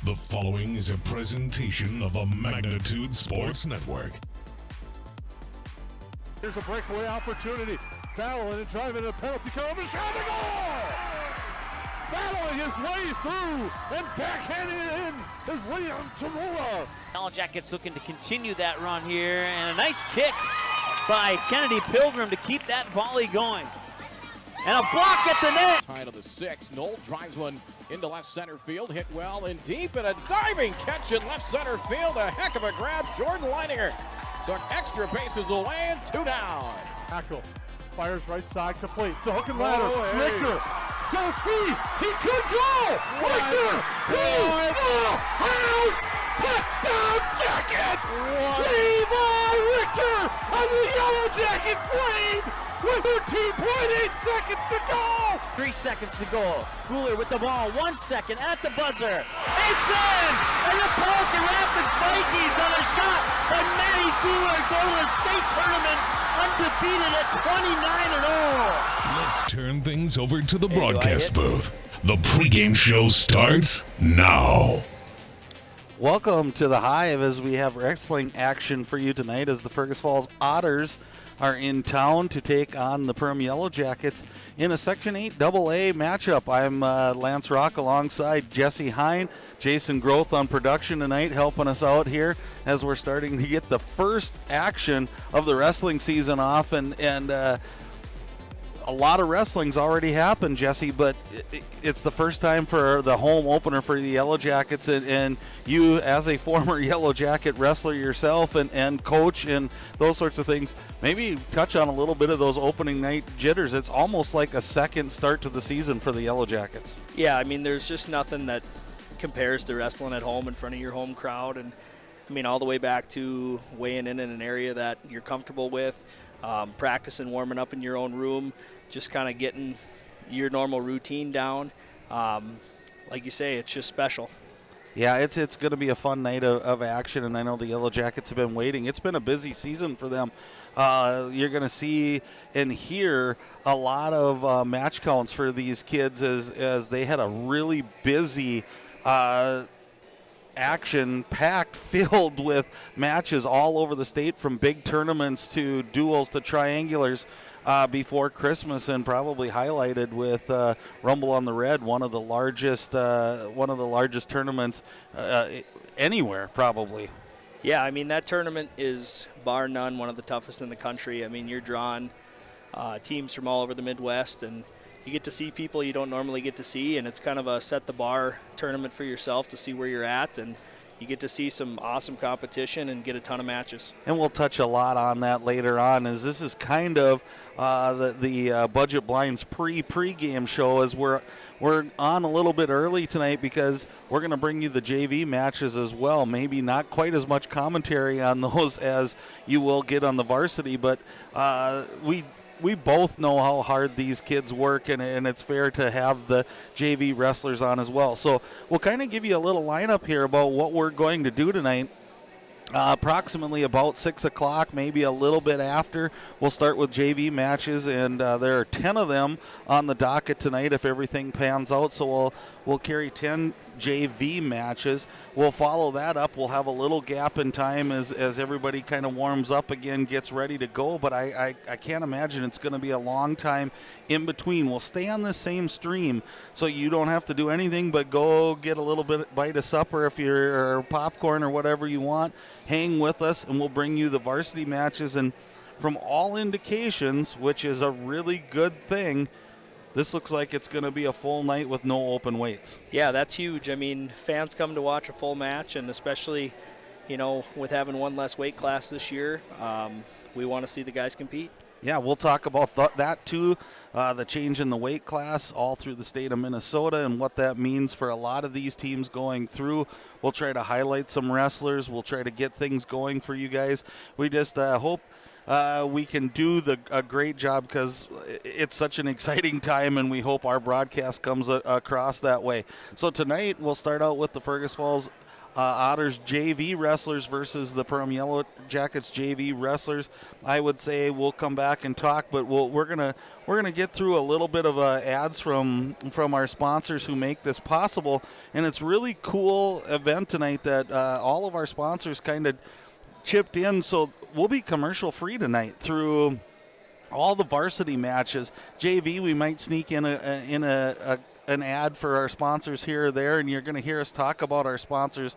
The following is a presentation of the Magnitude Sports Network. Here's a breakaway opportunity. Battling and driving a penalty kill. The shot and goal! Battling his way through and backhanding it in is Liam Tamula. Yellowjackets looking to continue that run here, and a nice kick by Kennedy Pilgrim to keep that volley going. And a block at the net. High to the 6. Knoll drives one into left center field. Hit well and deep, and a diving catch in left center field. A heck of a grab. Jordan Leininger took extra bases away and 2 down. Hackle fires right side complete. The hook and ladder. hey. Richter. Joe Steve. He could go. Richter. To the house. Touchdown Jackets. Levi Richter on the Yellowjackets lead with 13.8 seconds to go. 3 seconds to go. Cooler with the ball. 1 second at the buzzer. It's in! And the Pelican Rapids Vikings on a shot. And Matty Cooler go to the state tournament undefeated at 29-0. Let's turn things over to the broadcast booth. The pregame show starts now. Welcome to the Hive as we have wrestling action for you tonight as the Fergus Falls Otters are in town to take on the Perham Yellowjackets in a Section 8 AA matchup. I'm Lance Rock alongside Jesse Hine, Jason Groth on production tonight, helping us out here as we're starting to get the first action of the wrestling season off, and a lot of wrestling's already happened, Jesse, but it's the first time for the home opener for the Yellowjackets, and you, as a former Yellowjacket wrestler yourself and coach and those sorts of things, maybe touch on a little bit of those opening night jitters. It's almost like a second start to the season for the Yellowjackets. Yeah, I mean, there's just nothing that compares to wrestling at home in front of your home crowd, and I mean, all the way back to weighing in an area that you're comfortable with, practicing, warming up in your own room, just kind of getting your normal routine down. Like you say, it's just special. Yeah, it's going to be a fun night of action, and I know the Yellowjackets have been waiting. It's been a busy season for them. You're going to see and hear a lot of match counts for these kids as they had a really busy action-packed, filled with matches all over the state, from big tournaments to duels to triangulars before Christmas, and probably highlighted with Rumble on the Red, one of the largest tournaments anywhere, probably. Yeah, I mean, that tournament is bar none one of the toughest in the country. I mean, you're drawing teams from all over the Midwest, and you get to see people you don't normally get to see, and it's kind of a set the bar tournament for yourself to see where you're at, and you get to see some awesome competition and get a ton of matches. And we'll touch a lot on that later on, as this is kind of the Budget Blinds pre-game show, as we're on a little bit early tonight because we're going to bring you the JV matches as well. Maybe not quite as much commentary on those as you will get on the varsity, but we both know how hard these kids work, and it's fair to have the JV wrestlers on as well. So we'll kind of give you a little lineup here about what we're going to do tonight. Approximately about 6 o'clock, maybe a little bit after, we'll start with JV matches, and there are 10 of them on the docket tonight if everything pans out. So we'll carry 10 JV matches. We'll follow that up. We'll have a little gap in time as everybody kind of warms up again, gets ready to go, but I can't imagine it's going to be a long time in between. We'll stay on the same stream, so you don't have to do anything but go get a little bite of supper if you're, or popcorn or whatever you want. Hang with us, and we'll bring you the varsity matches, and from all indications, which is a really good thing, this looks like it's going to be a full night with no open weights. Yeah, that's huge. I mean, fans come to watch a full match, and especially, you know, with having one less weight class this year, we want to see the guys compete. Yeah, we'll talk about that too, the change in the weight class all through the state of Minnesota and what that means for a lot of these teams going through. We'll try to highlight some wrestlers. We'll try to get things going for you guys. We just hope we can do a great job, because it's such an exciting time, and we hope our broadcast comes across that way. So tonight we'll start out with the Fergus Falls Otters JV wrestlers versus the Perham Yellowjackets JV wrestlers. I would say we'll come back and talk, but we're gonna get through a little bit of ads from our sponsors who make this possible, and it's really cool event tonight that all of our sponsors kind of chipped in, so we'll be commercial free tonight through all the varsity matches. JV, we might sneak in an ad for our sponsors here or there, and you're going to hear us talk about our sponsors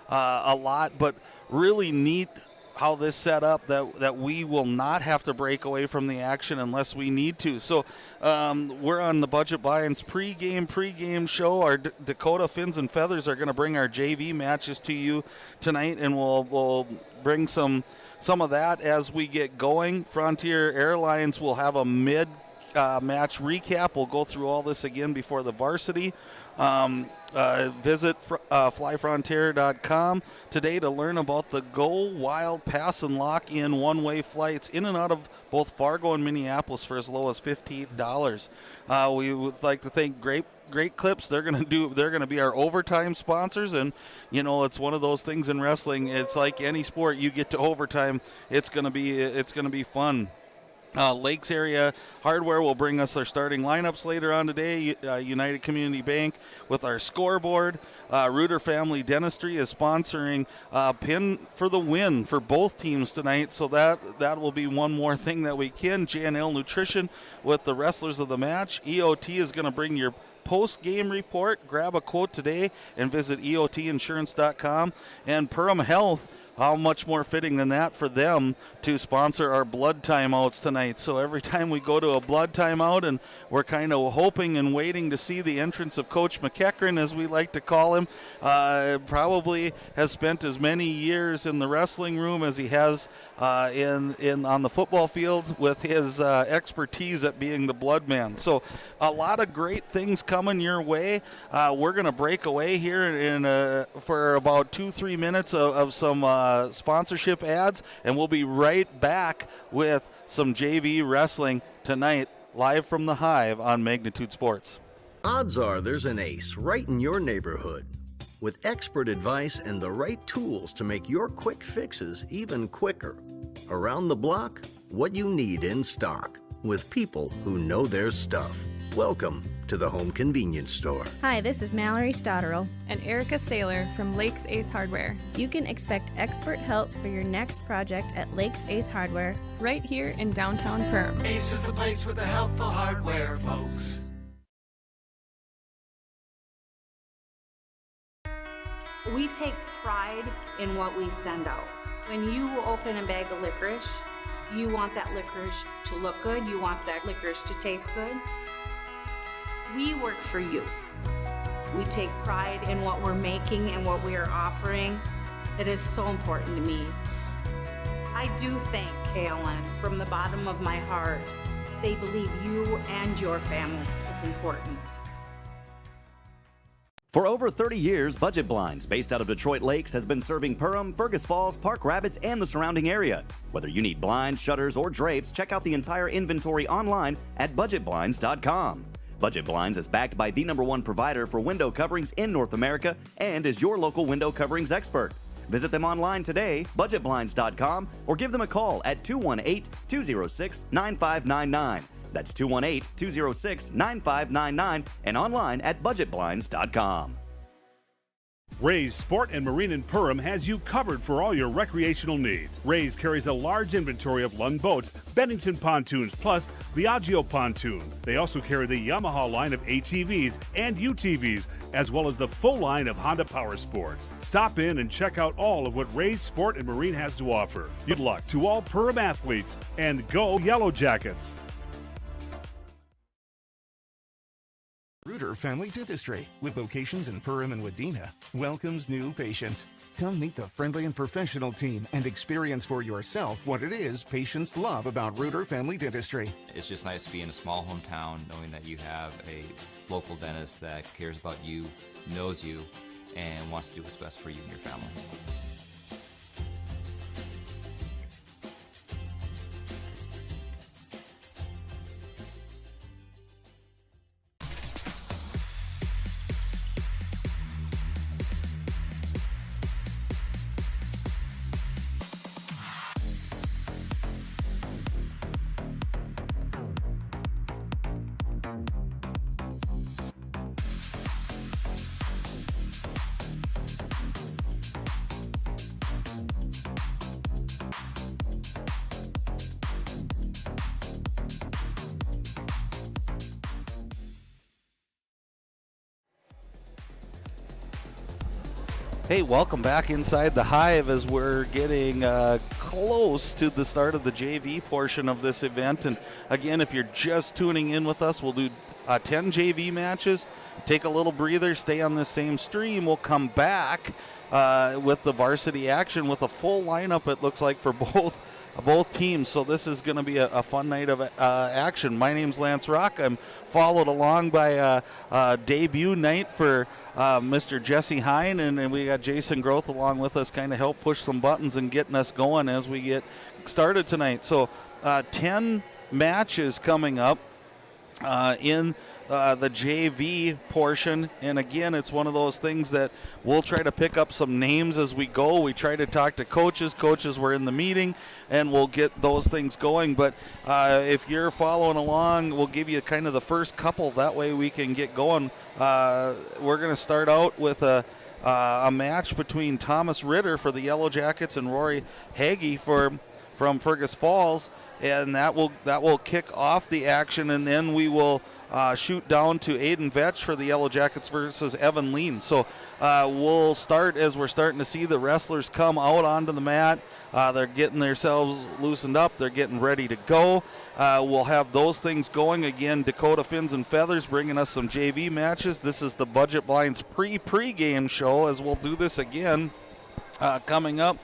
a lot, but really neat how this set up that we will not have to break away from the action unless we need to. So we're on the Budget Blinds pregame show. Our Dakota Fins and Feathers are going to bring our JV matches to you tonight, and we'll bring some of that as we get going. Frontier Airlines will have a mid match recap. We'll go through all this again before the varsity. Visit flyfrontier.com today to learn about the Go Wild Pass and Lock In one-way flights in and out of both Fargo and Minneapolis for as low as $15. We would like to thank Great Clips. They're going to be our overtime sponsors, and you know, it's one of those things in wrestling. It's like any sport. You get to overtime, it's going to be fun. Lakes Area Hardware will bring us our starting lineups later on today. United Community Bank with our scoreboard. Reuter Family Dentistry is sponsoring Pin for the Win for both teams tonight, so that will be one more thing that we can. J&L Nutrition with the wrestlers of the match. EOT is going to bring your post-game report. Grab a quote today and visit eotinsurance.com. And Perham Health, how much more fitting than that for them to sponsor our blood timeouts tonight. So every time we go to a blood timeout, and we're kind of hoping and waiting to see the entrance of Coach McEachran, as we like to call him, probably has spent as many years in the wrestling room as he has on the football field with his expertise at being the blood man. So a lot of great things coming your way. We're going to break away here for about 2-3 minutes of some sponsorship ads, and we'll be right back with some JV wrestling tonight, live from the Hive on Magnitude Sports. Odds are there's an ace right in your neighborhood with expert advice and the right tools to make your quick fixes even quicker. Around the block, what you need in stock with people who know their stuff. Welcome to the Home Convenience Store. Hi, this is Mallory Stotterell and Erica Saylor from Lakes Ace Hardware. You can expect expert help for your next project at Lakes Ace Hardware, right here in downtown Perham. Ace is the place with the helpful hardware, folks. We take pride in what we send out. When you open a bag of licorice, you want that licorice to look good, you want that licorice to taste good. We work for you. We take pride in what we're making and what we are offering. It is so important to me. I do thank KLN from the bottom of my heart. They believe you and your family is important. For over 30 years, Budget Blinds, based out of Detroit Lakes, has been serving Perham, Fergus Falls, Park Rapids, and the surrounding area. Whether you need blinds, shutters, or drapes, check out the entire inventory online at budgetblinds.com. Budget Blinds is backed by the #1 provider for window coverings in North America and is your local window coverings expert. Visit them online today, budgetblinds.com, or give them a call at 218-206-9599. That's 218-206-9599 and online at budgetblinds.com. Ray's Sport and Marine in Perham has you covered for all your recreational needs. Ray's carries a large inventory of Lund boats, Bennington pontoons, plus Viaggio pontoons. They also carry the Yamaha line of ATVs and UTVs, as well as the full line of Honda Power Sports. Stop in and check out all of what Ray's Sport and Marine has to offer. Good luck to all Perham athletes, and go Yellowjackets! Reuter Family Dentistry, with locations in Perham and Wadena, welcomes new patients. Come meet the friendly and professional team and experience for yourself what it is patients love about Reuter Family Dentistry. It's just nice to be in a small hometown knowing that you have a local dentist that cares about you, knows you, and wants to do what's best for you and your family. Hey, welcome back inside the Hive as we're getting close to the start of the JV portion of this event. And again, if you're just tuning in with us, we'll do 10 JV matches, take a little breather, stay on the same stream. We'll come back with the varsity action with a full lineup, it looks like, for both teams. So this is going to be a fun night of action. My name's Lance Rock. I'm followed along by a debut night for Mr. Jesse Hine, and we got Jason Groth along with us, kind of help push some buttons and getting us going as we get started tonight. So 10 matches coming up in the JV portion, and again, it's one of those things that we'll try to pick up some names as we go. We try to talk to coaches were in the meeting, and we'll get those things going. But if you're following along, we'll give you kind of the first couple, that way we can get going. We're going to start out with a match between Thomas Ritter for the Yellowjackets and Rory Hagee from Fergus Falls, and that will kick off the action, and then we will shoot down to Aiden Vetch for the Yellowjackets versus Evan Lean. So we'll start as we're starting to see the wrestlers come out onto the mat. They're getting themselves loosened up. They're getting ready to go. We'll have those things going. Again, Dakota Fins and Feathers bringing us some JV matches. This is the Budget Blinds pre-game show, as we'll do this again coming up.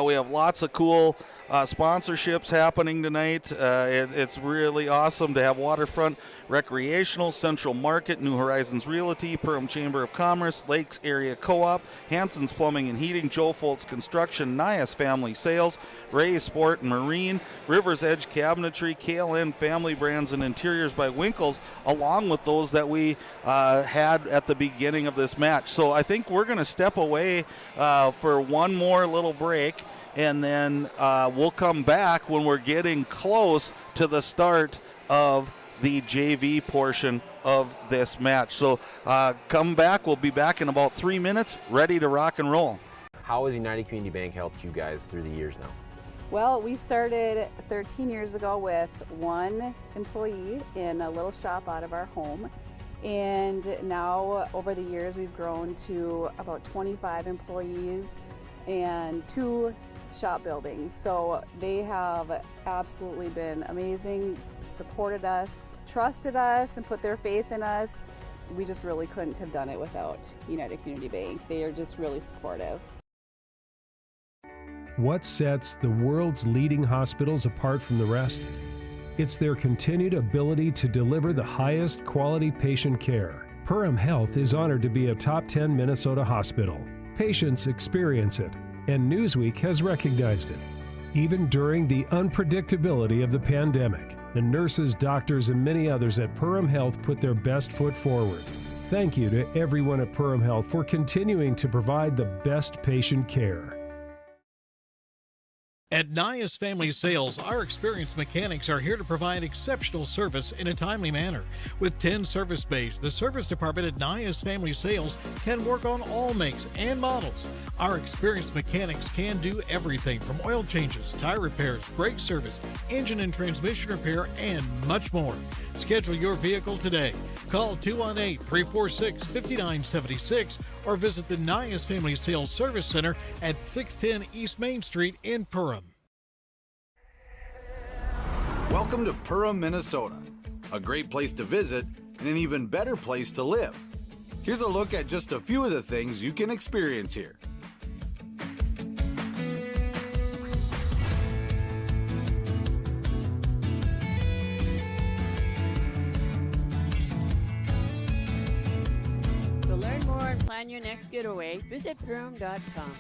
We have lots of cool sponsorships happening tonight. It's really awesome to have Waterfront Recreational, Central Market, New Horizons Realty, Perham Chamber of Commerce, Lakes Area Co-op, Hanson's Plumbing and Heating, Joe Foltz Construction, Nias Family Sales, Ray's Sport and Marine, River's Edge Cabinetry, KLN Family Brands and Interiors by Winkles, along with those that we had at the beginning of this match. So I think we're going to step away for one more little break, and then we'll come back when we're getting close to the start of the JV portion of this match. So come back. We'll be back in about 3 minutes, ready to rock and roll. How has United Community Bank helped you guys through the years now? Well, we started 13 years ago with one employee in a little shop out of our home. And now over the years, we've grown to about 25 employees and 2 shop buildings. So they have absolutely been amazing, supported us, trusted us, and put their faith in us. We just really couldn't have done it without United Community Bank. They are just really supportive. What sets the world's leading hospitals apart from the rest? It's their continued ability to deliver the highest quality patient care. Perham Health is honored to be a top 10 Minnesota hospital. Patients experience it, and Newsweek has recognized it. Even during the unpredictability of the pandemic, the nurses, doctors, and many others at Perham Health put their best foot forward. Thank you to everyone at Perham Health for continuing to provide the best patient care. At Nias Family Sales, our experienced mechanics are here to provide exceptional service in a timely manner. With 10 service bays, the service department at Nias Family Sales can work on all makes and models. Our experienced mechanics can do everything from oil changes, tire repairs, brake service, engine and transmission repair, and much more. Schedule your vehicle today. Call 218-346-5976 or visit the Nias Family Sales Service Center at 610 East Main Street in Perham. Welcome to Perham, Minnesota. A great place to visit and an even better place to live. Here's a look at just a few of the things you can experience here. To learn more and plan your next getaway, visit Perham.com.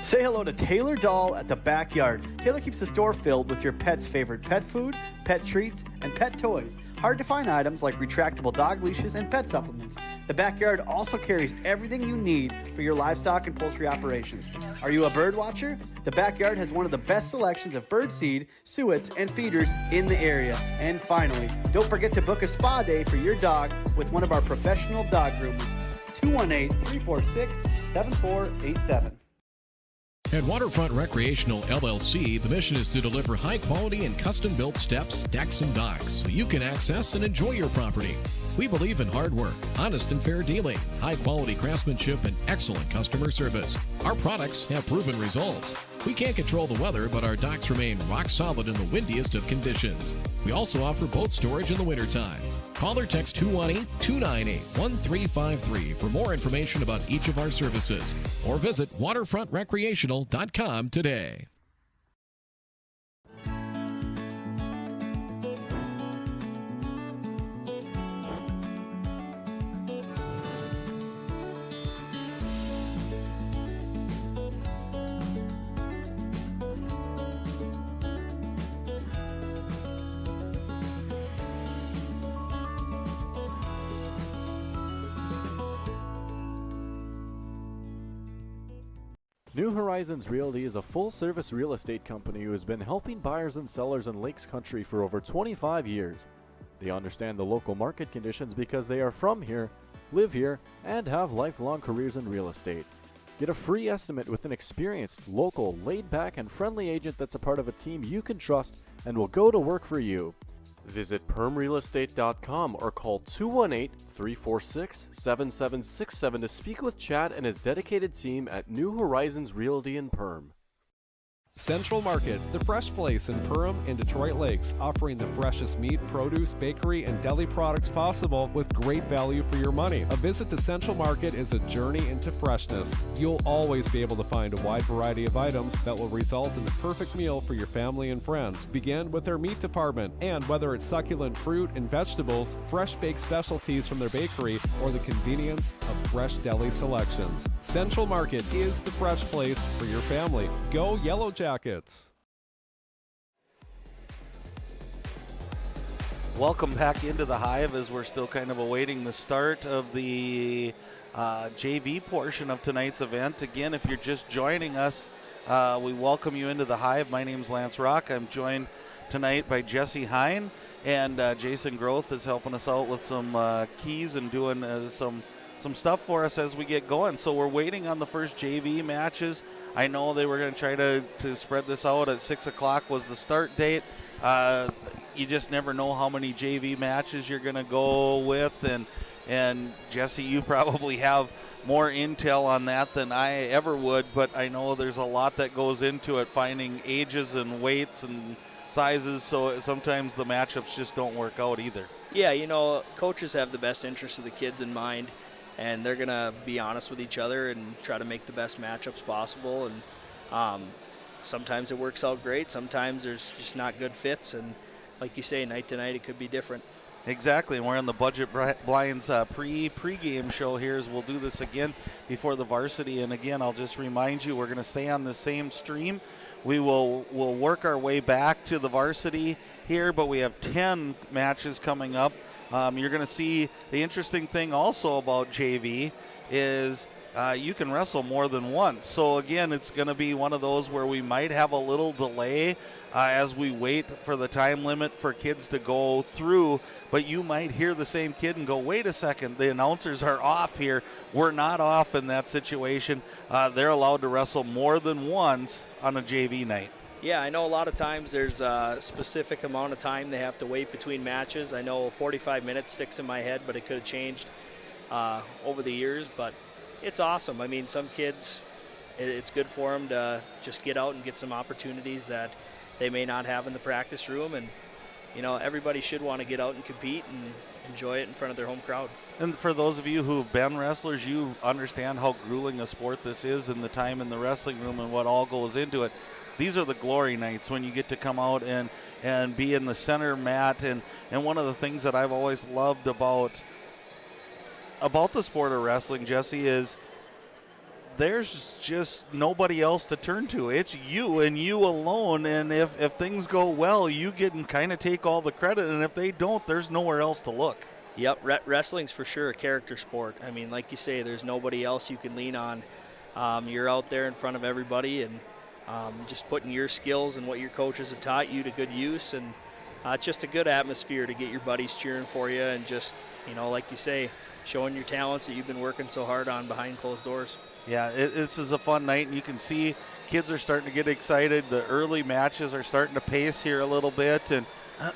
Say hello to Taylor Doll at the Backyard. Taylor keeps the store filled with your pet's favorite pet food, pet treats, and pet toys. hard-to-find items like retractable dog leashes and pet supplements. The backyard also carries everything you need for your livestock and poultry operations. Are you a bird watcher? The backyard has one of the best selections of bird seed, suets, and feeders in the area. And finally, don't forget to book a spa day for your dog with one of our professional dog groomers. 218-346-7487. At Waterfront Recreational LLC, the mission is to deliver high-quality and custom-built steps, decks, and docks so you can access and enjoy your property. We believe in hard work, honest and fair dealing, high-quality craftsmanship, and excellent customer service. Our products have proven results. We can't control the weather, but our docks remain rock solid in the windiest of conditions. We also offer boat storage in the wintertime. Call or text 218-298-1353 for more information about each of our services, or visit waterfrontrecreational.com today. New Horizons Realty is a full-service real estate company who has been helping buyers and sellers in Lakes Country for over 25 years. They understand the local market conditions because they are from here, live here, and have lifelong careers in real estate. Get a free estimate with an experienced, local, laid-back, and friendly agent that's a part of a team you can trust and will go to work for you. Visit permrealestate.com or call 218-346-7767 to speak with Chad and his dedicated team at New Horizons Realty in Perm. Central Market, the fresh place in Perham and Detroit Lakes, offering the freshest meat, produce, bakery, and deli products possible with great value for your money. A visit to Central Market is a journey into freshness. You'll always be able to find a wide variety of items that will result in the perfect meal for your family and friends. Begin with their meat department, and whether it's succulent fruit and vegetables, fresh baked specialties from their bakery, or the convenience of fresh deli selections, Central Market is the fresh place for your family. Go Yellowjackets! Welcome back into the Hive as we're still kind of awaiting the start of the JV portion of tonight's event. Again, if you're just joining us, we welcome you into the Hive. My name's Lance Rock. I'm joined tonight by Jesse Hine, and Jason Groth is helping us out with some keys and doing some stuff for us as we get going. So we're waiting on the first JV matches. I know they were going to try to spread this out at 6 o'clock was the start date. You just never know how many JV matches you're going to go with. And Jesse, you probably have more intel on that than I ever would, but I know there's a lot that goes into it, finding ages and weights and sizes, so sometimes the matchups just don't work out either. Yeah, you know, coaches have the best interest of the kids in mind, and they're going to be honest with each other and try to make the best matchups possible. And sometimes it works out great. Sometimes there's just not good fits. And like you say, night to night, it could be different. Exactly, and we're on the Budget Blinds pregame show here as we'll do this again before the varsity. And again, I'll just remind you, we're going to stay on the same stream. We'll work our way back to the varsity here, but we have 10 matches coming up. You're going to see the interesting thing also about JV is you can wrestle more than once. So again, it's going to be one of those where we might have a little delay as we wait for the time limit for kids to go through, but you might hear the same kid and go, wait a second, the announcers are off here. We're not off in that situation. They're allowed to wrestle more than once on a JV night. Yeah, I know a lot of times there's a specific amount of time they have to wait between matches. I know 45 minutes sticks in my head, but it could have changed over the years. But it's awesome. I mean, some kids, it's good for them to just get out and get some opportunities that they may not have in the practice room. And, you know, everybody should want to get out and compete and enjoy it in front of their home crowd. And for those of you who've been wrestlers, you understand how grueling a sport this is and the time in the wrestling room and what all goes into it. These are the glory nights when you get to come out and be in the center mat. And one of the things that I've always loved about the sport of wrestling, Jesse, is there's just nobody else to turn to. It's you and you alone, and if things go well, you can kind of take all the credit, and if they don't, there's nowhere else to look. Yep, wrestling's for sure a character sport. I mean, like you say, there's nobody else you can lean on. You're out there in front of everybody and just putting your skills and what your coaches have taught you to good use, and it's just a good atmosphere to get your buddies cheering for you and just, like you say, showing your talents that you've been working so hard on behind closed doors. Yeah, this is a fun night, and you can see kids are starting to get excited. The early matches are starting to pace here a little bit, and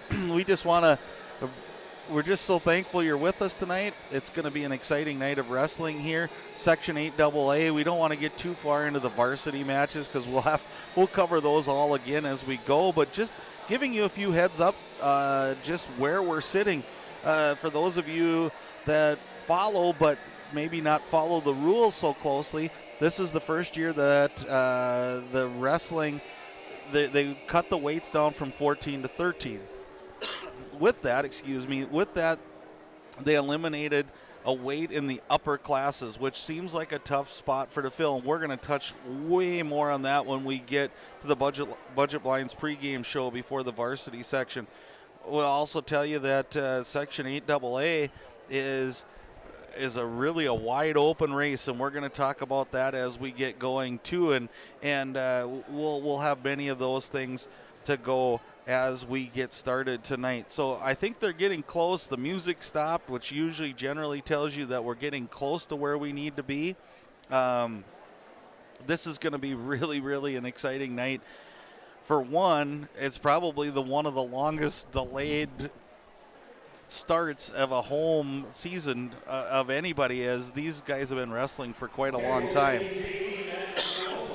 we're just so thankful you're with us tonight. It's going to be an exciting night of wrestling here. Section 8 AA. We don't want to get too far into the varsity matches because we'll cover those all again as we go, but just giving you a few heads up just where we're sitting. For those of you that follow but maybe not follow the rules so closely, this is the first year that the wrestling, they cut the weights down from 14 to 13. With that, they eliminated a weight in the upper classes, which seems like a tough spot for the film. We're going to touch way more on that when we get to the Budget Blinds pregame show before the varsity section. We'll also tell you that Section 8 AA is really a wide open race, and we're going to talk about that as we get going too, and we'll have many of those things to go as we get started tonight. So I think they're getting close. The music stopped, which usually generally tells you that we're getting close to where we need to be. This is going to be really, really an exciting night. For one, it's probably one of the longest delayed starts of a home season of anybody, as these guys have been wrestling for quite a long time.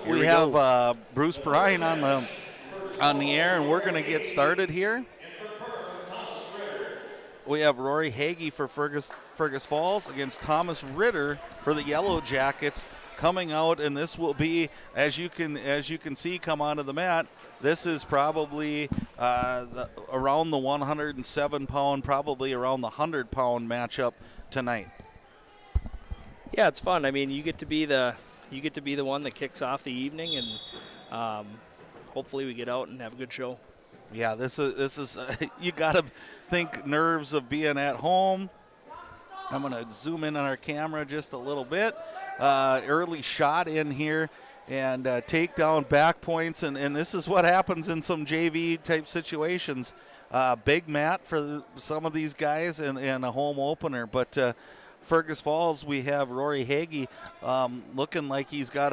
We have Bruce Perham on the air, and we're going to get started here. We have Rory Hagee for Fergus Falls against Thomas Ritter for the Yellowjackets coming out, and this will be, as you can see come onto the mat, this is probably around the 107-pound, probably around the 100-pound matchup tonight. Yeah, it's fun. I mean, you get to be the one that kicks off the evening, and hopefully we get out and have a good show. Yeah, this is you got to think nerves of being at home. I'm going to zoom in on our camera just a little bit. Early shot in here and takedown back points, and this is what happens in some JV type situations. Big mat for some of these guys and a home opener, but Fergus Falls, we have Rory Hagee looking like he's got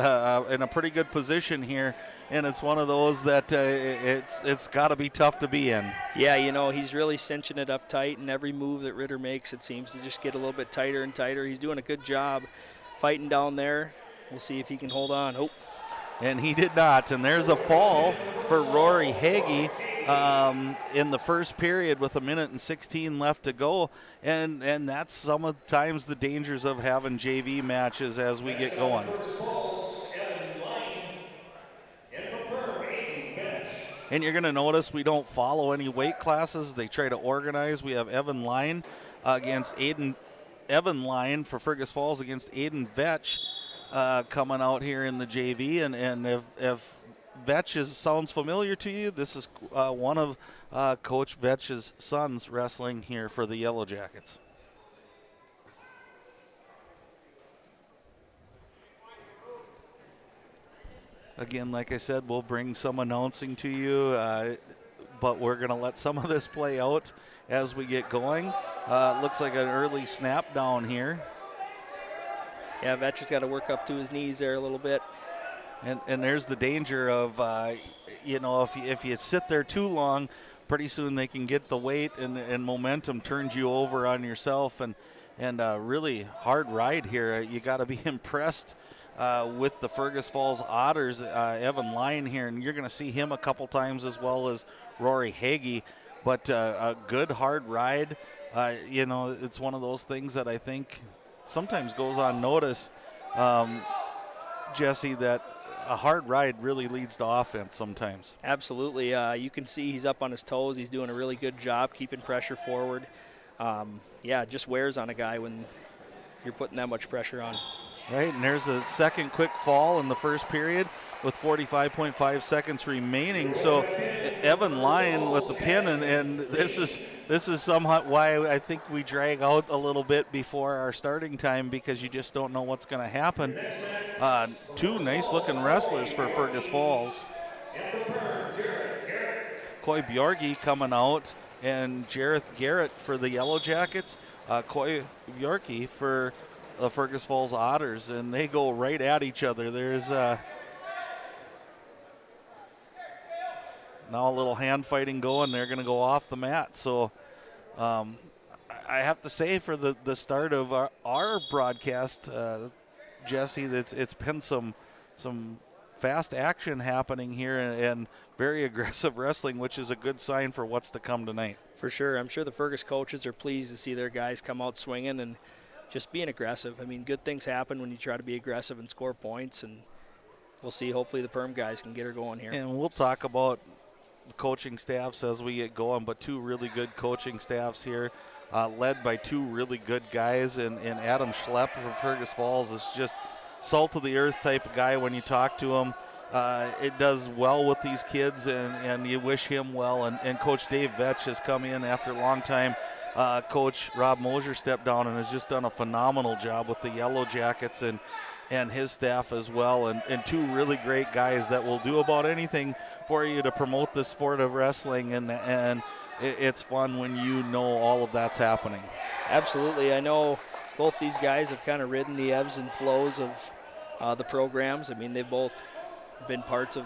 in a pretty good position here, and it's one of those that it's got to be tough to be in. Yeah, he's really cinching it up tight, and every move that Ritter makes, it seems to just get a little bit tighter and tighter. He's doing a good job fighting down there. We'll see if he can hold on. Oh. And he did not, and there's a fall for Rory Hagee in the first period with 1:16 left to go, and that's sometimes the dangers of having JV matches as we get going. And you're going to notice we don't follow any weight classes. They try to organize. We have Evan Lyon for Fergus Falls against Aiden Vetch coming out here in the JV, and if Vetch sounds familiar to you, this is one of Coach Vetch's sons wrestling here for the Yellowjackets. Again, like I said, we'll bring some announcing to you, but we're going to let some of this play out as we get going. Looks like an early snap down here. Yeah, Vetch has got to work up to his knees there a little bit. And there's the danger of, if you sit there too long, pretty soon they can get the weight and momentum turns you over on yourself. And really hard ride here. You got to be impressed with the Fergus Falls Otters, Evan Lyon here. And you're going to see him a couple times as well as Rory Hagee. But a good hard ride. It's one of those things that I think sometimes goes unnoticed, Jesse, that a hard ride really leads to offense sometimes. Absolutely. You can see he's up on his toes. He's doing a really good job keeping pressure forward. It just wears on a guy when you're putting that much pressure on. Right, and there's a second quick fall in the first period with 45.5 seconds remaining. So Evan Lyon with the pin, and this is somewhat why I think we drag out a little bit before our starting time, because you just don't know what's going to happen. Two nice-looking wrestlers for Fergus Falls. Coy Bjorgi coming out, and Jareth Garrett for the Yellowjackets. Coy Bjorki for the Fergus Falls Otters, and they go right at each other. There's now a little hand fighting going. They're going to go off the mat. So I have to say, for the start of our broadcast, Jesse, it's been some fast action happening here and very aggressive wrestling, which is a good sign for what's to come tonight. For sure. I'm sure the Fergus coaches are pleased to see their guys come out swinging and just being aggressive. I mean, good things happen when you try to be aggressive and score points, and we'll see. Hopefully the Perm guys can get her going here. And we'll talk about the coaching staffs as we get going, but two really good coaching staffs here, led by two really good guys. And Adam Schlepp from Fergus Falls is just salt of the earth type of guy when you talk to him. It does well with these kids, and you wish him well. And Coach Dave Vetch has come in after a long time. Coach Rob Mosier stepped down and has just done a phenomenal job with the Yellowjackets and his staff as well. And two really great guys that will do about anything for you to promote the sport of wrestling. And it's fun when you know all of that's happening. Absolutely. I know both these guys have kind of ridden the ebbs and flows of the programs. I mean, they've both been parts of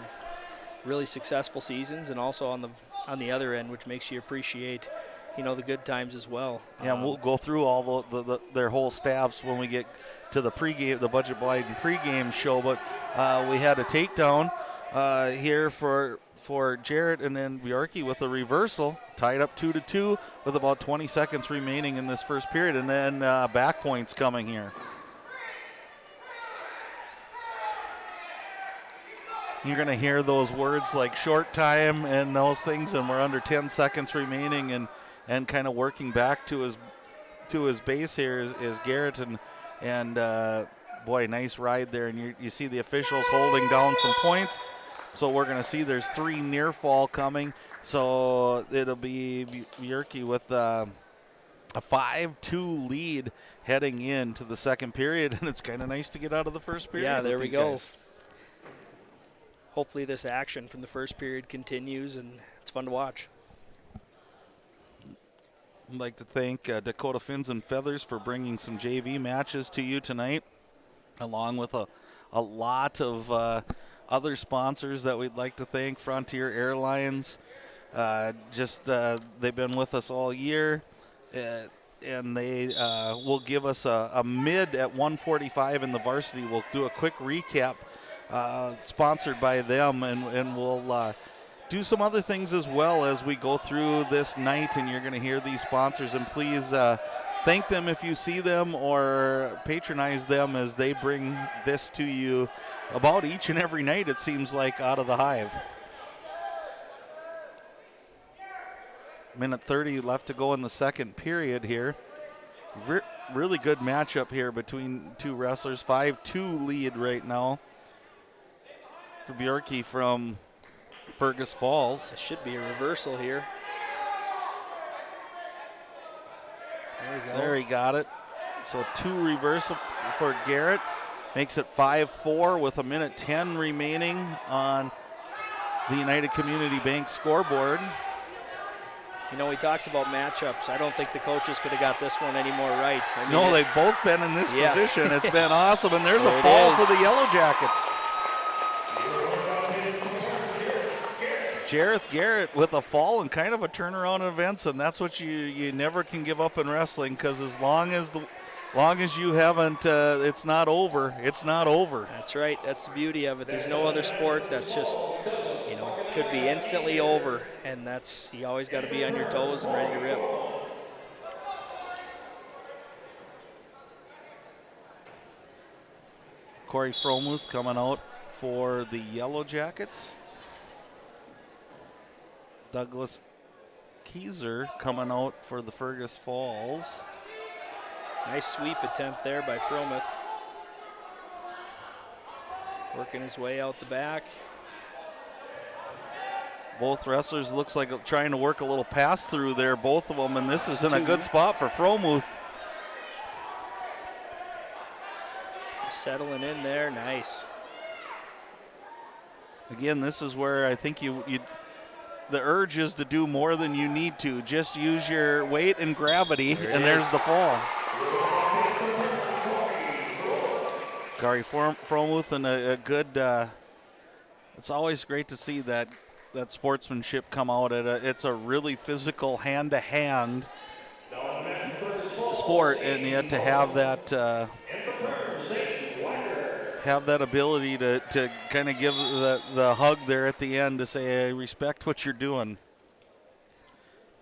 really successful seasons, and also on the other end, which makes you appreciate, the good times as well. Yeah, and we'll go through all their whole staffs when we get to the pregame, the Budget Blind pregame show. But we had a takedown here for Jarrett, and then Bjorki with a reversal, tied up 2-2 with about 20 seconds remaining in this first period, and then back points coming here. You're going to hear those words like short time and those things, and we're under 10 seconds remaining, and kind of working back to his base here is Garrett, and boy, nice ride there, and you see the officials holding down some points. So we're going to see there's 3 near fall coming, so it'll be Bjorki with a 5-2 lead heading into the second period, and it's kind of nice to get out of the first period. Yeah, there we go. Guys. Hopefully this action from the first period continues, and it's fun to watch. I'd like to thank Dakota Fins and Feathers for bringing some JV matches to you tonight, along with a lot of other sponsors that we'd like to thank. Frontier Airlines, they've been with us all year, and they will give us a mid at 1:45 in the Varsity. We'll do a quick recap, sponsored by them, and we'll do some other things as well as we go through this night, and you're going to hear these sponsors, and please thank them if you see them, or patronize them as they bring this to you about each and every night, it seems like, out of the Hive. Minute 30 left to go in the second period here. Really good matchup here between two wrestlers. 5-2 lead right now for Bjorki from Fergus Falls. It should be a reversal here. There we go. There, he got it. So 2 reversal for Garrett. Makes it 5-4 with a minute 10 remaining on the United Community Bank scoreboard. We talked about matchups. I don't think the coaches could have got this one any more right. No, they've both been in this position. It's been awesome. And there's a fall for the Yellowjackets. Jareth Garrett with a fall and kind of a turnaround in events, and that's what you never can give up in wrestling, because as long as you haven't, it's not over. It's not over. That's right. That's the beauty of it. There's no other sport that's just, could be instantly over, and you always got to be on your toes and ready to rip. Corey Fromuth coming out for the Yellowjackets. Douglas Keyser coming out for the Fergus Falls. Nice sweep attempt there by Fromuth. Working his way out the back. Both wrestlers looks like trying to work a little pass through there, both of them, and this is in a good spot for Fromuth. Settling in there, nice. Again, this is where I think the urge is to do more than you need to. Just use your weight and gravity, and there's the fall. Gary Fromuth and a good, it's always great to see that sportsmanship come out. It's a really physical hand-to-hand sport, and yet to have that ability to kind of give the hug there at the end to say, I respect what you're doing.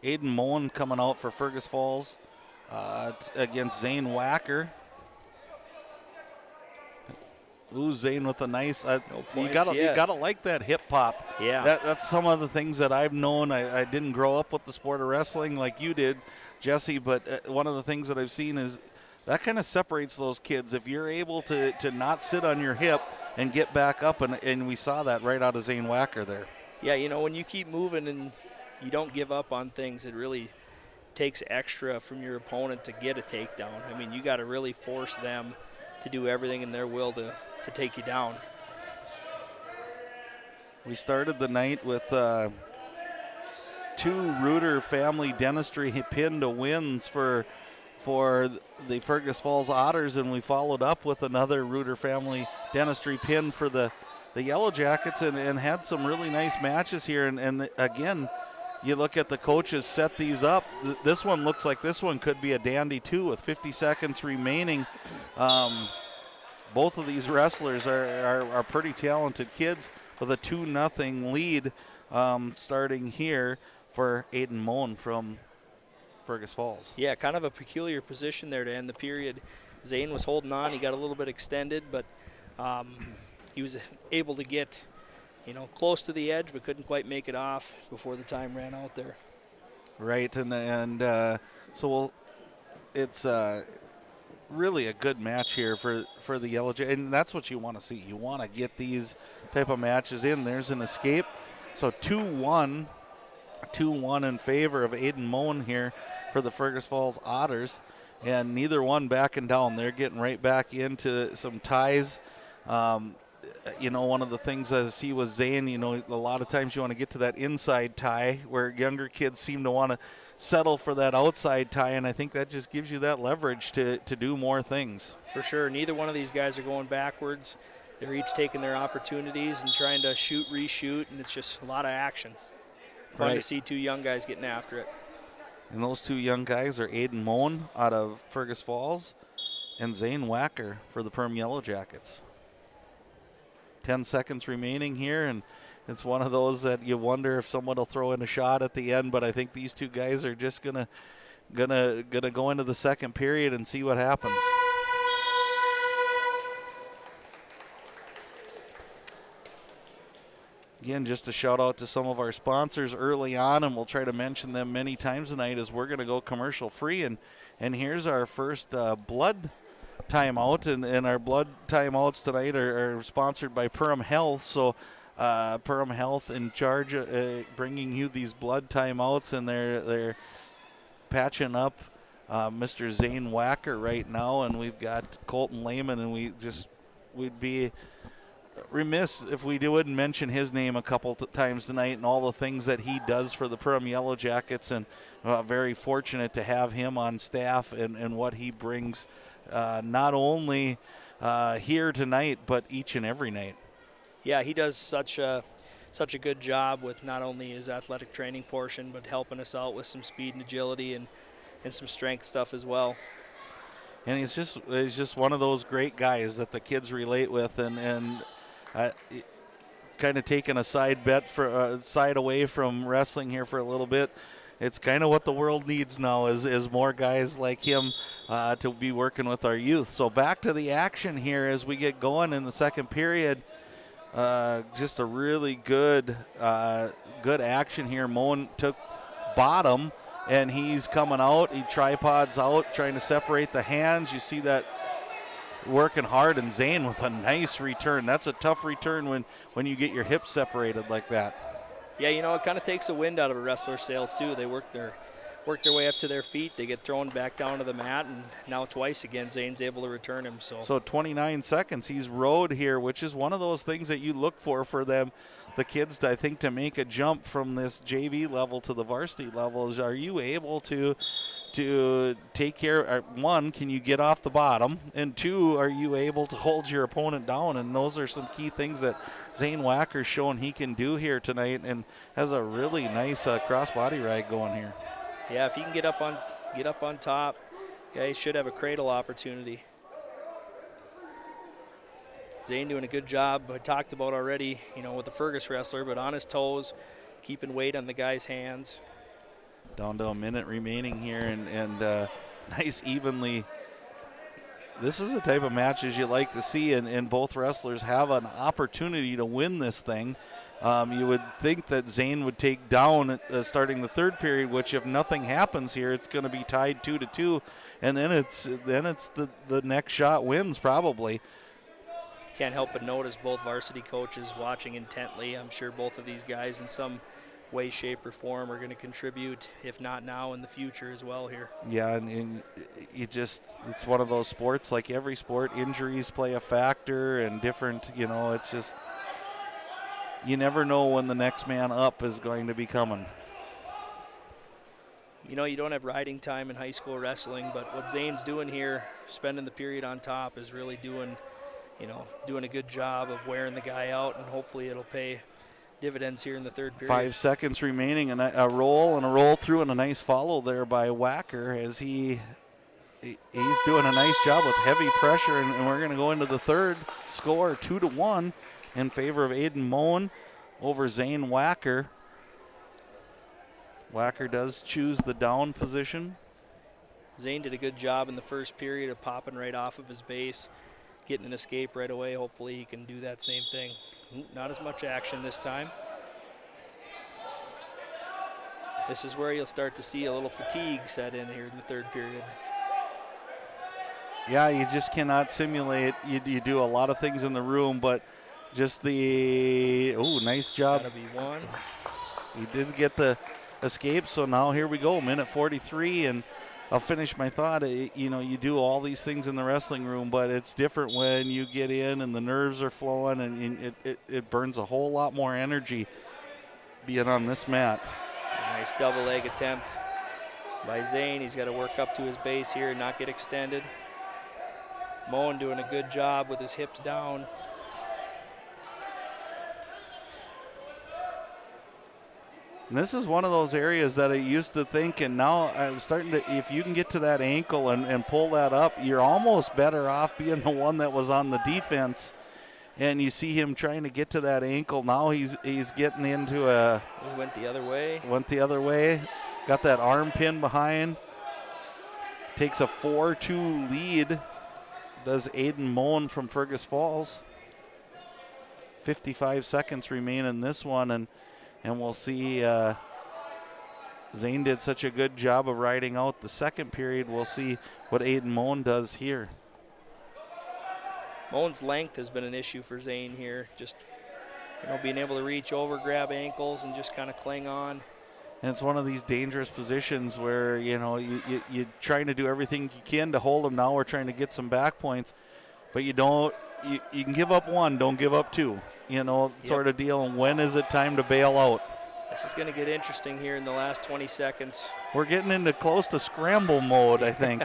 Aiden Moen coming out for Fergus Falls against Zane Wacker. Ooh, Zane with a nice. You gotta like that hip hop. Yeah, that's some of the things that I've known. I didn't grow up with the sport of wrestling like you did, Jesse. But one of the things that I've seen is that kind of separates those kids. If you're able to not sit on your hip and get back up, and we saw that right out of Zane Wacker there. Yeah, when you keep moving and you don't give up on things, it really takes extra from your opponent to get a takedown. I mean, you got to really force them to do everything in their will to take you down. We started the night with 2 Reuter family dentistry pin to wins for the Fergus Falls Otters, and we followed up with another Reuter family dentistry pin for the Yellowjackets, and had some really nice matches here. And again, you look at the coaches set these up. This one looks like this one could be a dandy too with 50 seconds remaining. Both of these wrestlers are pretty talented kids with a 2-0 lead starting here for Aiden Moen from Fergus Falls. Yeah, kind of a peculiar position there to end the period. Zane was holding on. He got a little bit extended, but he was able to get close to the edge, but couldn't quite make it off before the time ran out there. Right, so it's really a good match here for the Yellowjackets, and that's what you want to see. You want to get these type of matches in. There's an escape. So 2-1 in favor of Aiden Moen here for the Fergus Falls Otters, and neither one backing down. They're getting right back into some ties. One of the things I see with Zane, a lot of times you want to get to that inside tie where younger kids seem to want to settle for that outside tie, and I think that just gives you that leverage to do more things. For sure. Neither one of these guys are going backwards. They're each taking their opportunities and trying to shoot, reshoot, and it's just a lot of action. Fun to see 2 young guys getting after it. And those 2 young guys are Aiden Moen out of Fergus Falls and Zane Wacker for the Perham Yellowjackets. 10 seconds remaining here, and it's one of those that you wonder if someone will throw in a shot at the end, but I think these 2 guys are just gonna go into the second period and see what happens. Again, just a shout out to some of our sponsors early on, and we'll try to mention them many times tonight as we're going to go commercial free. And here's our first blood timeout, and our blood timeouts tonight are sponsored by Perham Health. So Perham Health in charge of bringing you these blood timeouts, and they're patching up Mr. Zane Wacker right now, and we've got Colton Lehman, and we'd be remiss if we wouldn't mention his name a couple times tonight and all the things that he does for the Perham Yellowjackets, and very fortunate to have him on staff and what he brings not only here tonight but each and every night. Yeah, he does such a good job with not only his athletic training portion but helping us out with some speed and agility and some strength stuff as well. And he's just one of those great guys that the kids relate with, and kind of taking a side away from wrestling here for a little bit. It's kind of what the world needs now is more guys like him to be working with our youth. So back to the action here as we get going in the second period. Just a really good action here. Moen took bottom, and he's coming out. He tripods out, trying to separate the hands. You see that working hard, and Zane with a nice return. That's a tough return when you get your hips separated like that. Yeah, it kind of takes the wind out of a wrestler's sails too. They work their way up to their feet. They get thrown back down to the mat, and now twice again, Zane's able to return him. So 29 seconds. He's rode here, which is one of those things that you look for them, the kids, I think, to make a jump from this JV level to the varsity level. Is, are you able to take care, one, can you get off the bottom, and two, are you able to hold your opponent down? And those are some key things that Zane Wacker's shown he can do here tonight, and has a really nice cross-body ride going here. Yeah, if he can get up on top, yeah, he should have a cradle opportunity. Zane doing a good job. I talked about already, with the Fergus wrestler, but on his toes, keeping weight on the guy's hands. Down to a minute remaining here, and nice evenly. This is the type of matches you like to see, and both wrestlers have an opportunity to win this thing. You would think that Zane would take down starting the third period, which if nothing happens here, it's going to be tied 2-2, and then it's the next shot wins probably. Can't help but notice both varsity coaches watching intently. I'm sure both of these guys in some way, shape, or form are going to contribute, if not now, in the future as well here. Yeah, and it's one of those sports, like every sport, injuries play a factor, and different, it's just, you never know when the next man up is going to be coming. You don't have riding time in high school wrestling, but what Zane's doing here, spending the period on top, is really doing a good job of wearing the guy out, and hopefully it'll pay dividends here in the third period. 5 seconds remaining, and a roll through, and a nice follow there by Wacker as he's doing a nice job with heavy pressure, and we're going to go into the third. Score 2-1 in favor of Aiden Moen over Zane Wacker. Wacker does choose the down position. Zane did a good job in the first period of popping right off of his base, getting an escape right away. Hopefully he can do that same thing. Not as much action this time. This is where you'll start to see a little fatigue set in here in the third period. Yeah, you just cannot simulate. You do a lot of things in the room, but just nice job. That'll be one. He did get the escape, so now here we go, minute 43, and I'll finish my thought. You do all these things in the wrestling room, but it's different when you get in and the nerves are flowing, and it burns a whole lot more energy being on this mat. A nice double leg attempt by Zane. He's got to work up to his base here and not get extended. Moen doing a good job with his hips down. And this is one of those areas that I used to think, and now I'm starting to, if you can get to that ankle and pull that up, you're almost better off being the one that was on the defense. And you see him trying to get to that ankle. Now he's getting into a... He went the other way. Went the other way. Got that arm pin behind. Takes a 4-2 lead. Does Aiden Moen from Fergus Falls. 55 seconds remain in this one, and we'll see. Zane did such a good job of riding out the second period. We'll see what Aiden Moen does here. Moen's length has been an issue for Zane here. Just being able to reach over, grab ankles, and just kind of cling on. And it's one of these dangerous positions where, you're trying to do everything you can to hold him. Now we're trying to get some back points, but you can give up one, don't give up two, sort of deal. And when is it time to bail out? This is going to get interesting here in the last 20 seconds. We're getting into close to scramble mode, I think.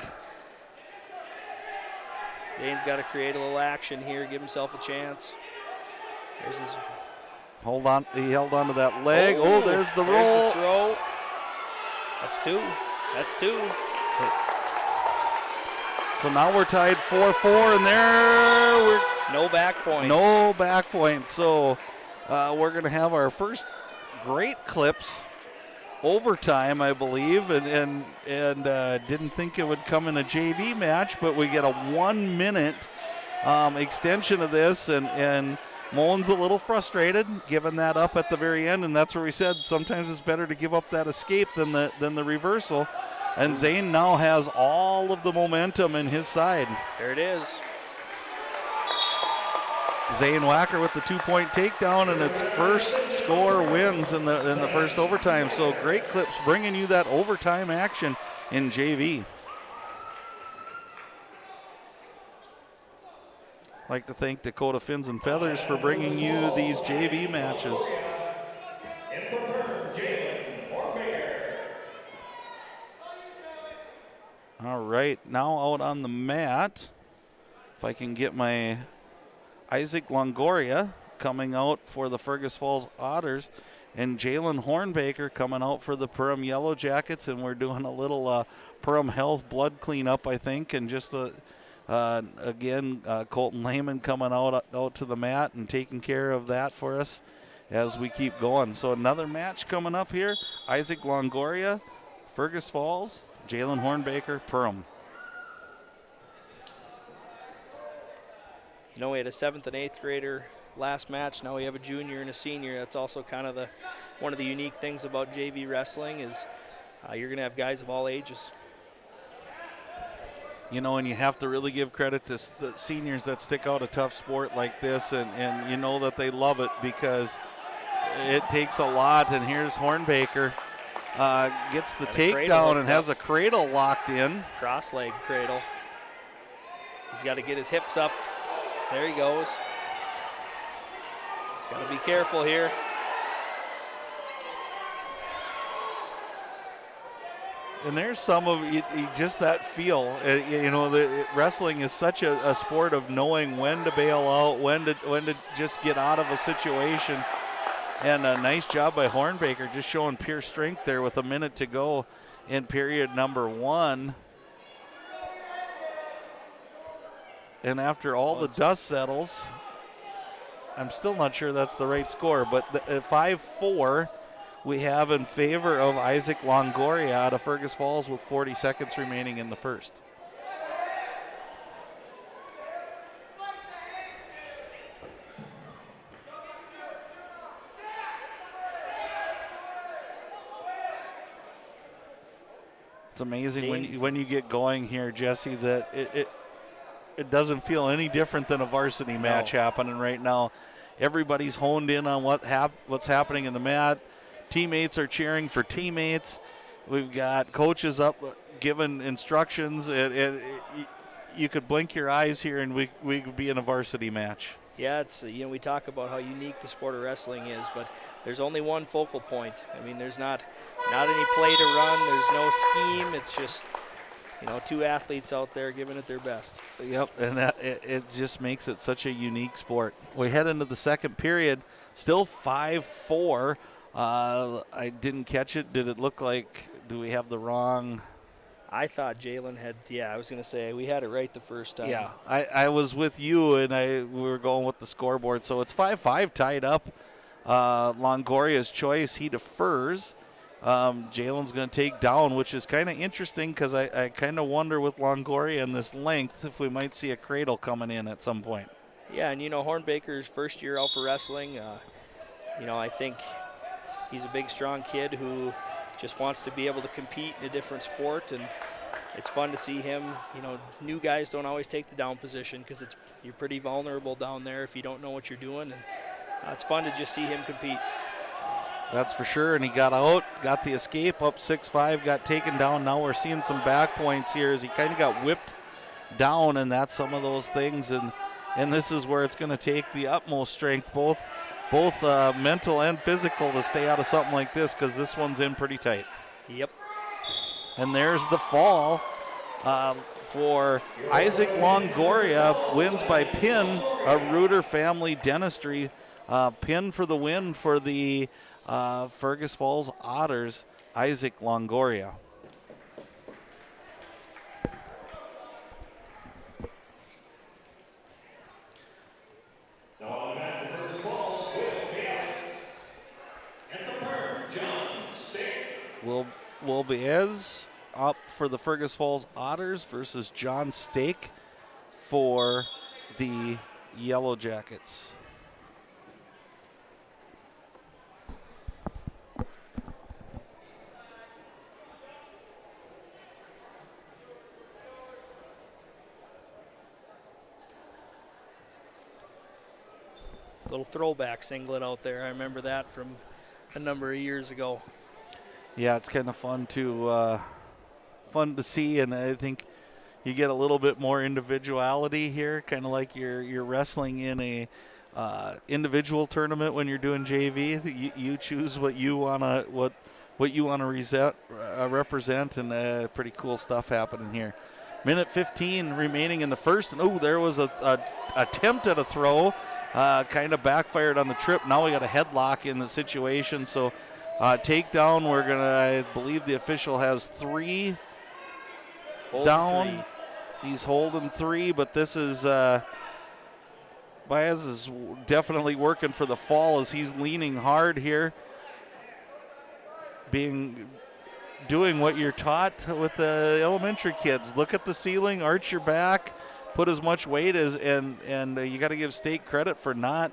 Zane's got to create a little action here, give himself a chance. There's his... Hold on, he held on to that leg. There's the roll. There's the throw. That's two. So now we're tied 4-4, and there we're... No back points. No back points. So we're going to have our first great clips overtime, I believe, and didn't think it would come in a JV match, but we get a 1 minute extension of this, and Moen's a little frustrated, giving that up at the very end, and that's where we said sometimes it's better to give up that escape than the reversal. And Zane now has all of the momentum in his side. There it is. Zane Wacker with the 2-point takedown, and its first score wins in the first overtime. So Great Clips bringing you that overtime action in JV. I'd like to thank Dakota Fins and Feathers for bringing you these JV matches. All right, now out on the mat, if I can get my Isaac Longoria coming out for the Fergus Falls Otters, and Jalen Hornbaker coming out for the Perham Yellowjackets, and we're doing a little Perham Health blood cleanup, I think, and just again, Colton Lehman coming out to the mat and taking care of that for us as we keep going. So another match coming up here, Isaac Longoria, Fergus Falls, Jalen Hornbaker, Perham. You know, we had a 7th and 8th grader last match. Now we have a junior and a senior. That's also kind of one of the unique things about JV wrestling is you're going to have guys of all ages. You know, and you have to really give credit to the seniors that stick out a tough sport like this, and you know that they love it because it takes a lot. And here's Hornbaker. Gets the takedown and has a cradle locked in. Cross leg cradle. He's got to get his hips up. There he goes. He's got to be careful here. And there's some of just that feel. You know, wrestling is such a sport of knowing when to bail out, when to just get out of a situation. And a nice job by Hornbaker, just showing pure strength there with a minute to go in period number 1. And after all the dust settles, I'm still not sure that's the right score, but 5-4 we have in favor of Isaac Longoria out of Fergus Falls with 40 seconds remaining in the first. It's amazing when you get going here, Jesse, that it doesn't feel any different than a varsity match happening right now. Everybody's honed in on what's happening in the mat. Teammates are cheering for teammates. We've got coaches up giving instructions. You could blink your eyes here and we could be in a varsity match. Yeah, it's we talk about how unique the sport of wrestling is, but there's only one focal point. I mean, there's not any play to run. There's no scheme. It's just two athletes out there giving it their best. Yep, and it just makes it such a unique sport. We head into the second period, still 5-4. I didn't catch it. Did it look like, do we have the wrong? I thought Jalen had, I was going to say, we had it right the first time. Yeah, I was with you, and we were going with the scoreboard. So it's 5-5 tied up. Longoria's choice, he defers. Jalen's going to take down, which is kind of interesting because I kind of wonder with Longoria and this length if we might see a cradle coming in at some point. Yeah, and Hornbaker's first year out for wrestling, I think he's a big, strong kid who just wants to be able to compete in a different sport, and it's fun to see him. New guys don't always take the down position because you're pretty vulnerable down there if you don't know what you're doing, and it's fun to just see him compete. That's for sure, and he got out, got the escape, up 6-5, got taken down. Now we're seeing some back points here as he kind of got whipped down, and that's some of those things, and this is where it's going to take the utmost strength, both mental and physical, to stay out of something like this because this one's in pretty tight. Yep. And there's the fall for Isaac Longoria, wins by pin, a Reuter Family Dentistry pin for the win for the Fergus Falls Otters, Isaac Longoria. Will Baez up for the Fergus Falls Otters versus John Stake for the Yellowjackets. Little throwback singlet out there. I remember that from a number of years ago. Yeah, it's kind of fun to see, and I think you get a little bit more individuality here, kind of like you're wrestling in a individual tournament when you're doing JV. You choose what you wanna represent, and pretty cool stuff happening here. Minute 15 remaining in the first, and there was a attempt at a throw, kind of backfired on the trip. Now we got a headlock in the situation, so takedown. We're gonna, I believe the official has 3 down. 3. He's holding 3, but this is Baez is definitely working for the fall as he's leaning hard here, doing what you're taught with the elementary kids. Look at the ceiling, arch your back, put as much weight as, and you got to give Stake credit for not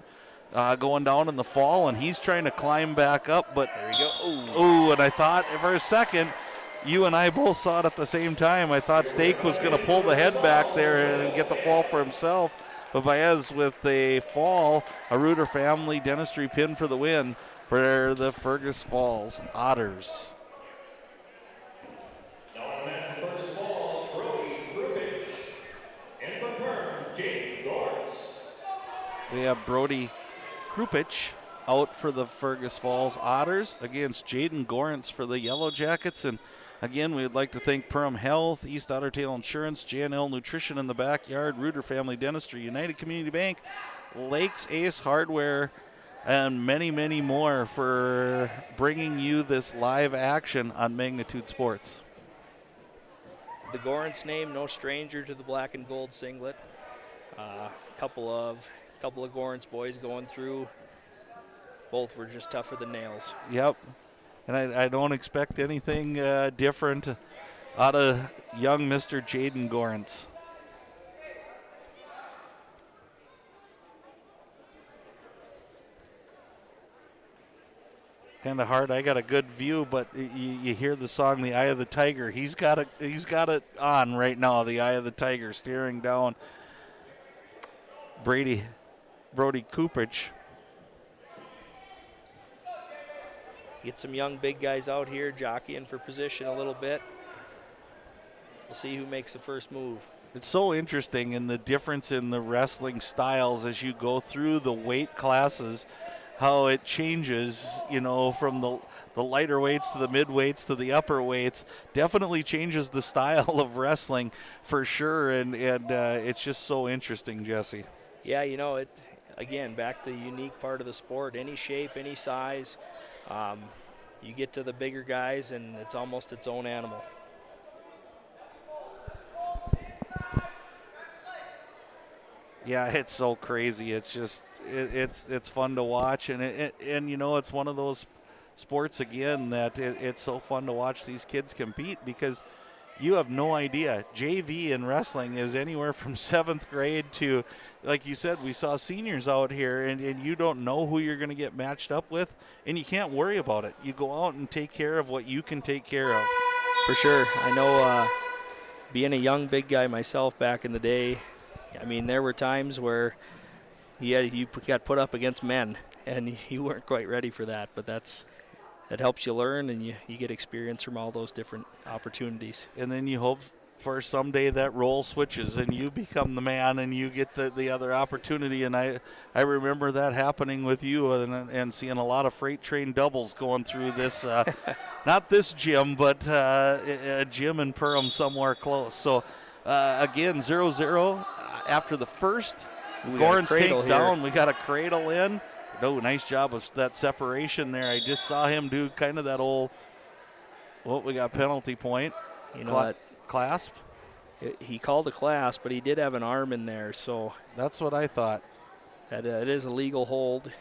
going down in the fall, and he's trying to climb back up, but there we go. Ooh, and I thought for a second, you and I both saw it at the same time. I thought Stake was going to pull the head back there and get the fall for himself, but Baez with a fall, a Reuter family dentistry pin for the win for the Fergus Falls Otters. We have Brody Krupich out for the Fergus Falls Otters against Jaden Gorance for the Yellowjackets. And again, we would like to thank Perham Health, East Otter Tail Insurance, J&L Nutrition in the Backyard, Reuter Family Dentistry, United Community Bank, Lakes Ace Hardware, and many, many more for bringing you this live action on Magnitude Sports. The Gorance name, no stranger to the black and gold singlet. Couple of Gorance boys going through. Both were just tougher than nails. Yep. And I don't expect anything different out of young Mr. Jaden Gorance. Kind of hard. I got a good view, but you hear the song "The Eye of the Tiger." He's got it on right now. The Eye of the Tiger, staring down Brody Kupich. Get some young big guys out here jockeying for position a little bit. We'll see who makes the first move. It's so interesting in the difference in the wrestling styles as you go through the weight classes, how it changes, from the lighter weights to the mid weights to the upper weights. Definitely changes the style of wrestling for sure, and it's just so interesting, Jesse. Yeah, again, back to the unique part of the sport. Any shape, any size. You get to the bigger guys, and it's almost its own animal. Yeah, it's so crazy. It's just it's fun to watch, and it's one of those sports again that it's so fun to watch these kids compete, because you have no idea. JV in wrestling is anywhere from 7th grade to, like you said, we saw seniors out here, and you don't know who you're going to get matched up with, and you can't worry about it. You go out and take care of what you can take care of. For sure. I know being a young big guy myself back in the day, there were times where you got put up against men, and you weren't quite ready for that, but that helps you learn, and you get experience from all those different opportunities. And then you hope for someday that role switches and you become the man and you get the other opportunity. And I remember that happening with you and seeing a lot of freight train doubles going through this, not this gym, but a gym in Perham somewhere close. So, again, 0-0 after the first. Gorance takes down. We got a cradle in. Nice job of that separation there. I just saw him do kind of that old, we got penalty point. Clasp? He called a clasp, but he did have an arm in there, so. That's what I thought. That it is a legal hold.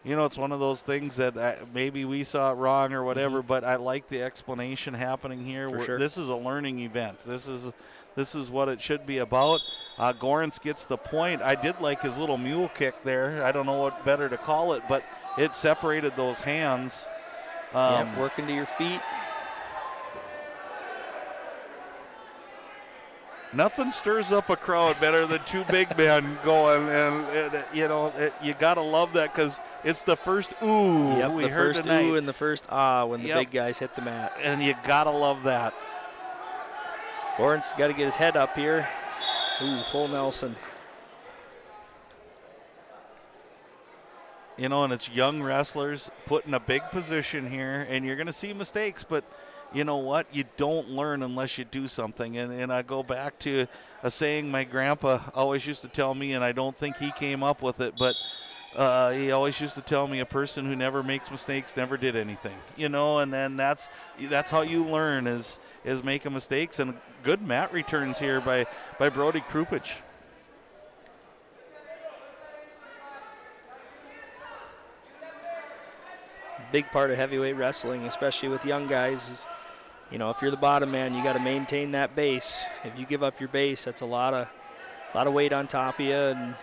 It's one of those things that maybe we saw it wrong or whatever, but I like the explanation happening here. For sure. This is a learning event. This is what it should be about. Gorance gets the point. I did like his little mule kick there. I don't know what better to call it, but it separated those hands. Working to your feet. Nothing stirs up a crowd better than two big men going, and you gotta love that because it's the first ooh Yep, we the heard first tonight. ooh and the first ah when the big guys hit the mat. And you gotta love that. Lawrence got to get his head up here. Ooh, full Nelson. And it's young wrestlers put in a big position here, and you're going to see mistakes, but you know what? You don't learn unless you do something. And I go back to a saying my grandpa always used to tell me, and I don't think he came up with it, but he always used to tell me a person who never makes mistakes never did anything. And then that's how you learn is making mistakes. And good mat returns here by Brody Krupich. Big part of heavyweight wrestling, especially with young guys, is if you're the bottom man, you got to maintain that base. If you give up your base, that's a lot of weight on top of you and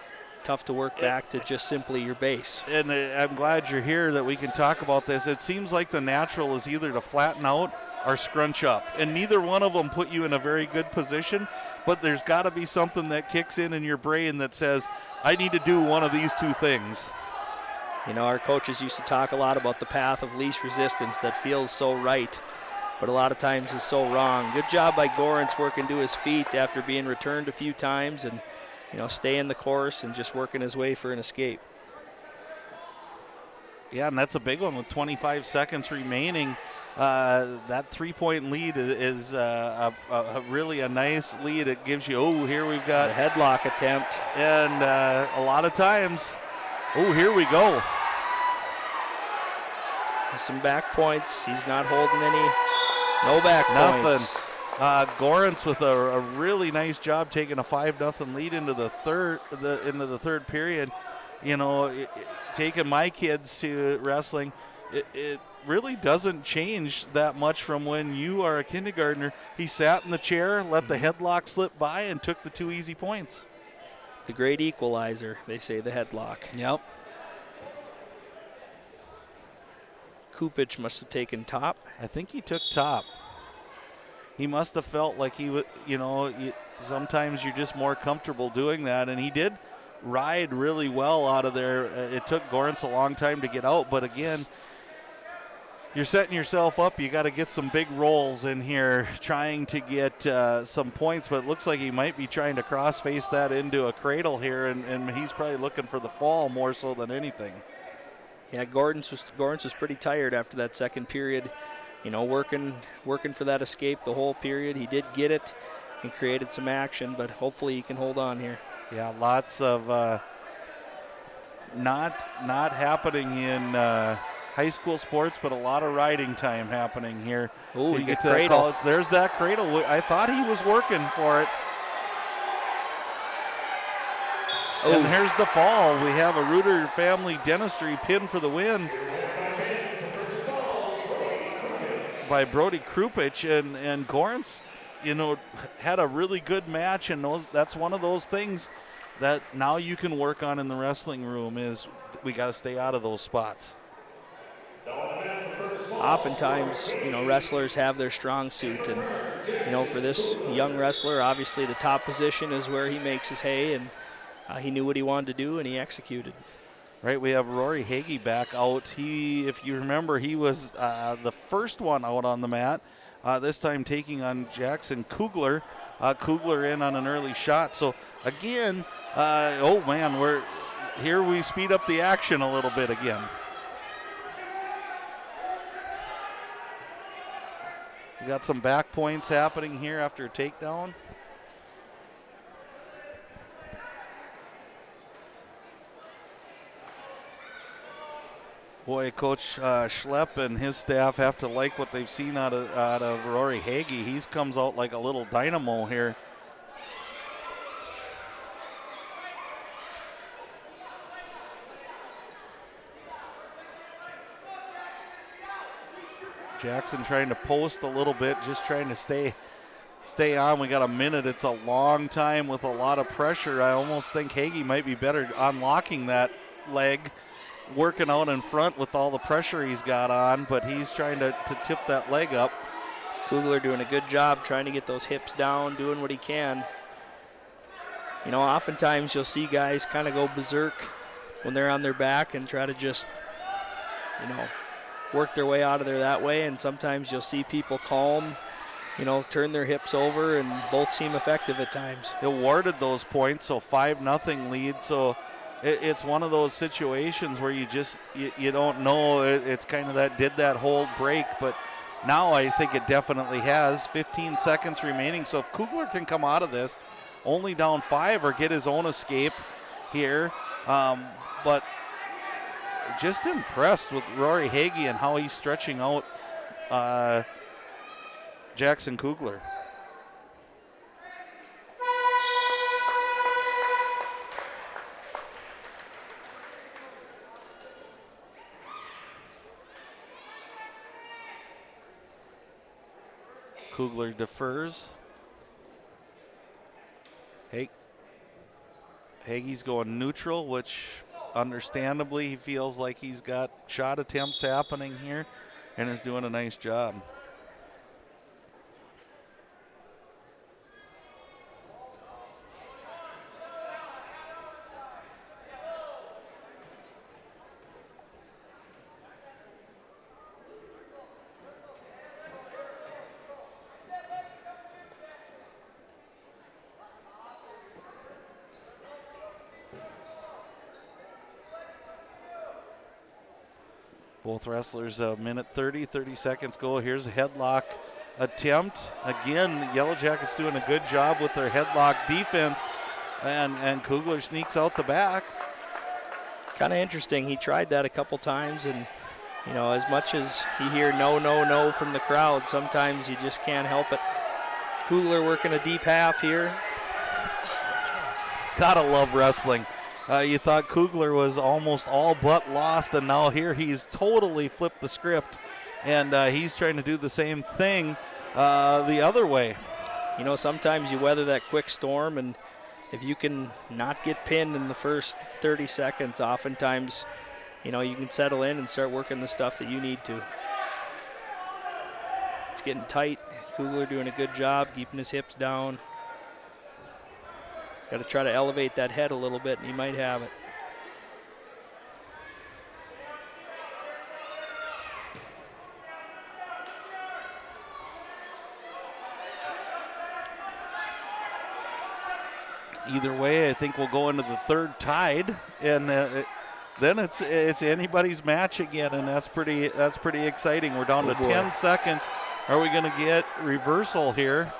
tough to work back to just simply your base. And I'm glad you're here that we can talk about this. It seems like the natural is either to flatten out or scrunch up, and neither one of them put you in a very good position, but there's got to be something that kicks in your brain that says, I need to do one of these two things. Our coaches used to talk a lot about the path of least resistance that feels so right, but a lot of times is so wrong. Good job by Gorence working to his feet after being returned a few times and, staying the course and just working his way for an escape. Yeah, and that's a big one with 25 seconds remaining. That 3-point lead is really a nice lead. It gives you, here we've got a headlock attempt. And a lot of times, here we go. Some back points. He's not holding any. No back points. Gorence with a really nice job taking a 5-0 lead into the third period. Taking my kids to wrestling, it really doesn't change that much from when you are a kindergartner. He sat in the chair, let the headlock slip by, and took the 2 easy points. The great equalizer, they say, the headlock. Yep. Kupich must have taken top. I think he took top. He must have felt like he would, sometimes you're just more comfortable doing that, and he did ride really well out of there. It took Gorence a long time to get out, but again, you're setting yourself up. You got to get some big rolls in here trying to get some points, but it looks like he might be trying to cross-face that into a cradle here, and he's probably looking for the fall more so than anything. Yeah, Gorence was pretty tired after that second period. Working for that escape the whole period. He did get it and created some action, but hopefully he can hold on here. Yeah, lots of not happening in high school sports, but a lot of riding time happening here. Oh, you get to that college. There's that cradle. I thought he was working for it. And here's the fall. We have a Reuter Family Dentistry pin for the win by Brody Krupich, and Gorence, had a really good match, and that's one of those things that now you can work on in the wrestling room is we got to stay out of those spots. Oftentimes, wrestlers have their strong suit, and, for this young wrestler, obviously the top position is where he makes his hay, and he knew what he wanted to do, and he executed. Right, we have Rory Hagee back out. If you remember, he was the first one out on the mat, this time taking on Jackson Kugler. Kugler in on an early shot. So, again, we speed up the action a little bit again. We got some back points happening here after a takedown. Boy, Coach Schlepp and his staff have to like what they've seen out of Rory Hagee. He comes out like a little dynamo here. Jackson trying to post a little bit, just trying to stay on. We got a minute. It's a long time with a lot of pressure. I almost think Hagee might be better unlocking that leg, working out in front with all the pressure he's got on, but he's trying to tip that leg up. Kugler doing a good job trying to get those hips down, doing what he can. oftentimes you'll see guys kind of go berserk when they're on their back and try to just, work their way out of there that way. And sometimes you'll see people calm, turn their hips over, and both seem effective at times. It awarded those points, so 5-0 lead. So it's one of those situations where you just, you don't know. It's kind of that, did that hold break? But now I think it definitely has. 15 seconds remaining. So if Kugler can come out of this only down 5 or get his own escape here, but just impressed with Rory Hagee and how he's stretching out Jackson Kugler. Kugler defers. Hagee's going neutral, which understandably he feels like he's got shot attempts happening here and is doing a nice job. Both wrestlers a minute 30 seconds go. Here's a headlock attempt. Again, Yellowjackets doing a good job with their headlock defense, and Kugler sneaks out the back. Kind of interesting. He tried that a couple times, and as much as you hear no, no, no from the crowd, sometimes you just can't help it. Kugler working a deep half here. Gotta love wrestling. You thought Kugler was almost all but lost, and now here he's totally flipped the script, and he's trying to do the same thing the other way. Sometimes you weather that quick storm, and if you can not get pinned in the first 30 seconds, oftentimes, you can settle in and start working the stuff that you need to. It's getting tight. Kugler doing a good job keeping his hips down. Got to try to elevate that head a little bit, and he might have it. Either way, I think we'll go into the third tied, and then it's anybody's match again, and that's pretty exciting. We're down to 10 seconds. Are we going to get reversal here?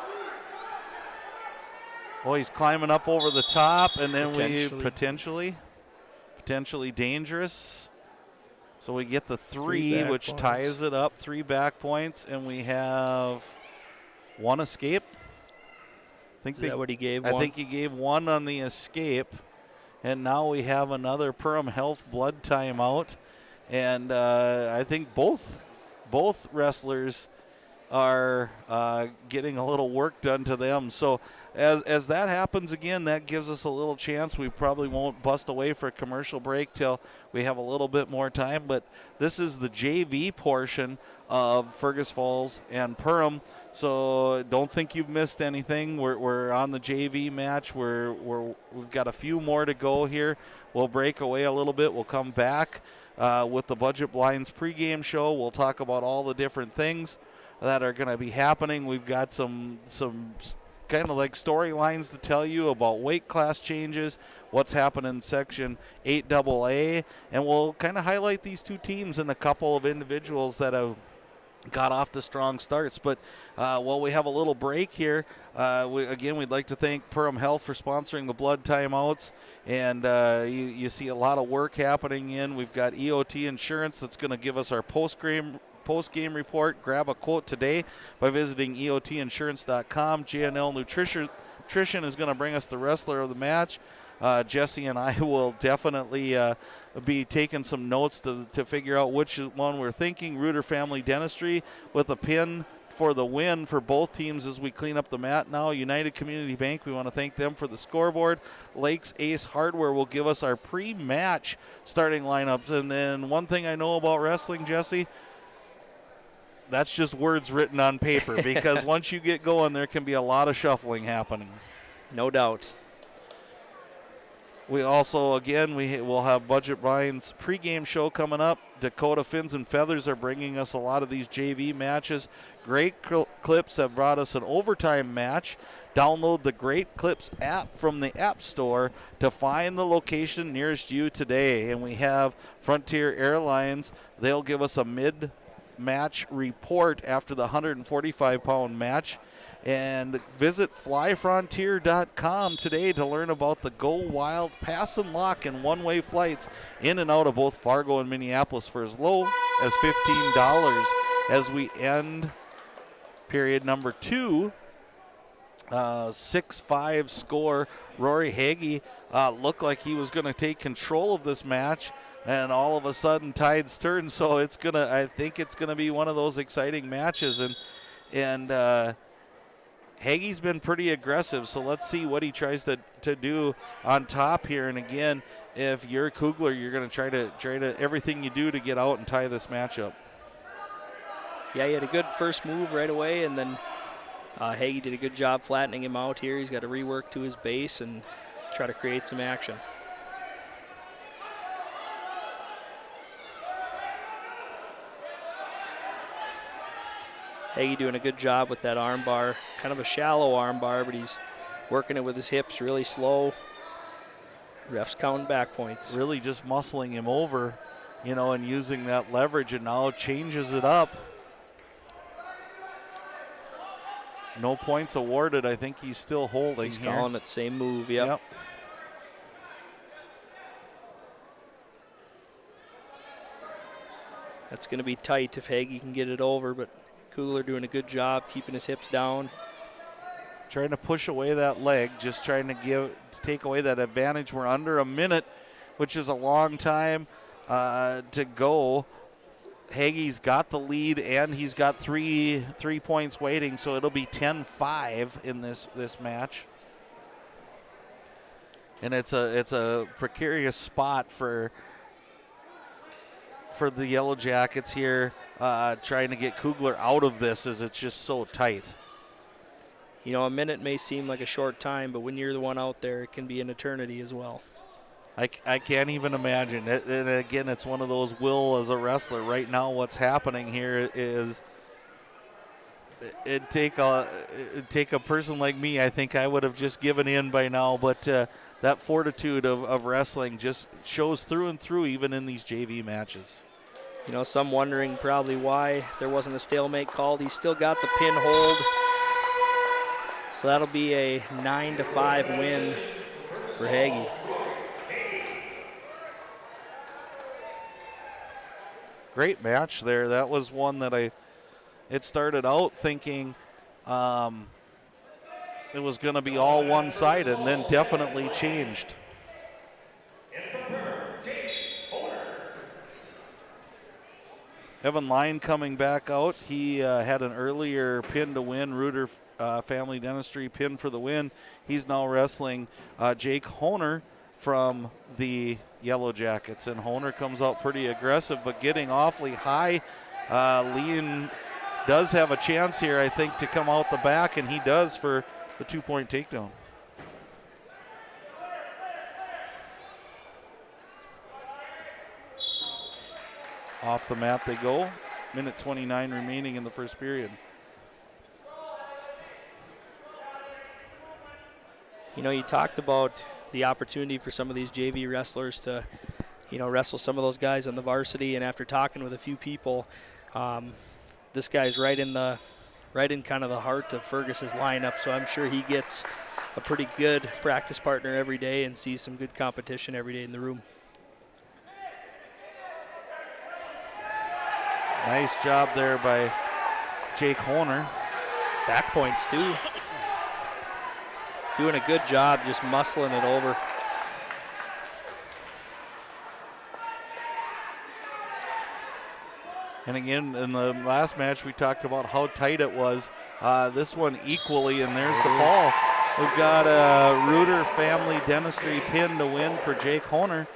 Oh, he's climbing up over the top, and then we potentially dangerous. So we get the three which points. Ties it up, 3 back points, and we have 1 escape. Is that what he gave? I think he gave 1 on the escape, and now we have another Perham Health blood timeout, and I think both wrestlers are getting a little work done to them. So as that happens again, that gives us a little chance. We probably won't bust away for a commercial break till we have a little bit more time, but this is the JV portion of Fergus Falls and Perham. So don't think you've missed anything. We're on the JV match. We've got a few more to go here. We'll break away a little bit. We'll come back with the Budget Blinds pregame show. We'll talk about all the different things that are going to be happening. We've got some kind of like storylines to tell you about weight class changes, what's happening in Section 8AA, and we'll kind of highlight these two teams and a couple of individuals that have got off to strong starts. But while we have a little break here, we'd like to thank Perham Health for sponsoring the blood timeouts, and you see a lot of work happening in. We've got EOT Insurance that's going to give us our post-game report. Grab a quote today by visiting EOTinsurance.com. JNL Nutrition is going to bring us the wrestler of the match. Jesse and I will definitely be taking some notes to figure out which one we're thinking. Reuter Family Dentistry with a pin for the win for both teams as we clean up the mat now. United Community Bank, we want to thank them for the scoreboard. Lakes Ace Hardware will give us our pre-match starting lineups. And then one thing I know about wrestling, Jesse, that's just words written on paper, because once you get going, there can be a lot of shuffling happening. No doubt. We also, again, will have Budget Blinds pregame show coming up. Dakota Fins and Feathers are bringing us a lot of these JV matches. Great Clips have brought us an overtime match. Download the Great Clips app from the App Store to find the location nearest you today. And we have Frontier Airlines. They'll give us a mid-match report after the 145-pound match. And visit flyfrontier.com today to learn about the Go Wild pass and lock and one-way flights in and out of both Fargo and Minneapolis for as low as $15. As we end period number 2, 6-5 score. Rory Hagee looked like he was going to take control of this match, and all of a sudden tides turned. So I think it's gonna be one of those exciting matches, and Hagee's been pretty aggressive, so let's see what he tries to do on top here. And again, if you're Kugler, you're going to try to everything you do to get out and tie this match up. Yeah, he had a good first move right away, and then Hagee did a good job flattening him out here. He's got to rework to his base and try to create some action. Hagee doing a good job with that arm bar, kind of a shallow arm bar, but he's working it with his hips really slow. Ref's counting back points. Really just muscling him over, and using that leverage, and now changes it up. No points awarded. I think he's still holding. He's calling that same move, yep. That's going to be tight if Hagee can get it over, but Kugler doing a good job keeping his hips down. Trying to push away that leg, just trying to take away that advantage. We're under a minute, which is a long time to go. Hagee's got the lead, and he's got three points waiting, so it'll be 10-5 in this match. And it's a precarious spot for the Yellowjackets here. Trying to get Kugler out of this as it's just so tight. A minute may seem like a short time, but when you're the one out there, it can be an eternity as well. I can't even imagine. And again, it's one of those will as a wrestler. Right now what's happening here is it'd take a person like me. I think I would have just given in by now, but that fortitude of wrestling just shows through and through, even in these JV matches. Some wondering probably why there wasn't a stalemate called. He's still got the pin hold. So that'll be a 9-5 win for Hagee. Great match there. That was one that it started out thinking it was going to be all one-sided, and then definitely changed. Evan Line coming back out. He had an earlier pin to win. Reuter Family Dentistry pin for the win. He's now wrestling Jake Honer from the Yellowjackets. And Honer comes out pretty aggressive, but getting awfully high. Lean does have a chance here, I think, to come out the back, and he does for the 2-point takedown. Off the mat they go. Minute 29 remaining in the first period. You talked about the opportunity for some of these JV wrestlers to, wrestle some of those guys on the varsity. And after talking with a few people, this guy's right in kind of the heart of Fergus's lineup. So I'm sure he gets a pretty good practice partner every day and sees some good competition every day in the room. Nice job there by Jake Honer. Back points too. Doing a good job just muscling it over. And again, in the last match, we talked about how tight it was. This one equally, and there's the fall. We've got a Reuter Family Dentistry pin to win for Jake Honer.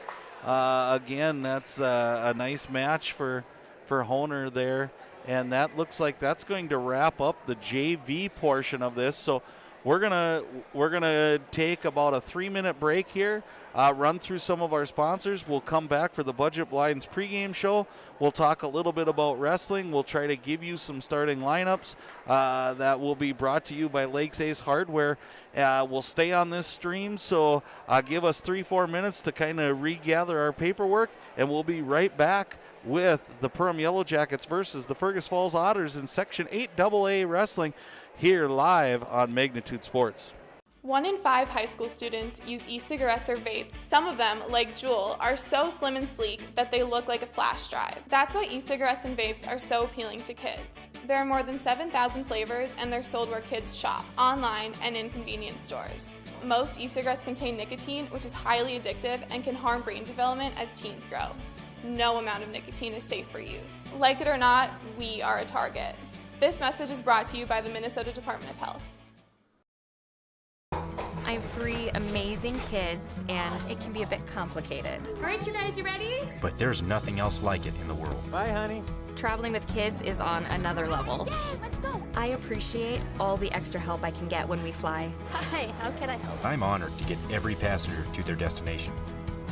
Again, that's a nice match for Honer there. And that looks like that's going to wrap up the JV portion of this. So we're gonna take about a 3-minute break here, run through some of our sponsors. We'll come back for the Budget Blinds pregame show. We'll talk a little bit about wrestling. We'll try to give you some starting lineups that will be brought to you by Lakes Ace Hardware. We'll stay on this stream, so give us 3-4 minutes to kind of regather our paperwork, and we'll be right back with the Perham Yellowjackets versus the Fergus Falls Otters in Section 8 AA Wrestling here live on Magnitude Sports. 1 in 5 high school students use e-cigarettes or vapes. Some of them, like Juul, are so slim and sleek that they look like a flash drive. That's why e-cigarettes and vapes are so appealing to kids. There are more than 7,000 flavors, and they're sold where kids shop, online and in convenience stores. Most e-cigarettes contain nicotine, which is highly addictive and can harm brain development as teens grow. No amount of nicotine is safe for youth. Like it or not, we are a target. This message is brought to you by the Minnesota Department of Health. I have 3 amazing kids, and it can be a bit complicated. All right, you guys, you ready? But there's nothing else like it in the world. Bye, honey. Traveling with kids is on another level. Yay, let's go. I appreciate all the extra help I can get when we fly. Hi, how can I help? I'm honored to get every passenger to their destination.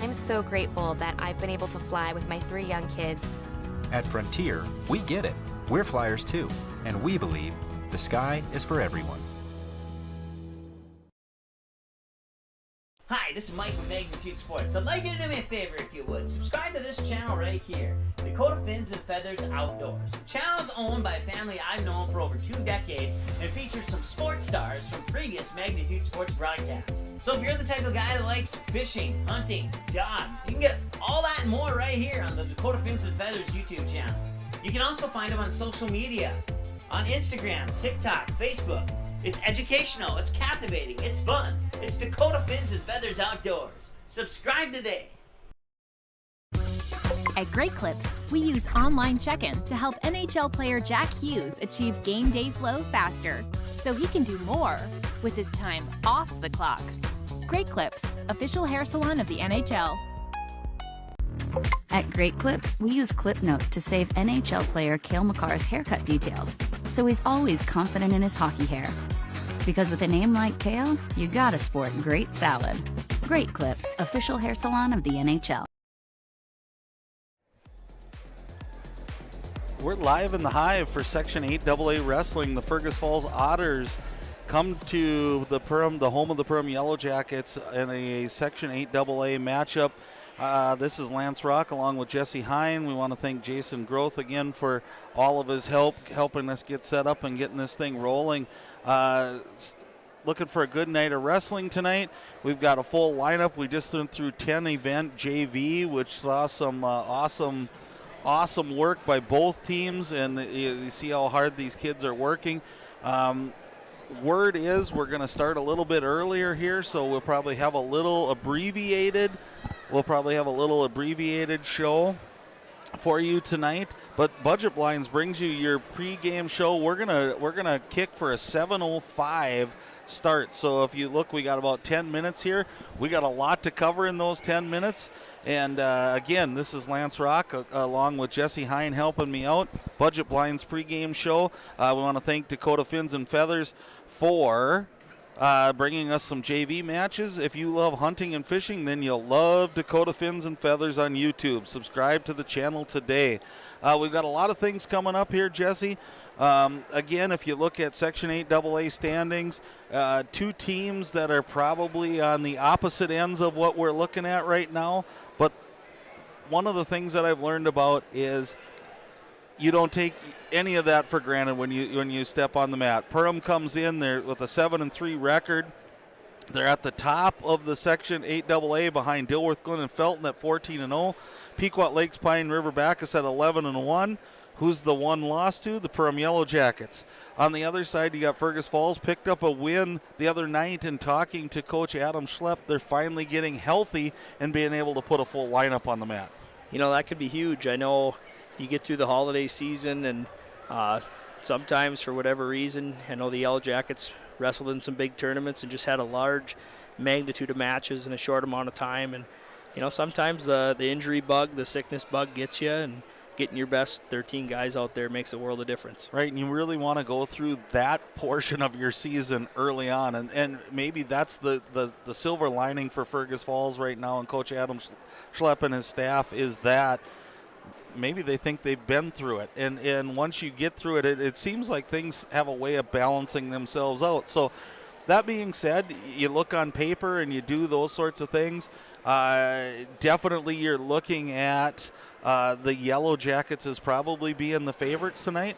I'm so grateful that I've been able to fly with my 3 young kids. At Frontier, we get it. We're flyers too, and we believe the sky is for everyone. Hi, this is Mike from Magnitude Sports. I'd like you to do me a favor if you would. Subscribe to this channel right here, Dakota Fins and Feathers Outdoors. The channel is owned by a family I've known for over 2 decades and features some sports stars from previous Magnitude Sports broadcasts. So if you're the type of guy that likes fishing, hunting, dogs, you can get all that and more right here on the Dakota Fins and Feathers YouTube channel. You can also find them on social media, on Instagram, TikTok, Facebook. It's educational, it's captivating, it's fun. It's Dakota Fins and Feathers Outdoors. Subscribe today. At Great Clips, we use online check-in to help NHL player Jack Hughes achieve game day flow faster, so he can do more with his time off the clock. Great Clips, official hair salon of the NHL. At Great Clips, we use clip notes to save NHL player Cale Makar's haircut details, so he's always confident in his hockey hair. Because with a name like Cale, you gotta sport great salad. Great Clips, official hair salon of the NHL. We're live in the Hive for Section 8 AA Wrestling. The Fergus Falls Otters come to the Perham, the home of the Perham Yellowjackets, in a Section 8 AA matchup. This is Lance Rock along with Jesse Hine. We want to thank Jason Groth again for all of his help, helping us get set up and getting this thing rolling. Looking for a good night of wrestling tonight. We've got a full lineup. We just went through 10 event JV, which saw some awesome work by both teams, and you see how hard these kids are working. Word is we're going to start a little bit earlier here, so we'll probably have a little abbreviated show for you tonight. But Budget Blinds brings you your pregame show. We're gonna kick for a 7:05 start. So if you look, we got about 10 minutes here. We got a lot to cover in those 10 minutes. And again, this is Lance Rock along with Jesse Hine helping me out. Budget Blinds pregame show. We want to thank Dakota Fins and Feathers for bringing us some JV matches. If you love hunting and fishing, then you'll love Dakota Fins and Feathers on YouTube. Subscribe to the channel today. We've got a lot of things coming up here, Jesse. Again, if you look at Section 8 AA standings, 2 teams that are probably on the opposite ends of what we're looking at right now. But one of the things that I've learned about is you don't take any of that for granted when you step on the mat. Perham comes in there with a 7-3 record. They're at the top of the Section 8 AA behind Dilworth, Glen, and Felton at 14-0. Pequot Lakes, Pine River, Bacchus at 11-1. Who's the one loss to? The Perham Yellowjackets. On the other side, you got Fergus Falls, picked up a win the other night, and talking to Coach Adam Schlepp, they're finally getting healthy and being able to put a full lineup on the mat. You know, that could be huge. I know you get through the holiday season, and sometimes for whatever reason, I know the Yellowjackets wrestled in some big tournaments and just had a large magnitude of matches in a short amount of time. And, you know, sometimes the injury bug, the sickness bug gets you, and getting your best 13 guys out there makes a world of difference. Right, and you really want to go through that portion of your season early on, and maybe that's the silver lining for Fergus Falls right now, and Coach Adam Schlepp and his staff is that maybe they think they've been through it, and once you get through it, it seems like things have a way of balancing themselves out. So that being said, you look on paper and you do those sorts of things. Definitely you're looking at the Yellowjackets as probably being the favorites tonight.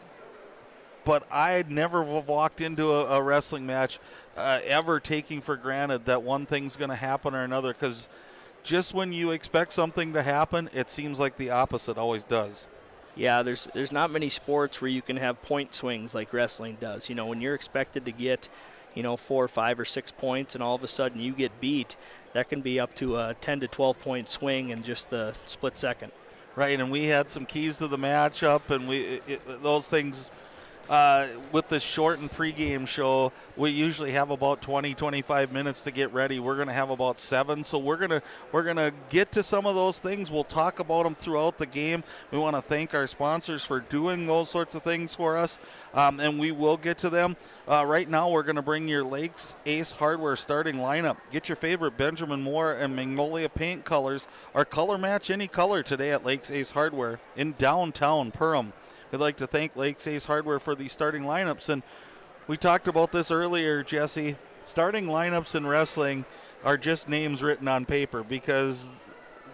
But I'd never have walked into a wrestling match ever taking for granted that one thing's going to happen or another, because just when you expect something to happen, it seems like the opposite always does. Yeah, there's not many sports where you can have point swings like wrestling does. When you're expected to get 4 or 5 or 6 points and all of a sudden you get beat, that can be up to a 10 to 12 point swing in just the split second. Right, and we had some keys to the matchup, and those things with the shortened pregame show, we usually have about 20-25 minutes to get ready. We're going to have about 7, so we're going to get to some of those things. We'll talk about them throughout the game. We want to thank our sponsors for doing those sorts of things for us, and we will get to them. Right now, we're going to bring your Lakes Ace Hardware starting lineup. Get your favorite Benjamin Moore and Magnolia paint colors or color match any color today at Lakes Ace Hardware in downtown Perham. We'd like to thank Lakes Ace Hardware for these starting lineups. And we talked about this earlier, Jesse. Starting lineups in wrestling are just names written on paper, because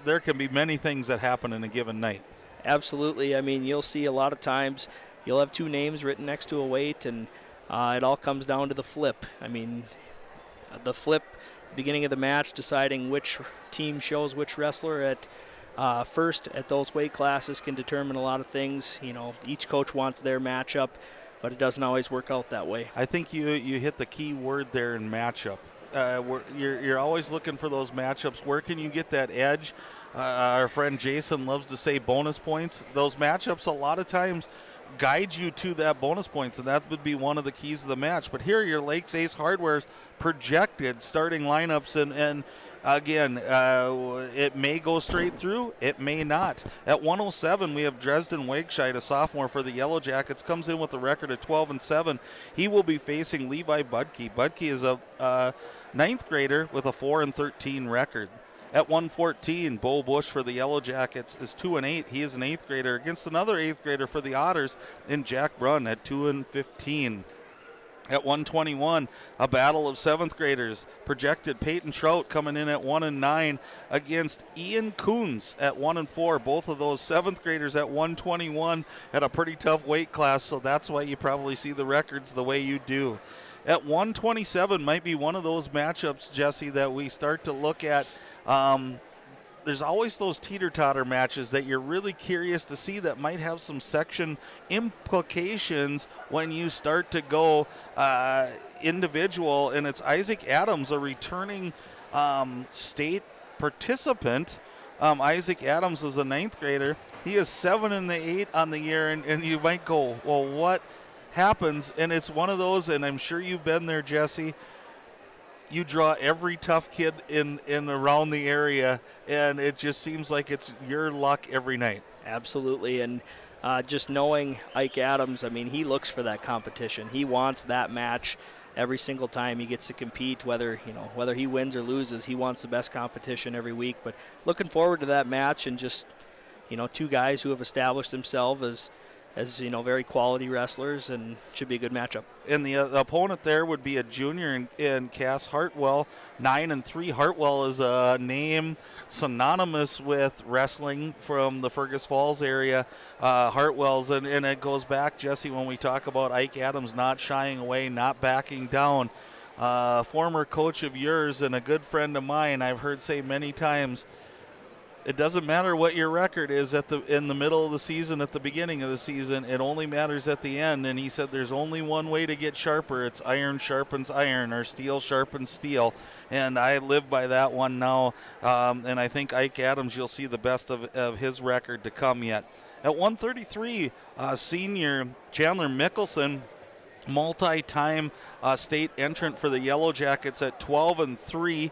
there can be many things that happen in a given night. Absolutely. I mean, you'll see a lot of times you'll have 2 names written next to a weight, and it all comes down to the flip. I mean, the flip, beginning of the match, deciding which team shows which wrestler at first at those weight classes can determine a lot of things. Each coach wants their matchup, but it doesn't always work out that way. I think you hit the key word there in matchup. You're always looking for those matchups. Where can you get that edge? Our friend Jason loves to say bonus points. Those matchups a lot of times guide you to that bonus points, and that would be one of the keys of the match. But here are your Lakes Ace Hardware's projected starting lineups, and again, it may go straight through, it may not. At 107, we have Dresden Wegscheid, a sophomore for the Yellowjackets, comes in with a record of 12-7. He will be facing Levi Budke. Budke is a 9th grader with a 4-13 record. At 114, Bo Bush for the Yellowjackets is 2-8. He is an 8th grader against another 8th grader for the Otters in Jack Brunn at 2-15. At 121, a battle of 7th graders. Projected Peyton Trout coming in at 1-9 against Ian Coons at 1-4. Both of those 7th graders at 121 at a pretty tough weight class, so that's why you probably see the records the way you do. At 127 might be one of those matchups, Jesse, that we start to look at. There's always those teeter-totter matches that you're really curious to see that might have some section implications when you start to go individual, and it's Isaac Adams, a returning state participant. Isaac Adams is a 9th grader. He is 7-8 on the year, and you might go, well, what happens? And it's one of those, and I'm sure you've been there, Jesse. You draw every tough kid in around the area, and it just seems like it's your luck every night. Absolutely, and just knowing Ike Adams, I mean, he looks for that competition. He wants that match every single time he gets to compete, whether he wins or loses. He wants the best competition every week. But looking forward to that match, and just 2 guys who have established themselves as very quality wrestlers, and should be a good matchup. And the opponent there would be a junior in Cass Hartwell, 9-3. Hartwell is a name synonymous with wrestling from the Fergus Falls area. Hartwell's, and it goes back, Jesse, when we talk about Ike Adams not shying away, not backing down. Former coach of yours and a good friend of mine, I've heard say many times, it doesn't matter what your record is in the middle of the season, at the beginning of the season. It only matters at the end. And he said there's only one way to get sharper. It's iron sharpens iron, or steel sharpens steel. And I live by that one now. And I think Ike Adams, you'll see the best of his record to come yet. At 133, senior Chandler Mickelson multi-time state entrant for the Yellowjackets at 12-3.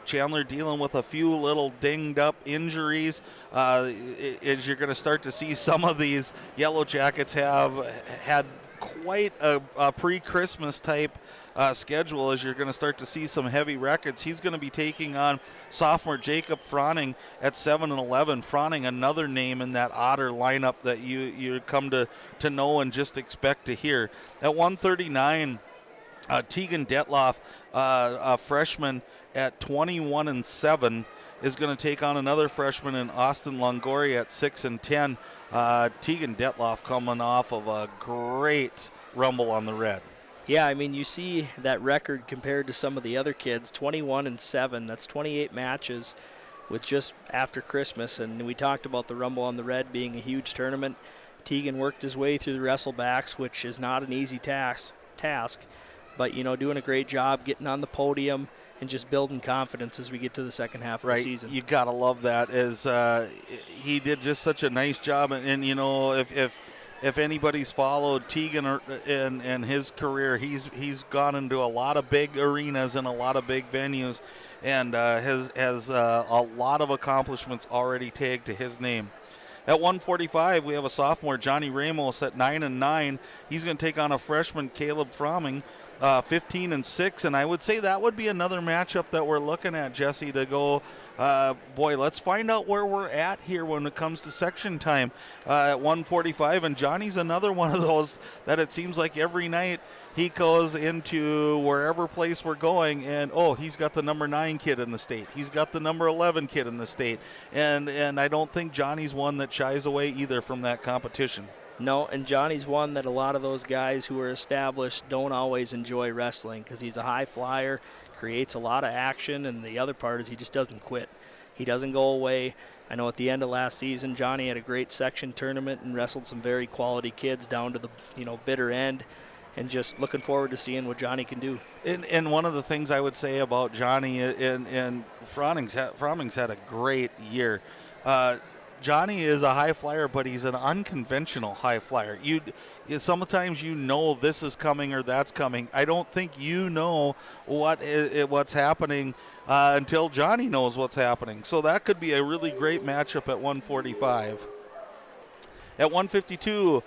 Chandler dealing with a few little dinged up injuries. As you're going to start to see, some of these Yellowjackets have had quite a pre-Christmas type schedule, as you're going to start to see some heavy records. He's going to be taking on sophomore Jacob Froning at 7-11. Froning, another name in that Otter lineup that you come to know and just expect to hear. At 139, Tegan Detloff, a freshman at 21-7, is going to take on another freshman in Austin Longoria at 6-10. Tegan Detloff coming off of a great rumble on the red. Yeah, I mean, you see that record compared to some of the other kids, 21-7. That's 28 matches with just after Christmas. And we talked about the Rumble on the Red being a huge tournament. Tegan worked his way through the wrestlebacks, which is not an easy task. But, doing a great job getting on the podium and just building confidence as we get to the second half of the season. You got to love that, as he did just such a nice job. And if anybody's followed Tegan and his career, he's gone into a lot of big arenas and a lot of big venues, and has a lot of accomplishments already tagged to his name. At 145, we have a sophomore, Johnny Ramos, at 9-9. He's going to take on a freshman, Caleb Fromming, 15-6, and I would say that would be another matchup that we're looking at, Jesse, to go, boy, let's find out where we're at here when it comes to section time at 145. And Johnny's another one of those that it seems like every night he goes into wherever place we're going, and he's got the number 9 kid in the state, he's got the number 11 kid in the state, and I don't think Johnny's one that shies away either from that competition. No, and Johnny's one that a lot of those guys who are established don't always enjoy wrestling, because he's a high flyer, creates a lot of action, and the other part is he just doesn't quit. He doesn't go away. I know at the end of last season, Johnny had a great section tournament and wrestled some very quality kids down to the bitter end, and just looking forward to seeing what Johnny can do. And one of the things I would say about Johnny and Fromming's had a great year. Johnny is a high flyer, but he's an unconventional high flyer. Sometimes this is coming or that's coming. I don't think you know what's happening until Johnny knows what's happening. So that could be a really great matchup at 145. At 152,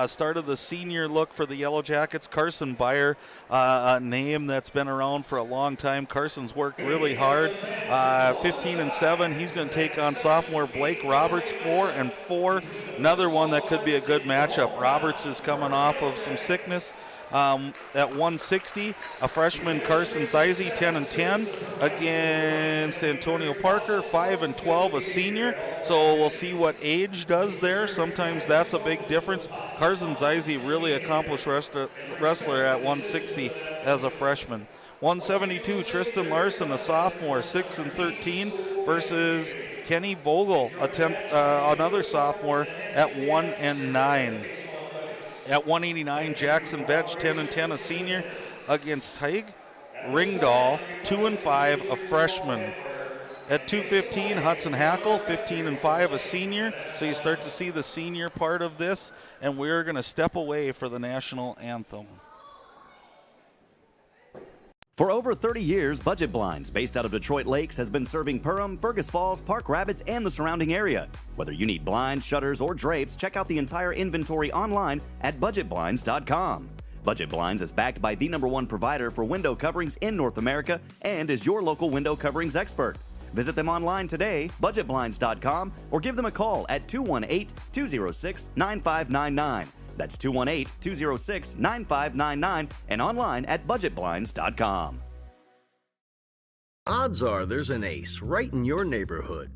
start of the senior look for the Yellowjackets, Carson Beyer, a name that's been around for a long time. Carson's worked really hard. 15-7, he's going to take on sophomore Blake Roberts, 4-4. Another one that could be a good matchup. Roberts is coming off of some sickness. At 160, a freshman, Carson Zeise, 10-10 against Antonio Parker, 5-12, a senior. So we'll see what age does there. Sometimes that's a big difference. Carson Zeise, really accomplished wrestler at 160 as a freshman. 172, Tristan Larson, a sophomore, 6-13 versus Kenny Vogel, another sophomore at 1-9. At 189, Jackson Vetch, 10-10, a senior, against Teig Ringdahl, 2-5, a freshman. At 215, Hudson Hackle, 15-5, a senior. So you start to see the senior part of this, and we're going to step away for the national anthem. For over 30 years, Budget Blinds, based out of Detroit Lakes, has been serving Perham, Fergus Falls, Park Rapids, and the surrounding area. Whether you need blinds, shutters, or drapes, check out the entire inventory online at budgetblinds.com. Budget Blinds is backed by the #1 provider for window coverings in North America and is your local window coverings expert. Visit them online today, budgetblinds.com, or give them a call at 218-206-9599. That's 218-206-9599 and online at budgetblinds.com. Odds are there's an ace right in your neighborhood.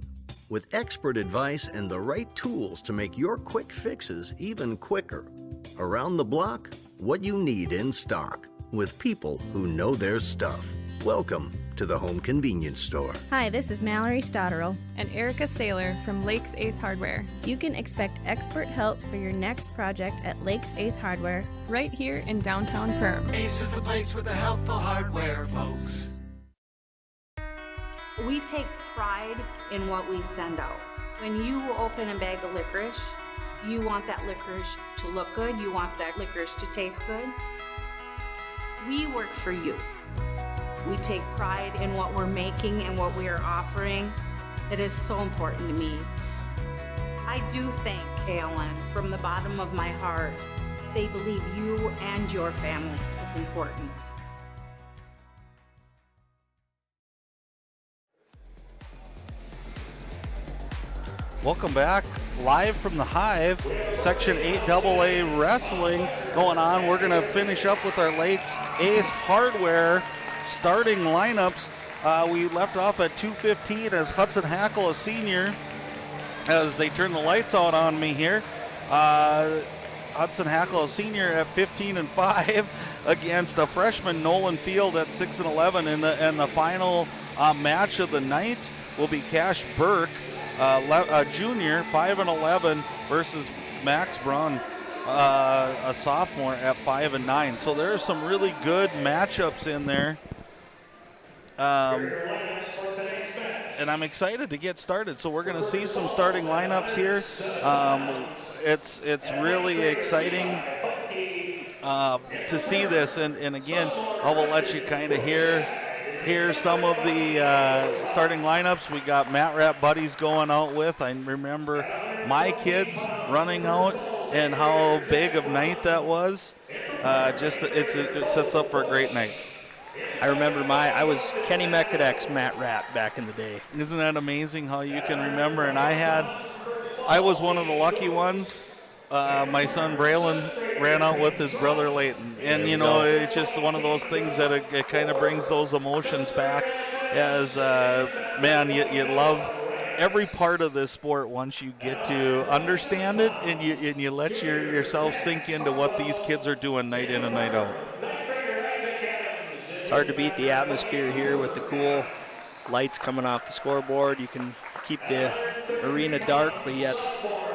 With expert advice and the right tools to make your quick fixes even quicker. Around the block, what you need in stock, with people who know their stuff. Welcome to the Home Convenience Store. Hi, this is Mallory Stotterell and Erica Saylor from Lakes Ace Hardware. You can expect expert help for your next project at Lakes Ace Hardware, right here in downtown Perham. Ace is the place with the helpful hardware, folks. We take pride in what we send out. When you open a bag of licorice, You want that licorice to look good. You want that licorice to taste good. We work for you. We take pride in what we're making and what we are offering. It is so important to me. I do thank KLN from the bottom of my heart. They believe you and your family is important. Welcome back, live from the Hive, Section 8 AA Wrestling going on. We're going to finish up with our Lakes Ace Hardware starting lineups. We left off at 2:15 as Hudson Hackle, a senior, as they turn the lights out on me here. Hudson Hackle, a senior, at 15-5 against the freshman Nolan Field at 6-11. And the final match of the night will be Cash Burke, junior, 5-11 versus Max Braun, a sophomore, at 5-9. So there's some really good matchups in there. And I'm excited to get started. So we're going to see some starting lineups here. It's really exciting to see this. And again, I will let you kind of hear some of the starting lineups. We got Matt Rat buddies going out with. I remember my kids running out and how big of night that was. It sets up for a great night. I remember I was Kenny Mekadek's Matt Rat back in the day. Isn't that amazing how you can remember? And I was one of the lucky ones. My son Braylon ran out with his brother Leighton. And, you know, it's just one of those things that it kind of brings those emotions back as, man, you love every part of this sport once you get to understand it and you let yourself sink into what these kids are doing night in and night out. It's hard to beat the atmosphere here with the cool lights coming off the scoreboard. You can keep the arena dark, but yet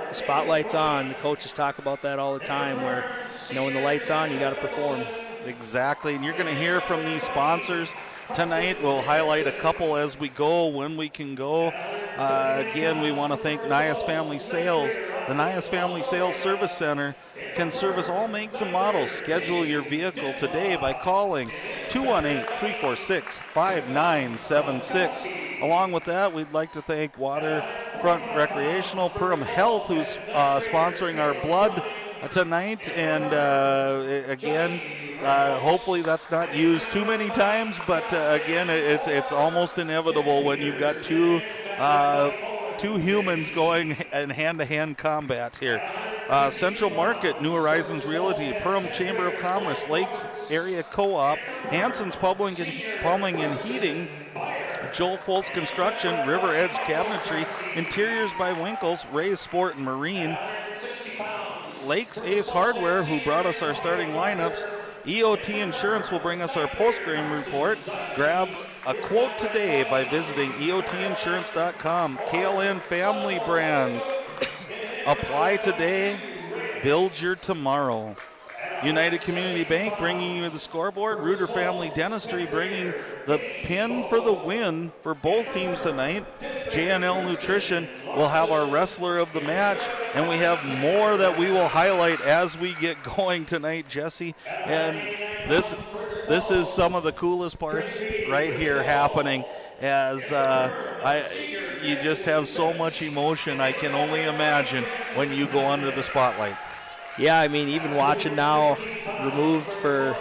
the spotlight's on. The coaches talk about that all the time, where, you know, when the light's on, you got to perform. Exactly, and you're going to hear from these sponsors tonight. We'll highlight a couple as we go, when we can go. Again, we want to thank Nias Family Sales. The Nias Family Sales Service Center can service all makes and models. Schedule your vehicle today by calling 218-346-5976. Along with that, we'd like to thank Waterfront Recreational, Perham Health, who's sponsoring our blood tonight. And again, hopefully that's not used too many times, but again, it's almost inevitable when you've got two humans going in hand-to-hand combat here. Central Market, New Horizons Realty, Perham Chamber of Commerce, Lakes Area Co-op, Hanson's Plumbing and Heating, Joel Foltz Construction, River Edge Cabinetry, Interiors by Winkles, Ray's Sport and Marine, Lakes Ace Hardware, who brought us our starting lineups. EOT Insurance will bring us our post-game report. Grab a quote today by visiting EOTinsurance.com. KLN Family Brands. Apply today, build your tomorrow. United Community Bank bringing you the scoreboard. Reuter Family Dentistry bringing the pin for the win for both teams tonight. JNL Nutrition will have our wrestler of the match, and we have more that we will highlight as we get going tonight, Jesse. And this is some of the coolest parts right here happening, as you just have so much emotion. I can only imagine when you go under the spotlight. Yeah, I mean, even watching now, removed for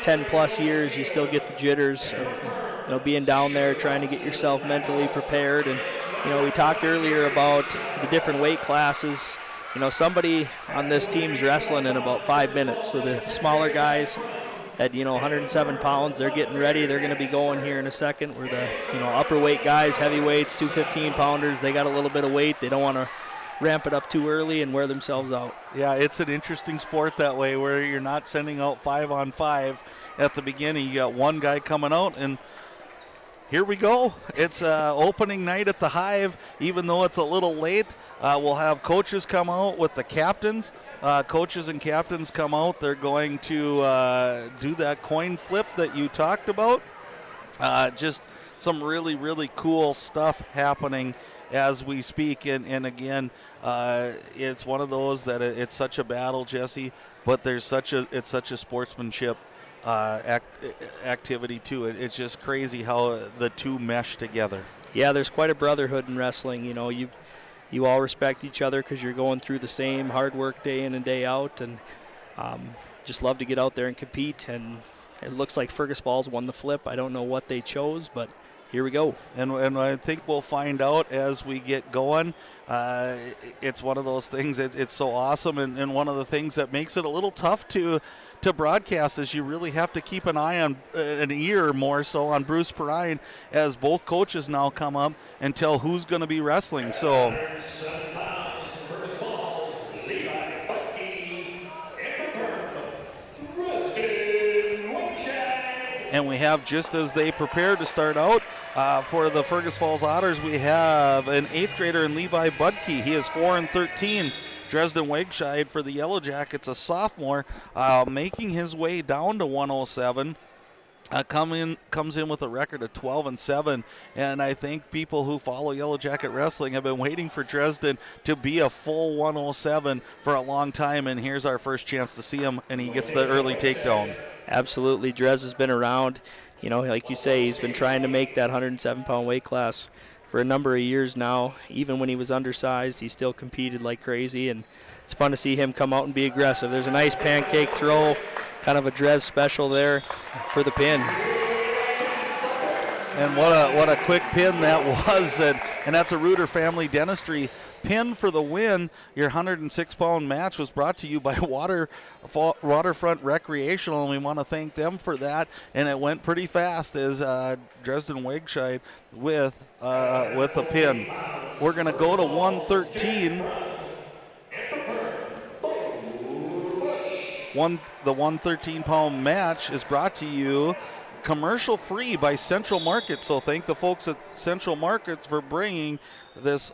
10-plus years, you still get the jitters of, you know, being down there, trying to get yourself mentally prepared. And, you know, we talked earlier about the different weight classes. You know, somebody on this team's wrestling in about 5 minutes. So the smaller guys at, 107 pounds, they're getting ready. They're going to be going here in a second. Where the, upper weight guys, heavyweights, 215-pounders, they got a little bit of weight. They don't want to ramp it up too early and wear themselves out. Yeah, it's an interesting sport that way, where you're not sending out 5-on-5 at the beginning. You got one guy coming out, and here we go. It's opening night at the Hive, even though it's a little late. We'll have coaches come out with the captains. Coaches and captains come out. They're going to do that coin flip that you talked about. Just some really, really cool stuff happening as we speak. And again, it's one of those that it's such a battle, Jesse, but it's such a sportsmanship activity too. It's just crazy how the two mesh together. Yeah, there's quite a brotherhood in wrestling. You know, you all respect each other because you're going through the same hard work day in and day out, and just love to get out there and compete. And it looks like Fergus Falls won the flip. I don't know what they chose, but here we go. And I think we'll find out as we get going. It's one of those things, it's so awesome, and one of the things that makes it a little tough to broadcast is you really have to keep an eye on, an ear more so on Bruce Perham, as both coaches now come up and tell who's going to be wrestling. So and we have, just as they prepare to start out for the Fergus Falls Otters, we have an 8th grader in Levi Budke. He is 4-13. Dresden Wegscheid for the Yellowjackets, a sophomore, making his way down to 107. Comes in with a record of 12-7, and I think people who follow Yellow Jacket wrestling have been waiting for Dresden to be a full 107 for a long time, and here's our first chance to see him, and he gets the early takedown. Absolutely, Dres has been around. You know, like you say, he's been trying to make that 107-pound weight class for a number of years now. Even when he was undersized, he still competed like crazy, and it's fun to see him come out and be aggressive. There's a nice pancake throw, kind of a Dres special there for the pin. And what a quick pin that was, and that's a Reuter Family Dentistry pin for the win. Your 106-pound match was brought to you by Waterfront Recreational, and we want to thank them for that. And it went pretty fast as Dresden Wegscheid with the pin. We're going to go to 113. The 113-pound match is brought to you commercial free by Central Market. So thank the folks at Central Markets for bringing this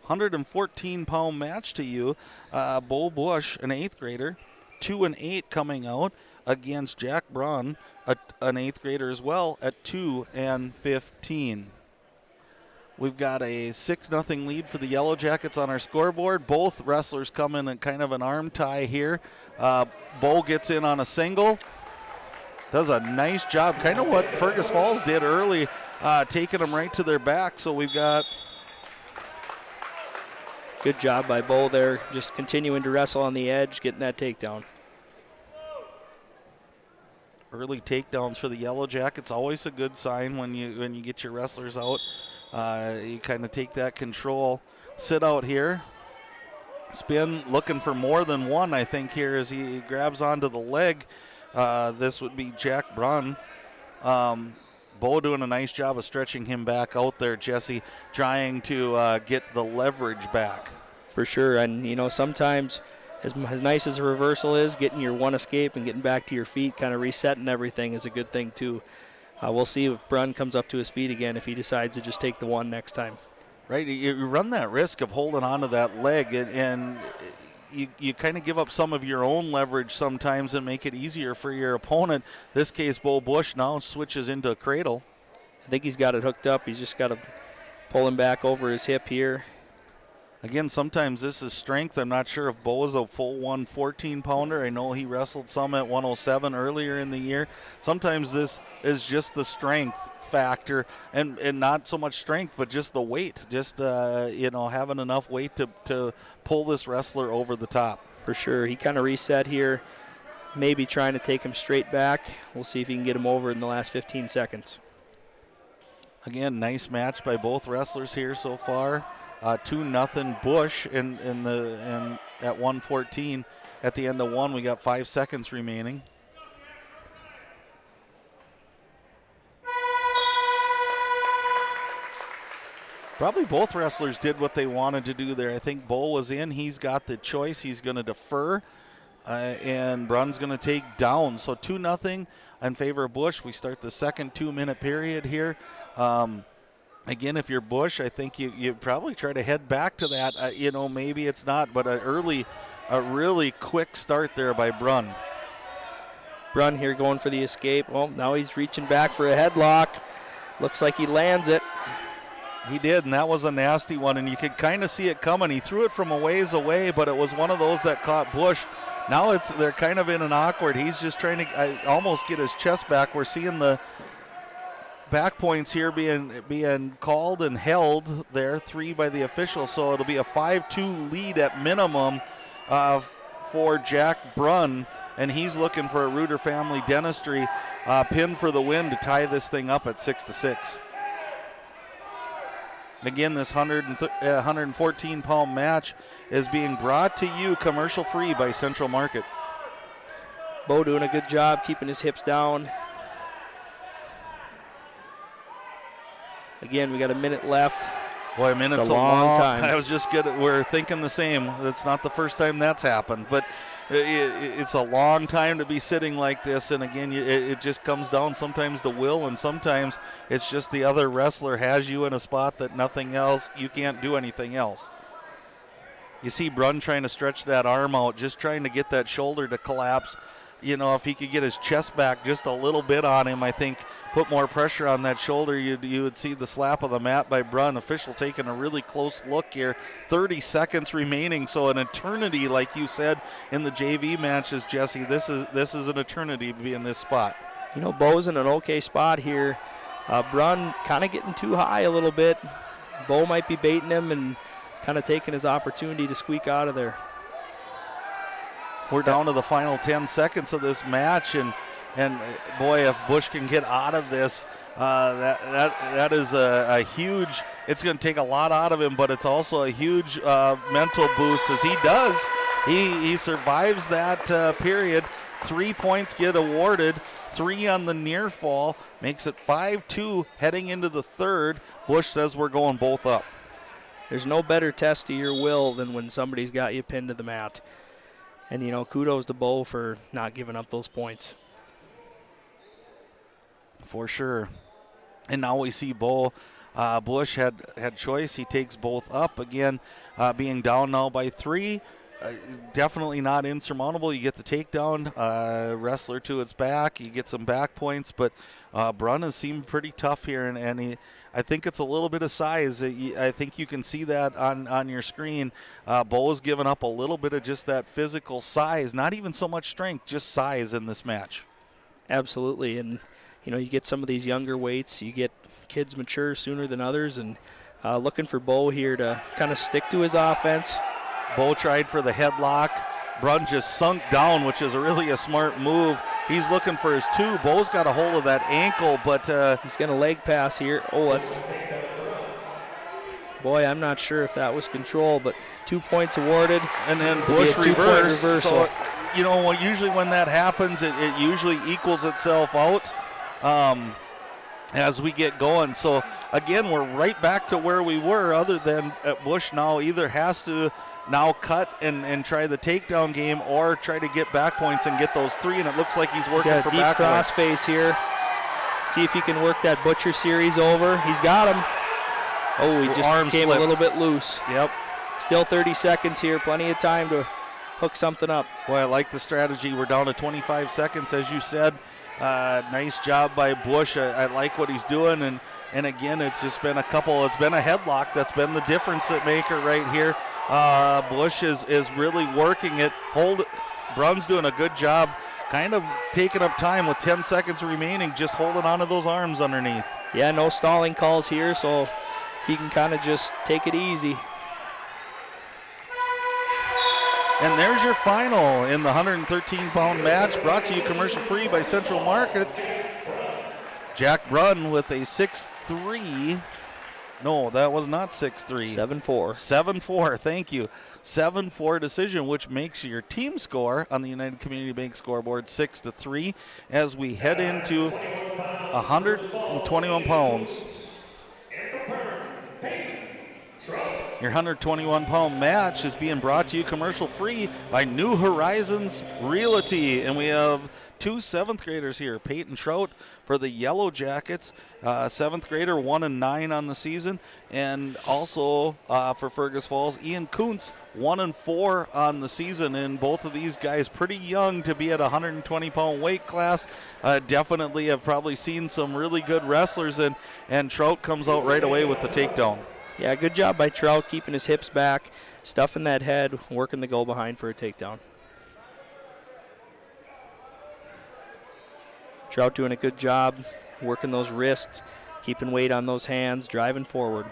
114-pound match to you. Bo Bush, an 8th grader, 2-8 coming out against Jack Braun, an 8th grader as well, at 2-15. We've got a 6-0 lead for the Yellowjackets on our scoreboard. Both wrestlers come in kind of an arm tie here. Bo gets in on a single. Does a nice job, kind of what Fergus Falls did early, taking them right to their back. So we've got... Good job by Bo there, just continuing to wrestle on the edge, getting that takedown. Early takedowns for the Yellowjackets, always a good sign when you get your wrestlers out. You kind of take that control. Sit out here. Spin, looking for more than one, I think, here as he grabs onto the leg. This would be Jack Brunn. Bo doing a nice job of stretching him back out there, Jesse, trying to get the leverage back. For sure, and you know, sometimes as nice as a reversal is, getting your one escape and getting back to your feet, kind of resetting everything is a good thing too. We'll see if Brunn comes up to his feet again if he decides to just take the one next time. Right, you run that risk of holding onto that leg, and you kind of give up some of your own leverage sometimes and make it easier for your opponent. This case, Bo Bush now switches into a cradle. I think he's got it hooked up. He's just got to pull him back over his hip here. Again, sometimes this is strength. I'm not sure if Bo is a full 114-pounder. I know he wrestled some at 107 earlier in the year. Sometimes this is just the strength factor, and not so much strength, but just the weight. Just, having enough weight to pull this wrestler over the top. For sure. He kind of reset here, maybe trying to take him straight back. We'll see if he can get him over in the last 15 seconds. Again, nice match by both wrestlers here so far. 2-0 Bush in at 114. At the end of one, we got 5 seconds remaining. Probably both wrestlers did what they wanted to do there. I think Bo was in. He's got the choice. He's going to defer, and Brunn's going to take down. So 2-0 in favor of Bush. We start the second 2-minute period here. Again, if you're Bush, I think you probably try to head back to that. Maybe it's not, but a really quick start there by Brunn. Brunn here going for the escape. Well, now he's reaching back for a headlock. Looks like he lands it. He did, and that was a nasty one, and you could kind of see it coming. He threw it from a ways away, but it was one of those that caught Bush. Now they're kind of in an awkward. He's just trying to almost get his chest back. We're seeing the back points here being called and held there, 3 by the official, so it'll be a 5-2 lead at minimum for Jack Brunn, and he's looking for a Reuter Family Dentistry pin for the win to tie this thing up at 6-6. Again, this 114-pound match is being brought to you commercial-free by Central Market. Bo doing a good job keeping his hips down. Again, we got a minute left. Boy, a minute's it's a long time. I was just good. We're thinking the same. That's not the first time that's happened, but it's a long time to be sitting like this. And again, it just comes down sometimes to will, and sometimes it's just the other wrestler has you in a spot that nothing else, you can't do anything else. You see Brunn trying to stretch that arm out, just trying to get that shoulder to collapse. You know, if he could get his chest back just a little bit on him, I think put more pressure on that shoulder, you would see the slap of the mat by Brunn. Official taking a really close look here. 30 seconds remaining, so an eternity, like you said in the JV matches, Jesse. This is an eternity to be in this spot. You know, Bo's in an okay spot here. Brunn kind of getting too high a little bit. Bo might be baiting him and kind of taking his opportunity to squeak out of there. We're down to the final 10 seconds of this match, and boy, if Bush can get out of this, that is a huge. It's going to take a lot out of him, but it's also a huge mental boost as he does. He survives that period. 3 points get awarded. 3 on the near fall makes it 5-2 heading into the third. Bush says we're going both up. There's no better test to your will than when somebody's got you pinned to the mat. And, you know, kudos to Bo for not giving up those points. For sure. And now we see Bo. Bush had choice. He takes both up. Again, being down now by 3. Definitely not insurmountable. You get the takedown. Wrestler to its back. You get some back points. But Brunn has seemed pretty tough here. And I think it's a little bit of size. I think you can see that on your screen. Bo's given up a little bit of just that physical size. Not even so much strength, just size in this match. Absolutely. And, you know, you get some of these younger weights. You get kids mature sooner than others. And looking for Bo here to kind of stick to his offense. Bo tried for the headlock. Brunn just sunk down, which is really a smart move. He's looking for his 2. Bo's got a hold of that ankle, but he's going to leg pass here. Oh, that's... Boy, I'm not sure if that was control, but 2 points awarded. And then Bush reversal. So, you know, usually when that happens, it usually equals itself out as we get going. So, again, we're right back to where we were, other than Bush now either has to now cut and try the takedown game or try to get back points and get those 3, and it looks like he's working for back points. Deep crossface here. See if he can work that Butcher series over. He's got him. Oh, he just came a little bit loose. Yep. Still 30 seconds here. Plenty of time to hook something up. Boy, I like the strategy. We're down to 25 seconds, as you said. Nice job by Bush. I like what he's doing, and again, it's just been it's been a headlock that's been the difference maker right here. Bush is really working it. Brunn's doing a good job, kind of taking up time with 10 seconds remaining, just holding onto those arms underneath. Yeah, no stalling calls here, so he can kind of just take it easy. And there's your final in the 113-pound match, brought to you commercial-free by Central Market. Jack Brunn with a 6-3. No, that was not 6-3. 7-4. 7-4, thank you. 7-4 decision, which makes your team score on the United Community Bank scoreboard 6-3 as we head into 121 pounds. Your 121-pound match is being brought to you commercial-free by New Horizons Realty. And we have two 7th graders here. Peyton Trout for the Yellowjackets, 7th grader, 1-9 on the season. And also for Fergus Falls, Ian Kuntz, 1-4 on the season. And both of these guys pretty young to be at a 120-pound weight class. Definitely have probably seen some really good wrestlers, and Trout comes out right away with the takedown. Yeah, good job by Trout, keeping his hips back, stuffing that head, working the go behind for a takedown. Trout doing a good job, working those wrists, keeping weight on those hands, driving forward.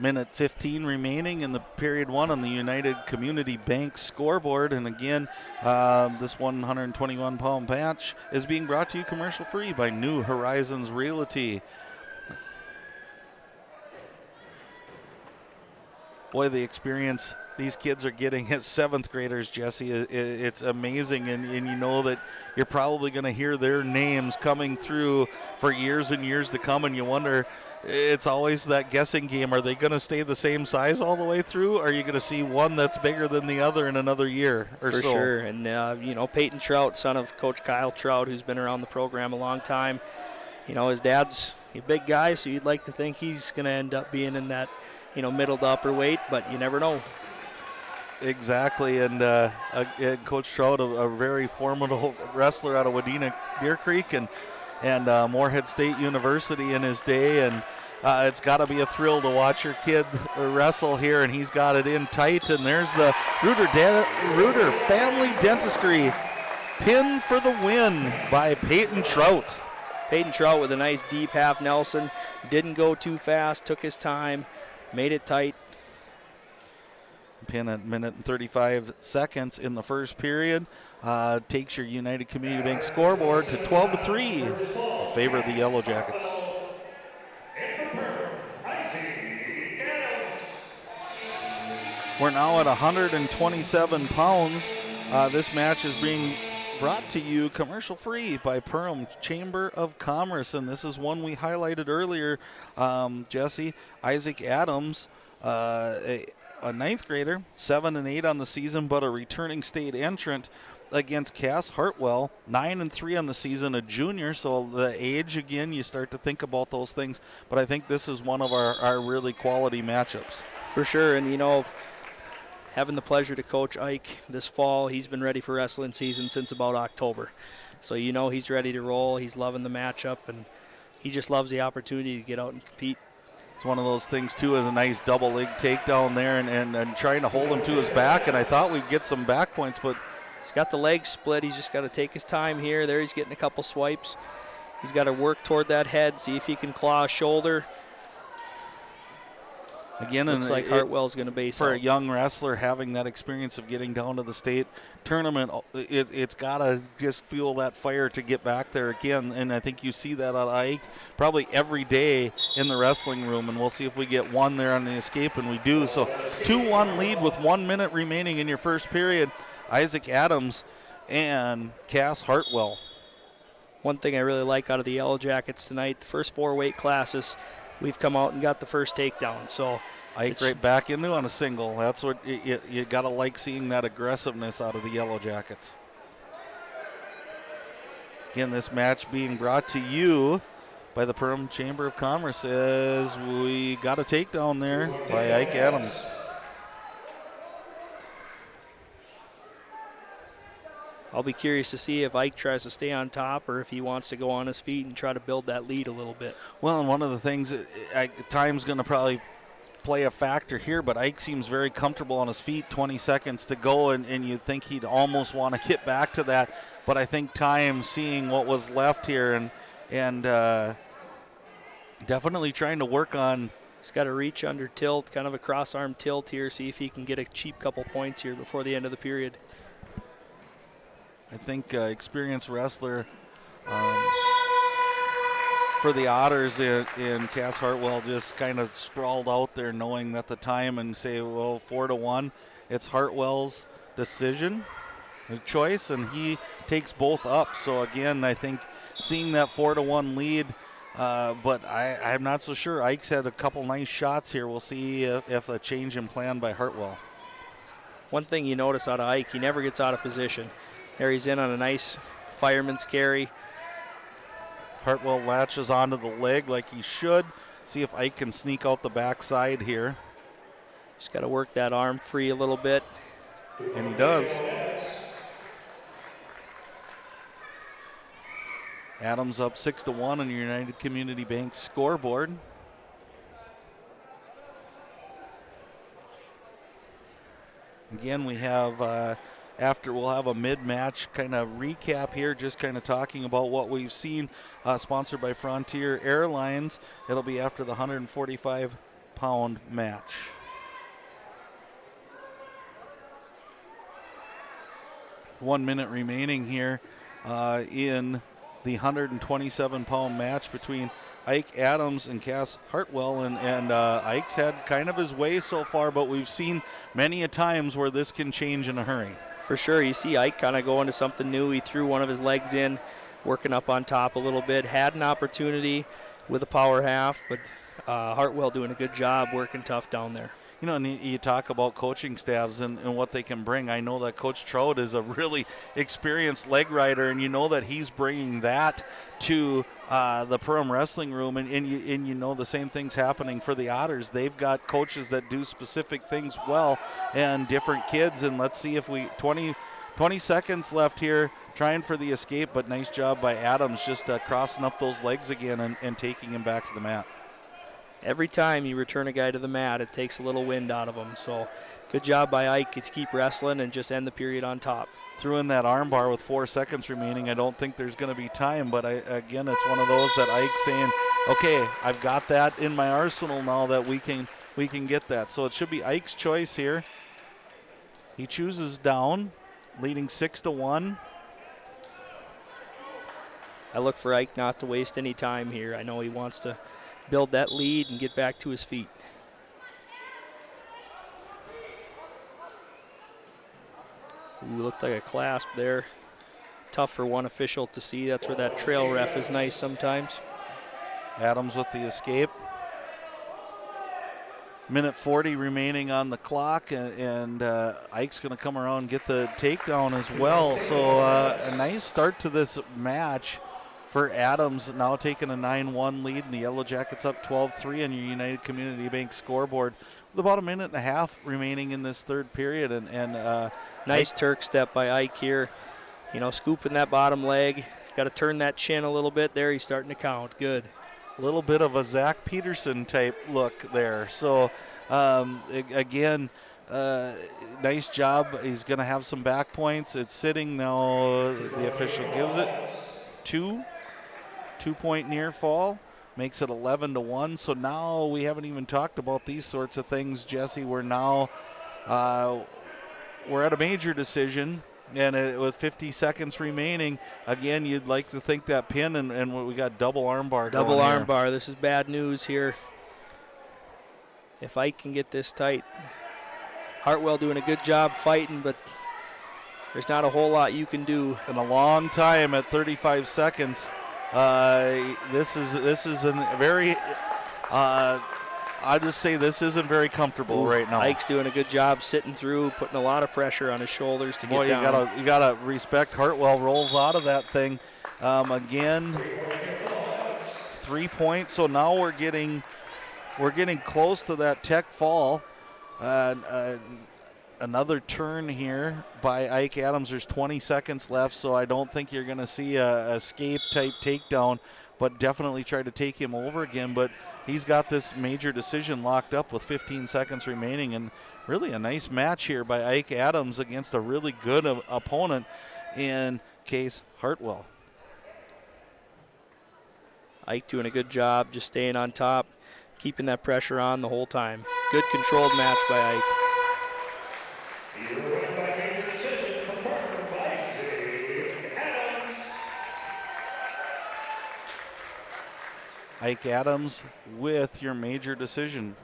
Minute 15 remaining in the period 1 on the United Community Bank scoreboard. And again, this 121-pound match is being brought to you commercial free by New Horizons Realty. Boy, the experience these kids are getting as 7th graders, Jesse, it's amazing. And you know that you're probably going to hear their names coming through for years and years to come, and you wonder, it's always that guessing game. Are they going to stay the same size all the way through? Or are you going to see one that's bigger than the other in another year or so? For sure. And, Peyton Trout, son of Coach Kyle Trout, who's been around the program a long time. His dad's a big guy, so you'd like to think he's going to end up being in that, middle to upper weight, but you never know. Exactly. And Coach Trout, a very formidable wrestler out of Wadena Deer Creek and Moorhead State University in his day, and it's got to be a thrill to watch your kid wrestle here, and he's got it in tight, and there's the Reuter Family Dentistry pin for the win by Peyton Trout. Peyton Trout with a nice deep half Nelson, didn't go too fast, took his time, made it tight. Pin at minute and 35 seconds in the first period. Takes your United Community Bank scoreboard to 12-3 in favor of the Yellowjackets. We're now at 127 pounds. This match is being brought to you commercial free by Perham Chamber of Commerce, and this is one we highlighted earlier, Jesse. Isaac Adams, a 9th grader, 7-8 on the season, but a returning state entrant against Cass Hartwell, 9-3 on the season, a junior. So the age, again, you start to think about those things. But I think this is one of our really quality matchups. For sure, and having the pleasure to coach Ike this fall, he's been ready for wrestling season since about October. So he's ready to roll. He's loving the matchup, and he just loves the opportunity to get out and compete. It's one of those things, too, is a nice double leg takedown there and trying to hold him to his back. And I thought we'd get some back points, but he's got the legs split. He's just got to take his time here. There he's getting a couple swipes. He's got to work toward that head, see if he can claw a shoulder. Again, looks like Hartwell's going to base for out. A young wrestler having that experience of getting down to the state tournament, it's got to just fuel that fire to get back there again. And I think you see that on Ike probably every day in the wrestling room. And we'll see if we get one there on the escape, and we do. So 2-1 lead with 1 minute remaining in your first period. Isaac Adams and Cass Hartwell. One thing I really like out of the Yellowjackets tonight, the first 4 weight classes, we've come out and got the first takedown. So Ike right back into on a single. That's what you got to like, seeing that aggressiveness out of the Yellowjackets. Again, this match being brought to you by the Perham Chamber of Commerce as we got a takedown there by Ike Adams. I'll be curious to see if Ike tries to stay on top or if he wants to go on his feet and try to build that lead a little bit. Well, and one of the things, time's going to probably play a factor here, but Ike seems very comfortable on his feet, 20 seconds to go, and you'd think he'd almost want to get back to that. But I think time, seeing what was left here, and definitely trying to work on. He's got to reach under tilt, kind of a cross-arm tilt here, see if he can get a cheap couple points here before the end of the period. I think experienced wrestler for the Otters in Cass Hartwell just kind of sprawled out there knowing that the time, and say, well, 4-1. It's Hartwell's decision, choice, and he takes both up. So, again, I think seeing that 4-1 lead, but I'm not so sure. Ike's had a couple nice shots here. We'll see if a change in plan by Hartwell. one thing you notice out of Ike, he never gets out of position. There he's in on a nice fireman's carry. Hartwell latches onto the leg like he should. See if Ike can sneak out the backside here. Just got to work that arm free a little bit. And he does. Adams up 6-1 on your United Community Bank scoreboard. Again, we have, we'll have a mid-match kind of recap here, just kind of talking about what we've seen, sponsored by Frontier Airlines. It'll be after the 145-pound match. One minute remaining here in the 127-pound match between Ike Adams and Cass Hartwell, and Ike's had kind of his way so far, but we've seen many a times where this can change in a hurry. For sure, you see Ike kind of going to something new. He threw one of his legs in, working up on top a little bit, had an opportunity with a power half, but Hartwell doing a good job working tough down there. You know, and you talk about coaching staffs and what they can bring. I know that Coach Trout is a really experienced leg rider, and you know that he's bringing that to the Perham wrestling room, and you know the same thing's happening for the Otters. They've got coaches that do specific things well and different kids, and let's see if we 20 seconds left here trying for the escape, but nice job by Adams just crossing up those legs again and taking him back to the mat. Every time you return a guy to the mat, it takes a little wind out of him. So good job by Ike to keep wrestling and just end the period on top. Threw in that arm bar with 4 seconds remaining. I don't think there's going to be time, but again, it's one of those that Ike's saying, okay, I've got that in my arsenal now that we can get that. So it should be Ike's choice here. He chooses down, leading 6-1. I look for Ike not to waste any time here. I know he wants to build that lead and get back to his feet. Ooh, looked like a clasp there. Tough for one official to see. That's where that trail ref is nice sometimes. Adams with the escape. Minute 40 remaining on the clock, and Ike's going to come around and get the takedown as well. So a nice start to this match for Adams, now taking a 9-1 lead, and the Yellowjackets up 12-3 on your United Community Bank scoreboard with about a minute and a half remaining in this third period. And nice Turk step by Ike here. You know, scooping that bottom leg. Got to turn that chin a little bit there. He's starting to count. Good. A little bit of a Zach Peterson type look there. So, again, nice job. He's going to have some back points. It's sitting now. The official gives it 2-point near fall, makes it 11-1. So now we haven't even talked about these sorts of things, Jesse. We're now we're at a major decision, and with 50 seconds remaining, again, you'd like to think that pin, and we got double armbar. Double armbar. This is bad news here. If Ike can get this tight. Hartwell doing a good job fighting, but there's not a whole lot you can do. In a long time at 35 seconds. This is a very I just say this isn't very comfortable right now. Ike's doing a good job sitting through, putting a lot of pressure on his shoulders to get down. You gotta respect Hartwell. Rolls out of that thing again. 3 points. So now we're getting close to that tech fall. Another turn here by Ike Adams. There's 20 seconds left, so I don't think you're going to see a escape-type takedown, but definitely try to take him over again. But he's got this major decision locked up with 15 seconds remaining, and really a nice match here by Ike Adams against a really good opponent in Case Hartwell. Ike doing a good job, just staying on top, keeping that pressure on the whole time. Good controlled match by Ike. Ike Adams with your major decision.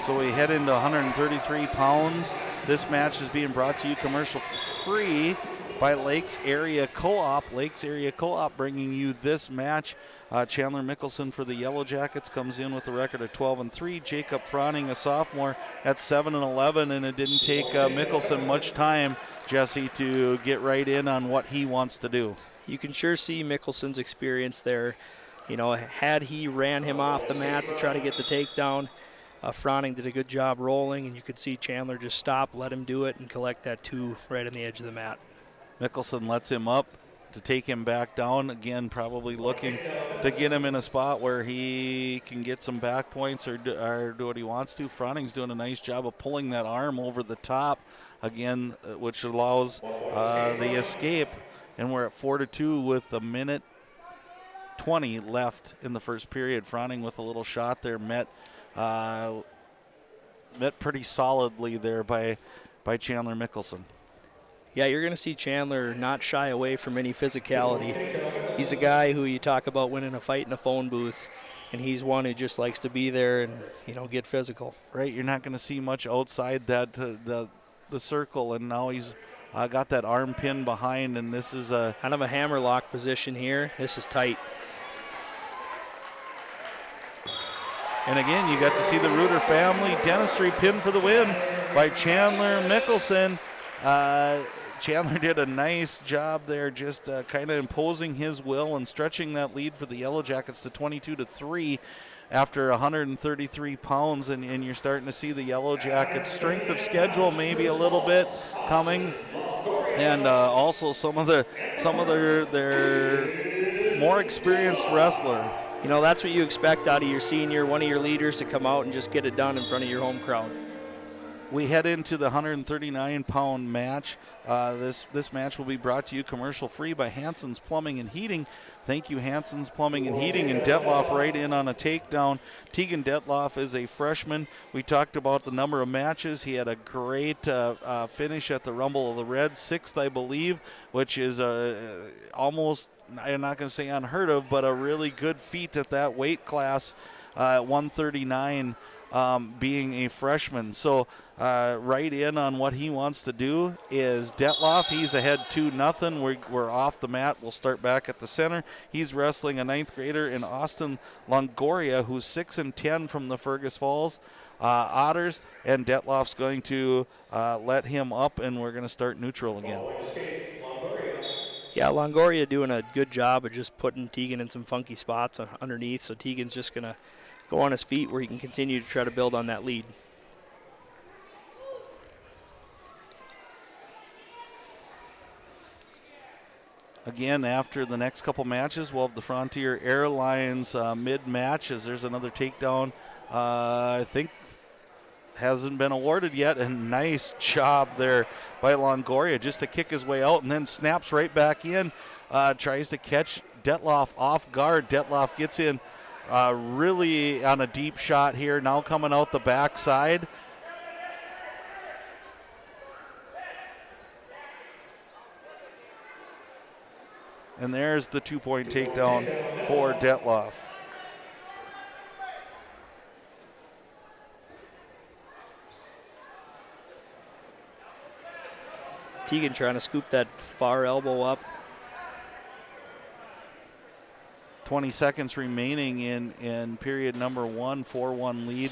So we head into 133 pounds. This match is being brought to you commercial free by Lakes Area Co-op. Lakes Area Co-op bringing you this match. Chandler Mickelson for the Yellowjackets comes in with a record of 12-3. Jacob Froning, a sophomore, at 7-11, and it didn't take Mickelson much time, Jesse, to get right in on what he wants to do. You can sure see Mickelson's experience there. You know, had he ran him off the mat to try to get the takedown, Froning did a good job rolling, and you could see Chandler just stop, let him do it, and collect that 2 right on the edge of the mat. Mickelson lets him up to take him back down. Again, probably looking to get him in a spot where he can get some back points or do what he wants to. Froning's doing a nice job of pulling that arm over the top, again, which allows the escape. And we're at 4-2 with a minute 20 left in the first period. Froning with a little shot there met pretty solidly there by Chandler Mickelson. Yeah, you're going to see Chandler not shy away from any physicality. He's a guy who you talk about winning a fight in a phone booth, and he's one who just likes to be there and, you know, get physical. Right, you're not going to see much outside that the circle, and now he's got that arm pin behind, and this is a kind of a hammerlock position here. This is tight. And again, you got to see the Reuter family dentistry pin for the win by Chandler Mickelson. Chandler did a nice job there, just kind of imposing his will and stretching that lead for the Yellowjackets to 22-3 after 133 pounds, and you're starting to see the Yellowjackets' strength of schedule maybe a little bit coming, and also some of their more experienced wrestler. You know, that's what you expect out of your senior, one of your leaders, to come out and just get it done in front of your home crowd. We head into the 139-pound match. This match will be brought to you commercial free by Hanson's Plumbing and Heating. Thank you, Hanson's Plumbing and Heating. And Detloff right in on a takedown. Tegan Detloff is a freshman. We talked about the number of matches. He had a great finish at the Rumble of the Reds, 6th, I believe, which is almost, I'm not going to say unheard of, but a really good feat at that weight class, 139. Being a freshman. So right in on what he wants to do is Detloff. He's ahead 2-0. We're off the mat. We'll start back at the center. He's wrestling a 9th grader in Austin Longoria, who's 6-10 from the Fergus Falls Otters, and Detloff's going to let him up, and we're going to start neutral again. Yeah, Longoria doing a good job of just putting Tegan in some funky spots underneath, so Tegan's just going to go on his feet where he can continue to try to build on that lead. Again, after the next couple matches, we'll have the Frontier Airlines mid-match as there's another takedown. I think hasn't been awarded yet, and nice job there by Longoria just to kick his way out and then snaps right back in, tries to catch Detloff off guard. Detloff gets in really on a deep shot here, now coming out the backside. And there's the 2-point takedown for Detloff. Tegan trying to scoop that far elbow up. 20 seconds remaining in period number 1, 4-1 lead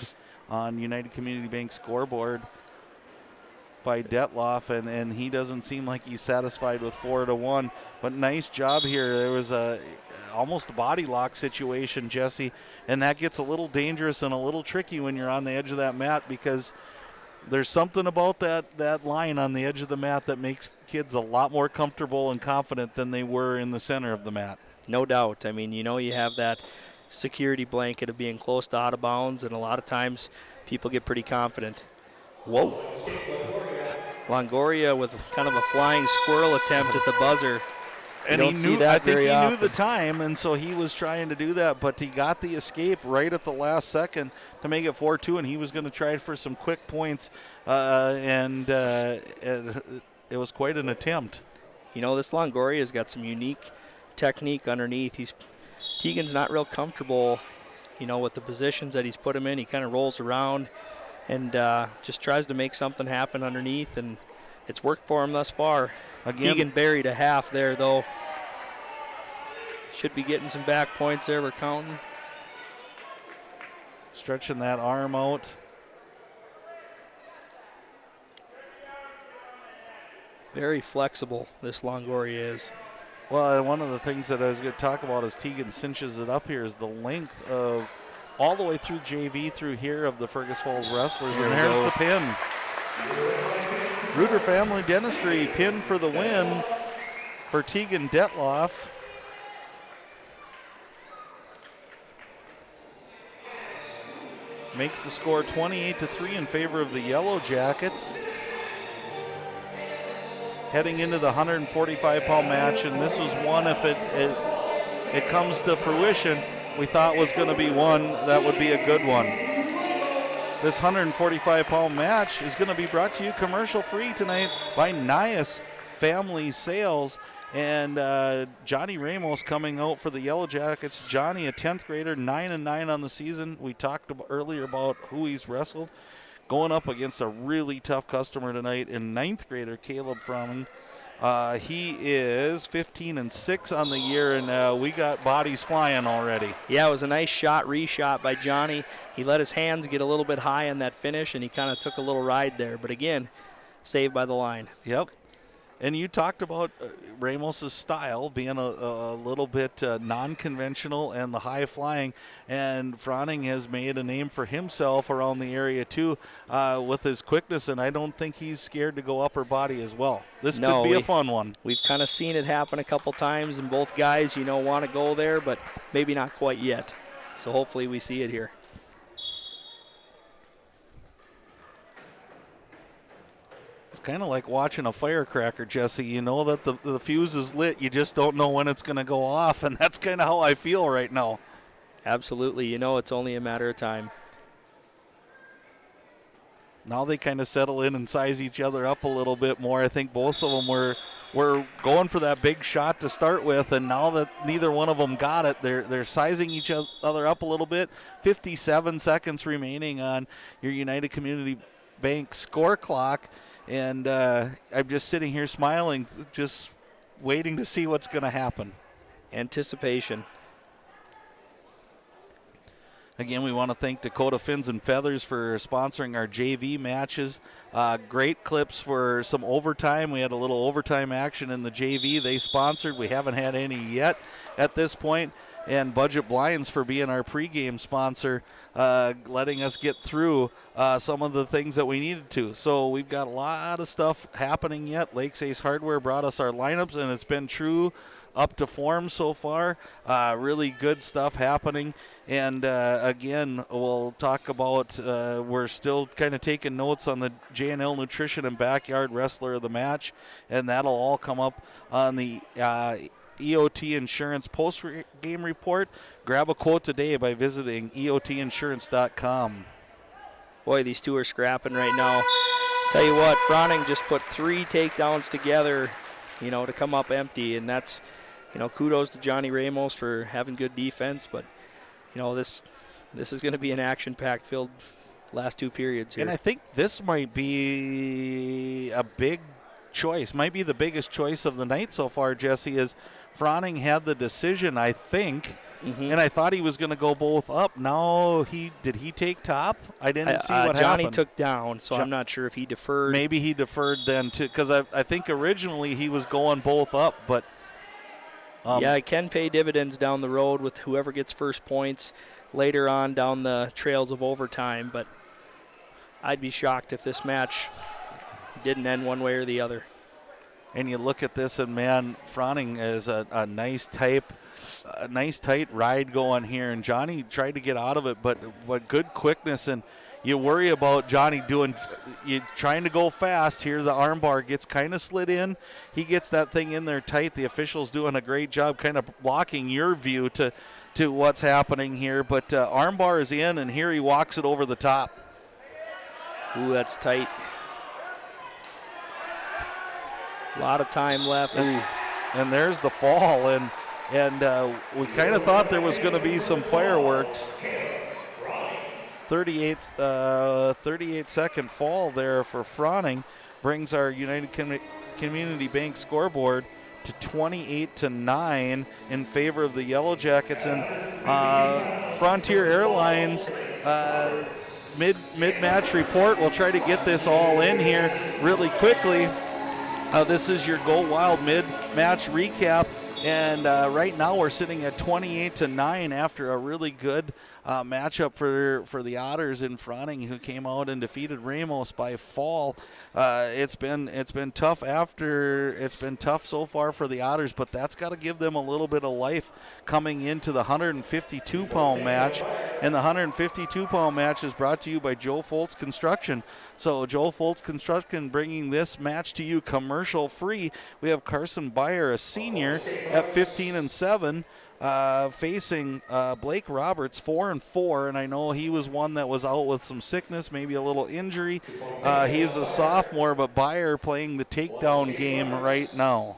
on United Community Bank scoreboard by Detloff, and he doesn't seem like he's satisfied with 4-1. But nice job here. There was almost a body lock situation, Jesse, and that gets a little dangerous and a little tricky when you're on the edge of that mat, because there's something about that line on the edge of the mat that makes kids a lot more comfortable and confident than they were in the center of the mat. No doubt. I mean, you know, you have that security blanket of being close to out of bounds, and a lot of times people get pretty confident. Whoa. Longoria with kind of a flying squirrel attempt at the buzzer. And he knew, I think he knew the time, and so he was trying to do that, but he got the escape right at the last second to make it 4-2, and he was going to try for some quick points, and it was quite an attempt. You know, this Longoria's got some unique technique underneath. Tegan's not real comfortable, you know, with the positions that he's put him in. He kind of rolls around, and just tries to make something happen underneath, and it's worked for him thus far. Again, Keegan buried a half there, though. Should be getting some back points there. We're counting. Stretching that arm out. Very flexible, this Longoria is. Well, one of the things that I was going to talk about as Tegan cinches it up here is the length of all the way through JV through here of the Fergus Falls Wrestlers. And there's the pin. Reuter Family Dentistry pin for the win for Tegan Detloff. Makes the score 28-3 in favor of the Yellowjackets. Heading into the 145-pound match, and this was one, if it comes to fruition, we thought was going to be one that would be a good one. This 145-pound match is going to be brought to you commercial-free tonight by Nias Family Sales. And Johnny Ramos coming out for the Yellowjackets. Johnny, a 10th grader, 9-9 on the season. We talked earlier about who he's wrestled. Going up against a really tough customer tonight in 9th grader Caleb Fromming. He is 15-6 on the year, and we got bodies flying already. Yeah, it was a nice reshot by Johnny. He let his hands get a little bit high on that finish, and he kind of took a little ride there. But again, saved by the line. Yep. And you talked about Ramos's style being a little bit non-conventional and the high flying, and Froning has made a name for himself around the area too with his quickness, and I don't think he's scared to go upper body as well. This could be a fun one. We've kind of seen it happen a couple times, and both guys, want to go there, but maybe not quite yet. So hopefully we see it here. It's kind of like watching a firecracker, Jesse. You know that the fuse is lit. You just don't know when it's going to go off, and that's kind of how I feel right now. Absolutely. It's only a matter of time. Now they kind of settle in and size each other up a little bit more. I think both of them were going for that big shot to start with, and now that neither one of them got it, they're sizing each other up a little bit. 57 seconds remaining on your United Community Bank score clock. And I'm just sitting here smiling, just waiting to see what's going to happen. Anticipation. Again, we want to thank Dakota Fins and Feathers for sponsoring our JV matches. Great clips for some overtime. We had a little overtime action in the JV they sponsored. We haven't had any yet at this point. And Budget Blinds for being our pregame sponsor, letting us get through some of the things that we needed to. So we've got a lot of stuff happening yet. Lakes Ace Hardware brought us our lineups, and it's been true up to form so far. Really good stuff happening. And again, we'll talk about, we're still kind of taking notes on the J&L Nutrition and Backyard Wrestler of the Match, and that'll all come up on the EOT Insurance post-game report. Grab a quote today by visiting eotinsurance.com. Boy, these two are scrapping right now. Tell you what, Froning just put 3 takedowns together, to come up empty, and that's, kudos to Johnny Ramos for having good defense, but, this is going to be an action-packed filled last 2 periods here. And I think this might be a big choice, might be the biggest choice of the night so far, Jesse, is Froning had the decision, I think, and I thought he was going to go both up. Now, did he take top? I didn't see what Johnny happened. took down, so I'm not sure if he deferred. Maybe he deferred then, too, because I think originally he was going both up, but... it can pay dividends down the road with whoever gets first points later on down the trails of overtime, but I'd be shocked if this match didn't end one way or the other. And you look at this, and man, Froning is a nice tight ride going here. And Johnny tried to get out of it, but good quickness. And you worry about Johnny trying to go fast. Here the armbar gets kind of slid in. He gets that thing in there tight. The official's doing a great job kind of blocking your view to what's happening here. But armbar is in, and here he walks it over the top. Ooh, that's tight. A lot of time left. And there's the fall, and we kind of thought there was going to be some fireworks. 38-second fall there for Fronning brings our United Community Bank scoreboard to 28-9 in favor of the Yellowjackets. And Frontier Airlines mid-match report. We'll try to get this all in here really quickly. This is your Go Wild mid-match recap. And right now we're sitting at 28-9 after a really good matchup for the Otters in Fronning, who came out and defeated Ramos by fall. It's been tough it's been tough so far for the Otters, but that's got to give them a little bit of life coming into the 152-pound match. And the 152-pound match is brought to you by Joe Foltz Construction. So Joe Foltz Construction bringing this match to you commercial free. We have Carson Byer, a senior, at 15-7. Facing Blake Roberts, 4-4, and I know he was one that was out with some sickness, maybe a little injury. He's a sophomore, but Byer playing the takedown game right now.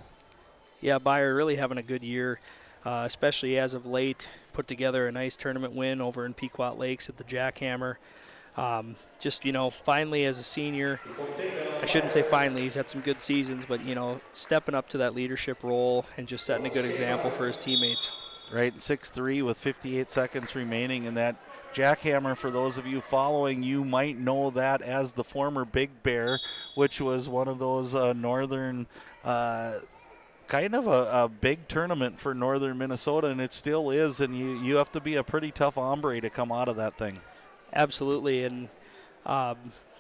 Yeah, Byer really having a good year, especially as of late. Put together a nice tournament win over in Pequot Lakes at the Jackhammer. Finally as a senior, I shouldn't say finally, he's had some good seasons, but, stepping up to that leadership role and just setting a good example for his teammates. Right, 6'3" with 58 seconds remaining in that Jackhammer. For those of you following, you might know that as the former Big Bear, which was one of those northern kind of a big tournament for northern Minnesota, and it still is, and you have to be a pretty tough hombre to come out of that thing. Absolutely, and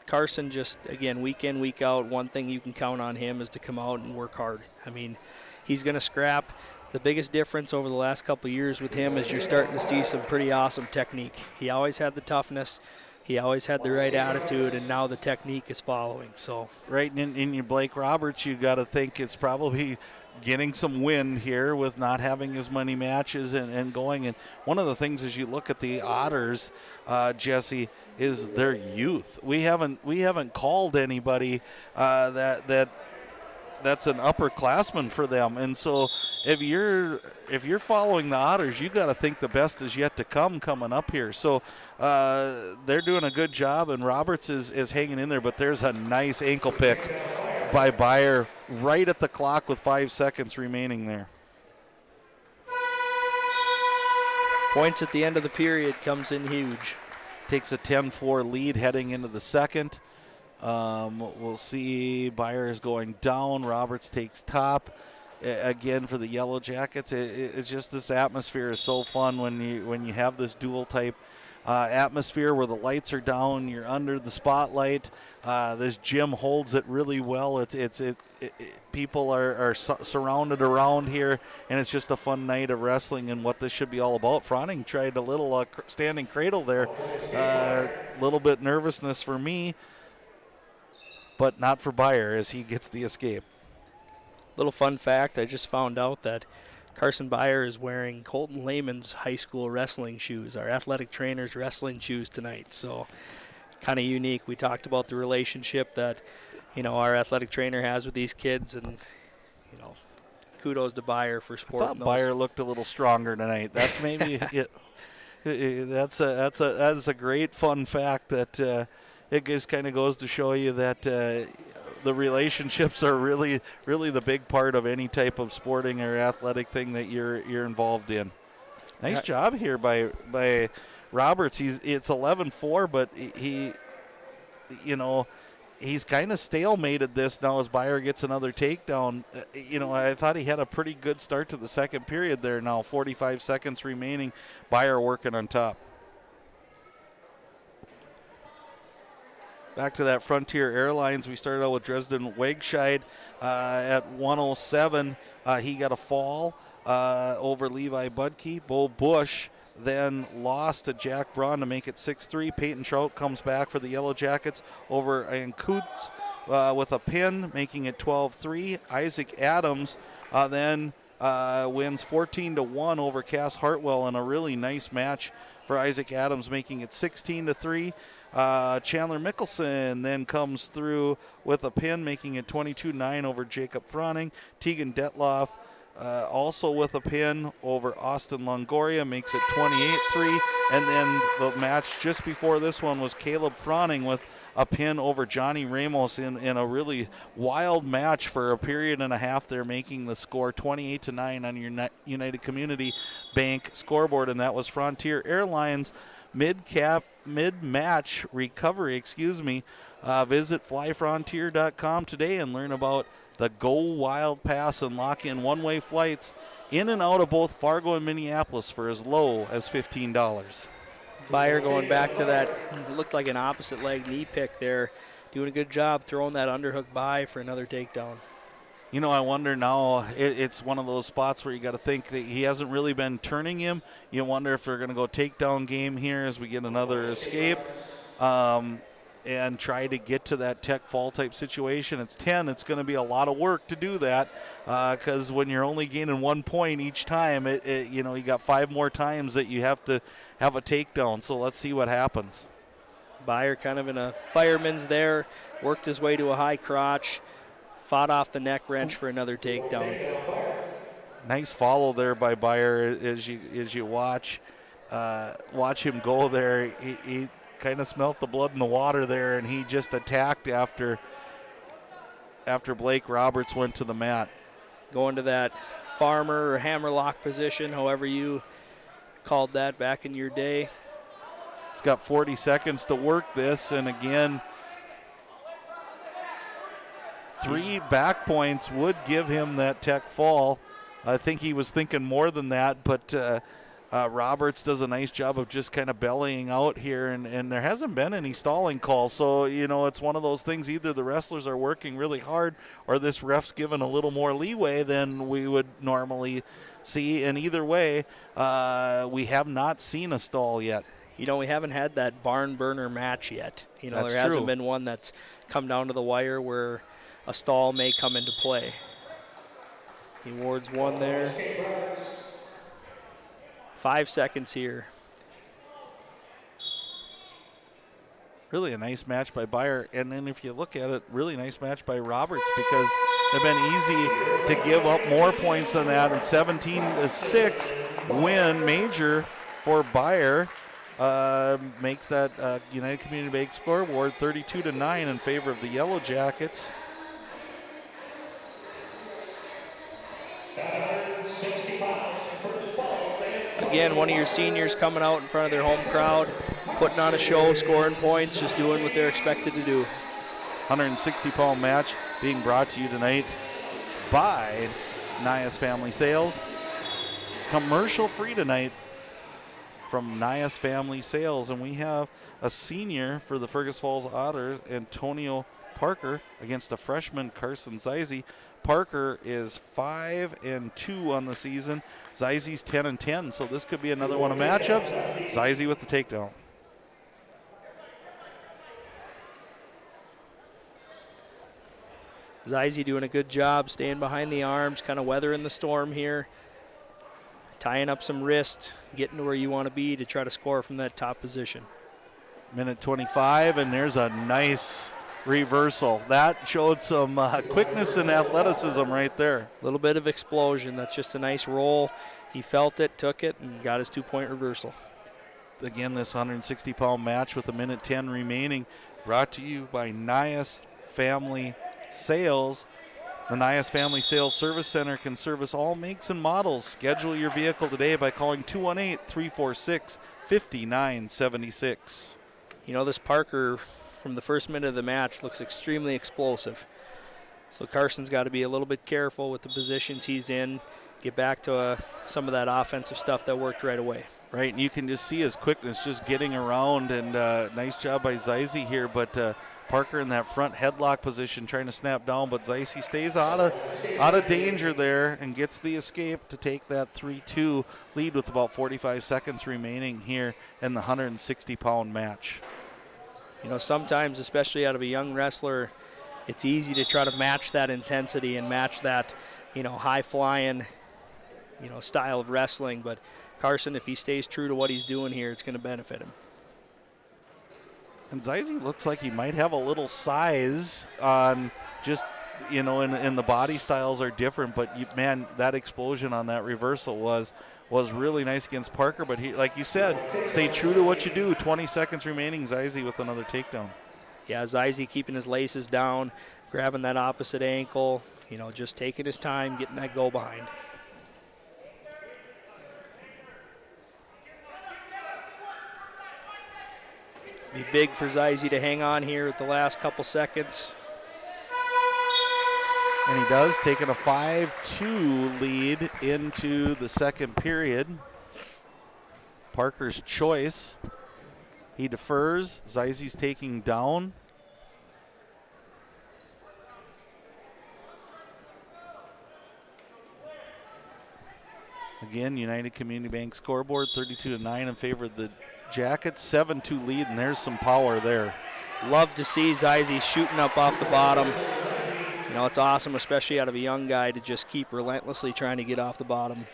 Carson just, again, week in, week out, one thing you can count on him is to come out and work hard. I mean, he's going to scrap. The biggest difference over the last couple of years with him is you're starting to see some pretty awesome technique. He always had the toughness. He always had the right attitude, and now the technique is following. So right, in your Blake Roberts, you got to think it's probably getting some wind here with not having as many matches and going. And one of the things as you look at the Otters, Jesse, is their youth. We haven't called anybody that's an upperclassman for them. And so if you're following the Otters, you got to think the best is yet to come coming up here. So they're doing a good job, and Roberts is hanging in there, but there's a nice ankle pick by Byer right at the clock with 5 seconds remaining there. Points at the end of the period comes in huge. Takes a 10-4 lead heading into the second. We'll see Byer is going down. Roberts takes top. Again for the Yellowjackets, it's just this atmosphere is so fun when you have this dual type atmosphere where the lights are down, you're under the spotlight. This gym holds it really well. People are surrounded around here, and it's just a fun night of wrestling and what this should be all about. Fronning tried a little standing cradle there, a little bit nervousness for me, but not for Byer as he gets the escape. Little fun fact, I just found out that Carson Byer is wearing Colton Lehman's high school wrestling shoes, our athletic trainer's wrestling shoes tonight. So kind of unique. We talked about the relationship that, our athletic trainer has with these kids, and, kudos to Byer for sporting those. Byer looked a little stronger tonight. That's maybe that's a great fun fact that it just kind of goes to show you that the relationships are really the big part of any type of sporting or athletic thing that you're involved in. Nice job here by Roberts. It's 11-4, but he's kind of stalemated this now as Byer gets another takedown. I thought he had a pretty good start to the second period there. Now 45 seconds remaining. Byer working on top. Back to that Frontier Airlines. We started out with Dresden Wegscheid at 107. He got a fall over Levi Budke. Bo Bush then lost to Jack Braun to make it 6-3. Peyton Trout comes back for the Yellowjackets over Ankutz with a pin, making it 12-3. Isaac Adams then wins 14-1 over Cass Hartwell in a really nice match for Isaac Adams, making it 16-3. Chandler Mickelson then comes through with a pin, making it 22-9 over Jacob Froning. Tegan Detloff also with a pin over Austin Longoria, makes it 28-3. And then the match just before this one was Caleb Froning with a pin over Johnny Ramos in a really wild match for a period and a half there, making the score 28-9 on your United Community Bank scoreboard. And that was Frontier Airlines mid-match recovery, Visit flyfrontier.com today and learn about the Go Wild Pass and lock in one-way flights in and out of both Fargo and Minneapolis for as low as $15. Byer going back to that, looked like an opposite leg knee pick there. Doing a good job throwing that underhook by for another takedown. You know, I wonder now, it's one of those spots where you got to think that he hasn't really been turning him. You wonder if they're going to go takedown game here as we get another escape. And try to get to that tech fall type situation. It's 10. It's going to be a lot of work to do that because when you're only gaining 1 point each time, you got 5 more times that you have to have a takedown. So let's see what happens. Byer kind of in a fireman's there, worked his way to a high crotch, fought off the neck wrench for another takedown. Nice follow there by Byer as you watch him go there. He kind of smelt the blood in the water there, and he just attacked after Blake Roberts went to the mat. Going to that farmer or hammerlock position, however you called that back in your day. He's got 40 seconds to work this, and again, 3 back points would give him that tech fall. I think he was thinking more than that, but Roberts does a nice job of just kind of bellying out here, and there hasn't been any stalling calls. So, it's one of those things. Either the wrestlers are working really hard or this ref's given a little more leeway than we would normally see. And either way, we have not seen a stall yet. We haven't had that barn burner match yet. That's there hasn't true. been one that's come down to the wire where a stall may come into play. He awards one there. 5 seconds here. Really a nice match by Byer. And then if you look at it, really nice match by Roberts because they've been easy to give up more points than that. And 17-6 win major for Byer makes that United Community Bank scoreboard 32-9 in favor of the Yellowjackets. Again, one of your seniors coming out in front of their home crowd, putting on a show, scoring points, just doing what they're expected to do. 160-pound match being brought to you tonight by Nias Family Sales. Commercial free tonight from Nias Family Sales. And we have a senior for the Fergus Falls Otters, Antonio Parker, against a freshman, Carson Zeise. Parker is 5-2 on the season. Zeise's 10-10, so this could be another one of matchups. Zeise with the takedown. Zeise doing a good job staying behind the arms, kind of weathering the storm here. Tying up some wrist, getting to where you want to be to try to score from that top position. Minute 25, and there's a nice reversal. That showed some quickness and athleticism right there. A little bit of explosion. That's just a nice roll. He felt it, took it, and got his 2-point reversal. Again, this 160-pound match with a minute 10 remaining, brought to you by Nias Family Sales. The Nias Family Sales Service Center can service all makes and models. Schedule your vehicle today by calling 218-346-5976. This Parker, from the first minute of the match, looks extremely explosive. So Carson's got to be a little bit careful with the positions he's in, get back to some of that offensive stuff that worked right away. Right, and you can just see his quickness just getting around, and nice job by Zeise here, but Parker in that front headlock position trying to snap down, but Zeise stays out of danger there and gets the escape to take that 3-2 lead with about 45 seconds remaining here in the 160-pound match. Sometimes, especially out of a young wrestler, it's easy to try to match that intensity and match that, high-flying, style of wrestling. But Carson, if he stays true to what he's doing here, it's going to benefit him. And Zeise looks like he might have a little size on just and the body styles are different, but man, that explosion on that reversal was really nice against Parker. But he, like you said, stay true to what you do. 20 seconds remaining. Zize with another takedown. Yeah, Zize keeping his laces down, grabbing that opposite ankle, just taking his time, getting that go behind. Be big for Zize to hang on here at the last couple seconds. And he does, taking a 5-2 lead into the second period. Parker's choice. He defers. Zize's taking down. Again, United Community Bank scoreboard 32-9 in favor of the Jackets. 7-2 lead, and there's some power there. Love to see Zize shooting up off the bottom. It's awesome, especially out of a young guy, to just keep relentlessly trying to get off the bottom.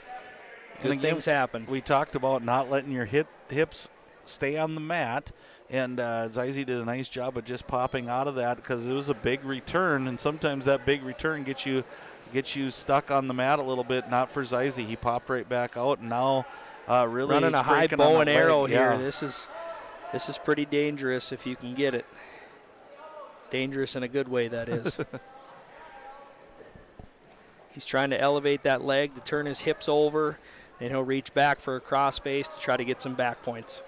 Good things happen. We talked about not letting your hips stay on the mat, and Zize did a nice job of just popping out of that because it was a big return, and sometimes that big return gets you stuck on the mat a little bit. Not for Zize. He popped right back out, and now really running a high bow and arrow here. Yeah. This is pretty dangerous if you can get it. Dangerous in a good way, that is. He's trying to elevate that leg to turn his hips over, and he'll reach back for a crossface to try to get some back points.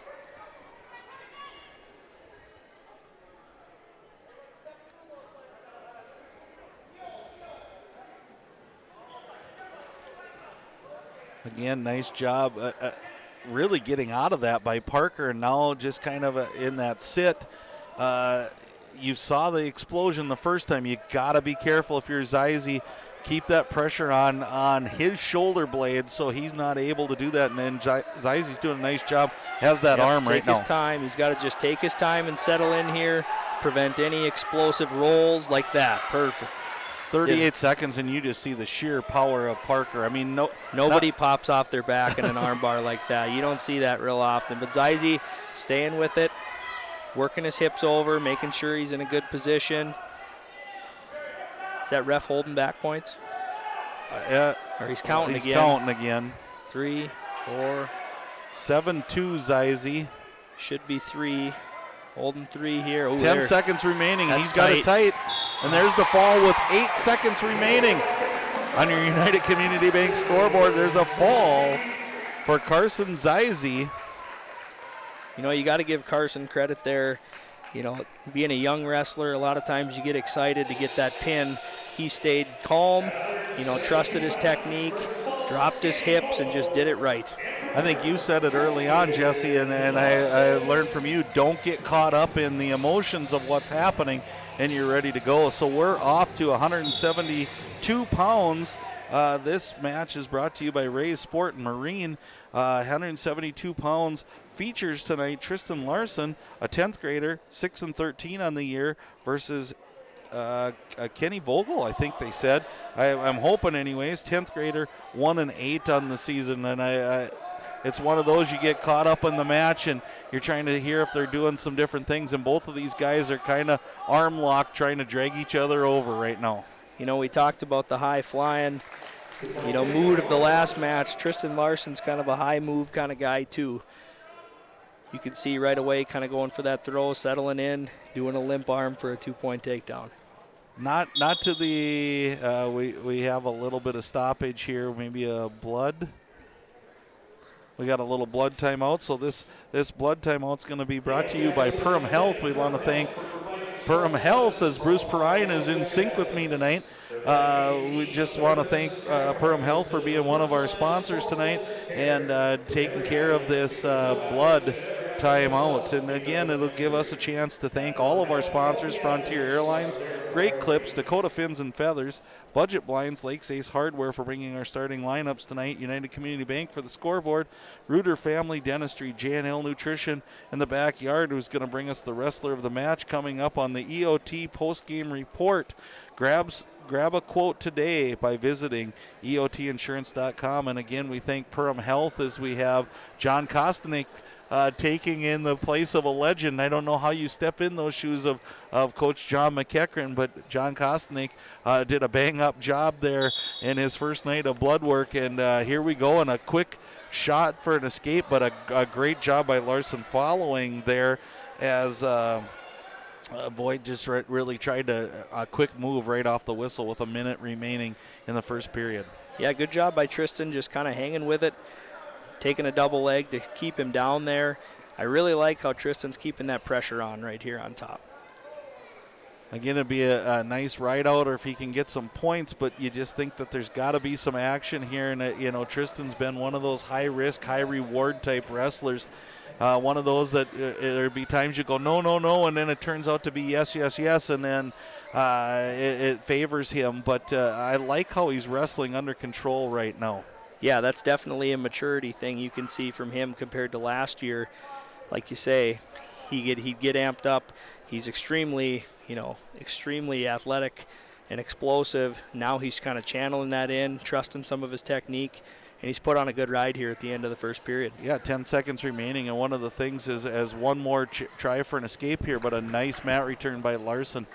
Again, nice job really getting out of that by Parker, and now just kind of in that sit. You saw the explosion the first time. You got to be careful if you're Zize. Keep that pressure on his shoulder blades so he's not able to do that. And then Zize's doing a nice job. Has that arm right now. Take his time. He's got to just take his time and settle in here. Prevent any explosive rolls like that. Perfect. 38 seconds, and you just see the sheer power of Parker. I mean, nobody pops off their back in an arm bar like that. You don't see that real often. But Zize staying with it, working his hips over, making sure he's in a good position. Is that ref holding back points? Or he's counting again. He's counting again. 3, 4. 7-2 Zize. Should be 3. Holding 3 here. Ooh, 10 seconds remaining. That's He's got it tight. And there's the fall with 8 seconds remaining. On your United Community Bank scoreboard, there's a fall for Carson Zize. You got to give Carson credit there. Being a young wrestler, a lot of times you get excited to get that pin. He stayed calm, trusted his technique, dropped his hips, and just did it right. I think you said it early on, Jesse, and I learned from you, don't get caught up in the emotions of what's happening, and you're ready to go. So we're off to 172 pounds. This match is brought to you by Ray's Sport and Marine. 172 pounds. Features tonight Tristan Larson, a 10th grader, 6-13 on the year, versus Kenny Vogel, I think they said. I'm hoping anyways. 10th grader, 1-8 on the season. And it's one of those, you get caught up in the match and you're trying to hear if they're doing some different things. And both of these guys are kind of arm locked, trying to drag each other over right now. We talked about the high flying, mood of the last match. Tristan Larson's kind of a high move kind of guy too. You can see right away kind of going for that throw, settling in, doing a limp arm for a 2-point takedown. Not to the, we have a little bit of stoppage here, maybe a blood. We got a little blood timeout, so this blood timeout's going to be brought to you by Perham Health. We want to thank Perham Health as Bruce Perrine is in sync with me tonight. We just want to thank Perham Health for being one of our sponsors tonight and taking care of this blood timeout. And again, it'll give us a chance to thank all of our sponsors: Frontier Airlines, Great Clips, Dakota Fins and Feathers, Budget Blinds, Lakes Ace Hardware for bringing our starting lineups tonight, United Community Bank for the scoreboard, Reuter Family Dentistry, J&L Nutrition in the backyard, who's going to bring us the wrestler of the match coming up on the EOT postgame report. Grab a quote today by visiting EOTinsurance.com. And again, we thank Perham Health as we have John Kostanek taking in the place of a legend. I don't know how you step in those shoes of Coach John McEachran, but John Kostnik did a bang-up job there in his first night of blood work, and here we go, and a quick shot for an escape, but a great job by Larson following there as Boyd just really tried a quick move right off the whistle with a minute remaining in the first period. Yeah, good job by Tristan, just kind of hanging with it, taking a double leg to keep him down there. I really like how Tristan's keeping that pressure on right here on top. Again, it'd be a nice ride out, or if he can get some points, but you just think that there's got to be some action here. And, Tristan's been one of those high-risk, high-reward type wrestlers. One of those that there'd be times you go, no, no, no, and then it turns out to be yes, yes, yes, and then it favors him. But I like how he's wrestling under control right now. Yeah, that's definitely a maturity thing you can see from him compared to last year. Like you say, he'd get amped up. He's extremely athletic and explosive. Now he's kind of channeling that in, trusting some of his technique, and he's put on a good ride here at the end of the first period. Yeah, 10 seconds remaining, and one of the things is as one more try for an escape here, but a nice mat return by Larson.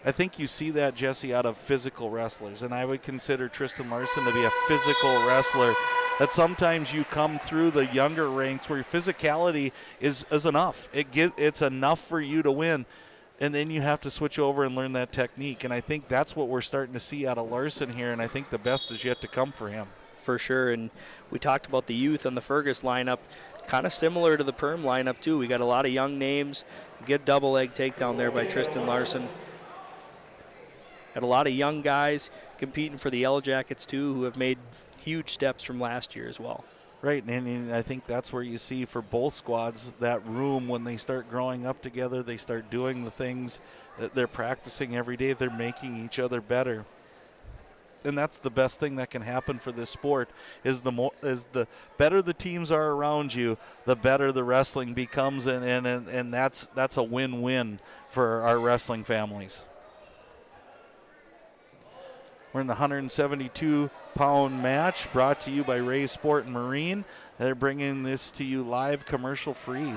I think you see that, Jesse, out of physical wrestlers, and I would consider Tristan Larson to be a physical wrestler, that sometimes you come through the younger ranks where your physicality is enough. It's enough for you to win, and then you have to switch over and learn that technique, and I think that's what we're starting to see out of Larson here, and I think the best is yet to come for him. For sure, and we talked about the youth on the Fergus lineup, kind of similar to the Perham lineup too. We got a lot of young names. Good double leg takedown there by Tristan Larson. Got a lot of young guys competing for the Yellowjackets too, who have made huge steps from last year as well. Right, and I think that's where you see for both squads that room when they start growing up together, they start doing the things that they're practicing every day, they're making each other better. And that's the best thing that can happen for this sport is the better the teams are around you, the better the wrestling becomes, and that's a win-win for our wrestling families. We're in the 172-pound match brought to you by Ray Sport and Marine. They're bringing this to you live, commercial-free.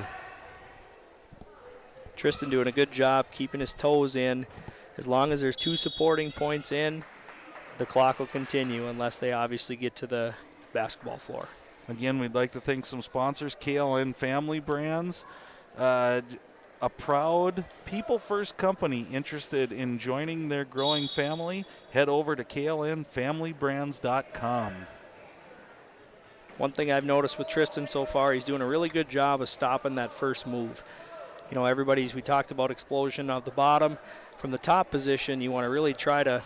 Tristan doing a good job keeping his toes in. As long as there's 2 supporting points in, the clock will continue unless they obviously get to the basketball floor. Again, we'd like to thank some sponsors, KLN Family Brands, a proud people-first company interested in joining their growing family. Head over to klnfamilybrands.com. One thing I've noticed with Tristan so far, he's doing a really good job of stopping that first move. We talked about explosion of the bottom. From the top position, you want to really try to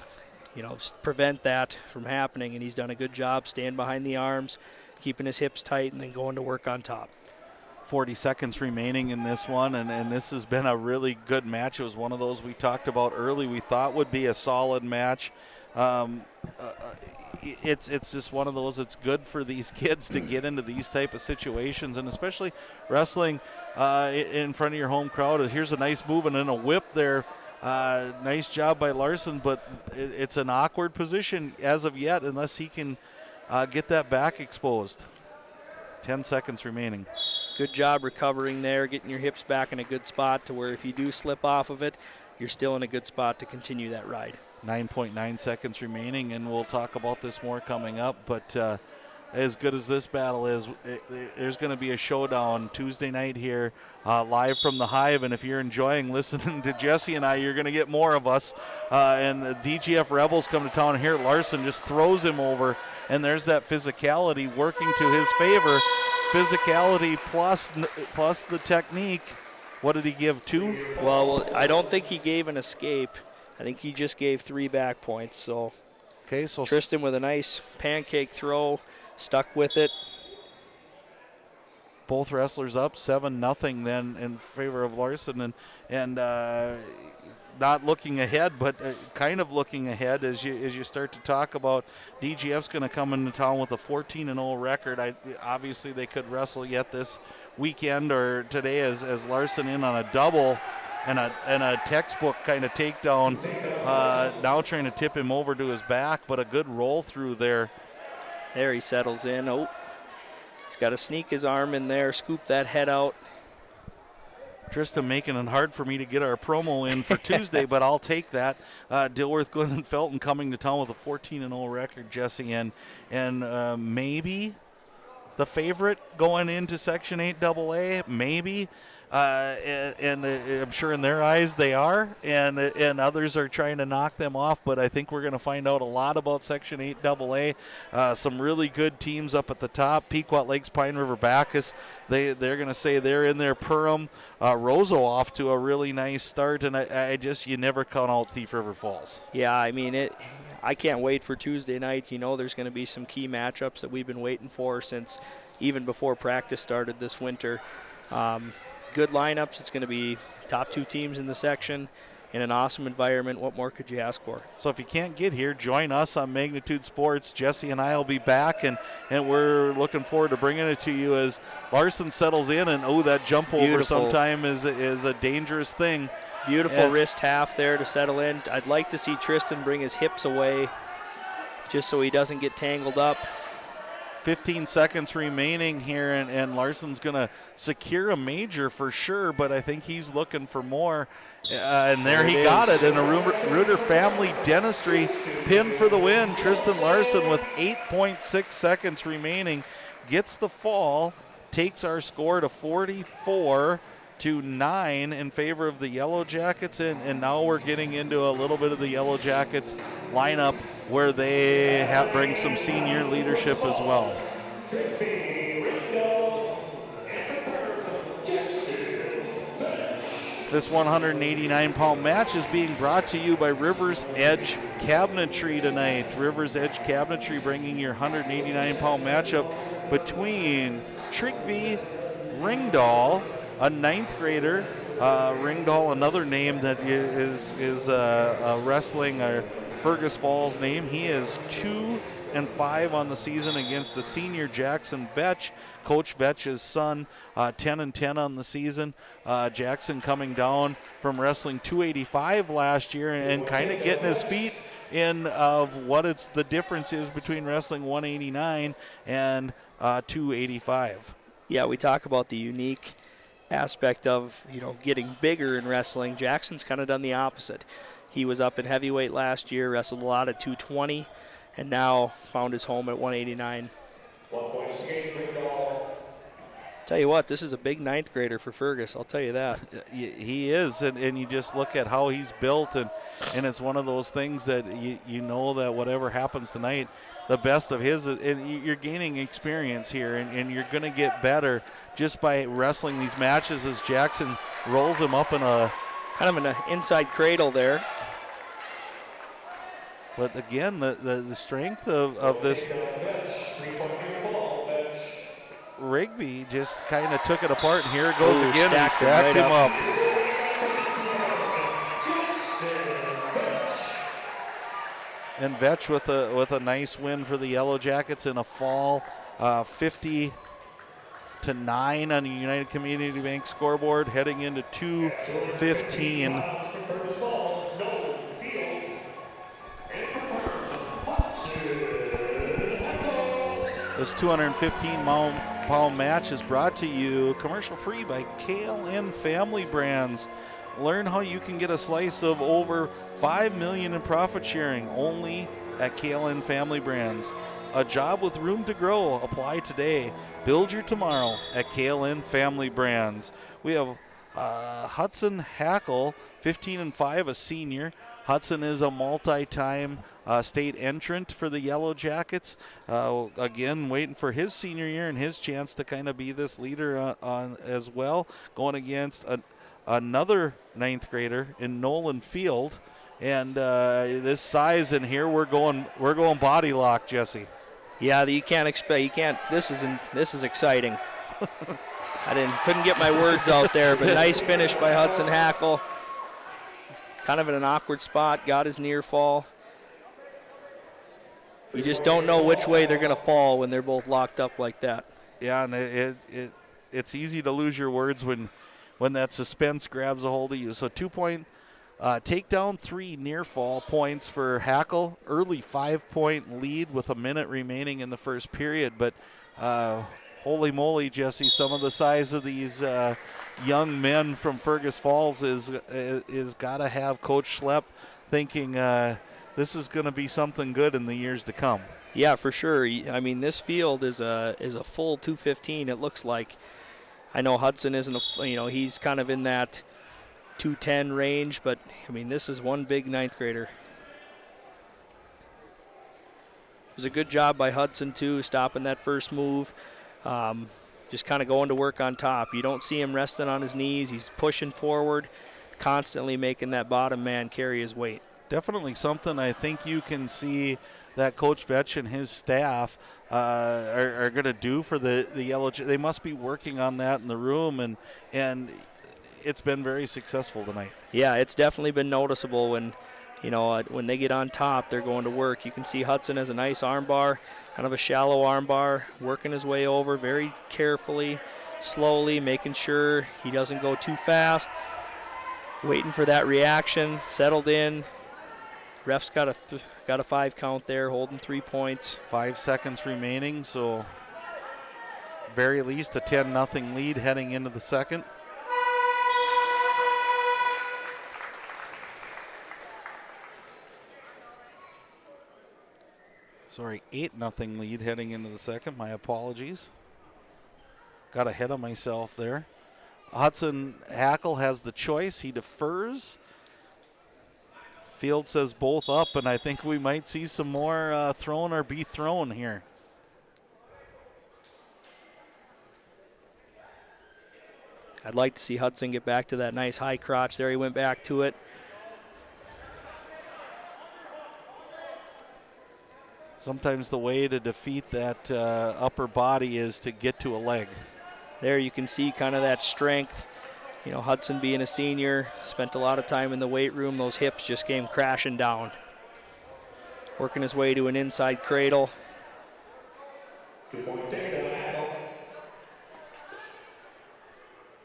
prevent that from happening, and he's done a good job staying behind the arms, keeping his hips tight, and then going to work on top. 40 seconds remaining in this one, and this has been a really good match. It was one of those we talked about early we thought would be a solid match. It's just one of those, it's good for these kids to get into these type of situations, and especially wrestling in front of your home crowd. Here's a nice move and then a whip there. Nice job by Larson, but it's an awkward position as of yet unless he can get that back exposed. 10 seconds remaining. Good job recovering there, getting your hips back in a good spot to where if you do slip off of it, you're still in a good spot to continue that ride. 9.9 seconds remaining, and we'll talk about this more coming up, but as good as this battle is, there's going to be a showdown Tuesday night here live from the Hive, and if you're enjoying listening to Jesse and I, you're going to get more of us. And the DGF Rebels come to town here. Larson just throws him over, and there's that physicality working to his favor. Physicality plus the technique. What did he give, 2? Well, I don't think he gave an escape. I think he just gave 3 back points. So Tristan with a nice pancake throw, stuck with it. Both wrestlers up 7-0 then in favor of Larson, and not looking ahead, but kind of looking ahead as you start to talk about DGF's going to come into town with a 14-0 record. Obviously they could wrestle yet this weekend or today as Larson in on a double and a textbook kind of takedown. Now trying to tip him over to his back, but a good roll through there. There he settles in. Oh, He's got to sneak his arm in there, scoop that head out. Tristan making it hard for me to get our promo in for Tuesday, but I'll take that. Dilworth, Glen, and Felton coming to town with a 14-0 record, Jesse, and maybe the favorite going into Section 8 AA, maybe. And I'm sure in their eyes they are, and others are trying to knock them off, but I think we're going to find out a lot about Section 8 AA. Some really good teams up at the top. Pequot Lakes, Pine River, Bacchus, they're going to say they're in there. Perham, Roseau off to a really nice start, and you never count out Thief River Falls. Yeah, I mean, I can't wait for Tuesday night. You know, there's going to be some key matchups that we've been waiting for since even before practice started this winter. Good lineups. It's going to be top 2 teams in the section in an awesome environment. What more could you ask for? So if you can't get here, join us on Magnitude Sports. Jesse and I will be back, and we're looking forward to bringing it to you as Larson settles in. And that jump over sometime is a dangerous thing. Beautiful wrist half there to settle in. I'd like to see Tristan bring his hips away just so he doesn't get tangled up. 15 seconds remaining here, and Larson's going to secure a major for sure, but I think he's looking for more. And there he got it in a Reuter Family Dentistry pin for the win. Tristan Larson with 8.6 seconds remaining gets the fall, takes our score to 44-9 in favor of the Yellowjackets, and now we're getting into a little bit of the Yellowjackets lineup where they bring some senior leadership as well. This 189-pound match is being brought to you by Rivers Edge Cabinetry tonight. Rivers Edge Cabinetry bringing your 189-pound matchup between Trigby Ringdahl, a 9th grader. Ringdahl, another name that is wrestling Fergus Falls name. He is 2-5 on the season against the senior Jackson Vetch. Coach Vetch's son, 10-10 on the season. Jackson coming down from wrestling 285 last year and kind of getting his feet in of what the difference is between wrestling 189 and 285. Yeah, we talk about the unique aspect of getting bigger in wrestling. Jackson's kind of done the opposite. He was up in heavyweight last year, wrestled a lot at 220, and now found his home at 189. Tell you what, this is a big 9th grader for Fergus, I'll tell you that. He is, and you just look at how he's built, and it's one of those things that you know that whatever happens tonight, the best of his, and you're gaining experience here, and you're going to get better just by wrestling these matches as Jackson rolls him up in a kind of an inside cradle there. But again, the strength of this Rigby just kind of took it apart, and here it goes again. He stacked him up. And Vetch with a nice win for the Yellowjackets in a fall, 50-9 on the United Community Bank scoreboard, heading into 2:15. This 215-pound match is brought to you commercial-free by KLN Family Brands. Learn how you can get a slice of over $5 million in profit sharing only at KLN Family Brands. A job with room to grow. Apply today. Build your tomorrow at KLN Family Brands. We have Hudson Hackle, 15-5, a senior. Hudson is a multi-time state entrant for the Yellowjackets. Again, waiting for his senior year and his chance to kind of be this leader on as well. Going against another 9th grader in Nolan Field, and this size in here, we're going body lock, Jesse. Yeah, you can't expect. You can't. This is exciting. Couldn't get my words out there, but nice finish by Hudson Hackle. Kind of in an awkward spot, got his near fall. You just don't know which way they're going to fall when they're both locked up like that. Yeah, and it's easy to lose your words when that suspense grabs a hold of you. So 2-point takedown, 3 near fall points for Hackle. Early 5-point lead with a minute remaining in the first period. But Holy moly, Jesse, some of the size of these young men from Fergus Falls is got to have Coach Schlepp thinking this is going to be something good in the years to come. Yeah, for sure. I mean, this field is a full 215. It looks like. I know Hudson isn't he's kind of in that 210 range, but I mean, this is one big ninth grader. It was a good job by Hudson too, stopping that first move. Just kind of going to work on top. You don't see him resting on his knees. He's pushing forward, constantly making that bottom man carry his weight. Definitely something I think you can see that Coach Vetch and his staff are going to do for the Yellowjackets. They must be working on that in the room, and it's been very successful tonight. Yeah, it's definitely been noticeable when they get on top, they're going to work. You can see Hudson has a nice arm bar, kind of a shallow arm bar, working his way over very carefully, slowly, making sure he doesn't go too fast, waiting for that reaction, settled in. Ref's got a 5 count there, holding 3 points. 5 seconds remaining, so very least a 10-0 lead heading into the second. Sorry, 8-0 lead heading into the second. My apologies. Got ahead of myself there. Hudson Hackle has the choice. He defers. Field says both up, and I think we might see some more thrown or be thrown here. I'd like to see Hudson get back to that nice high crotch there. He went back to it. Sometimes the way to defeat that upper body is to get to a leg. There you can see kind of that strength. Hudson being a senior, spent a lot of time in the weight room. Those hips just came crashing down. Working his way to an inside cradle.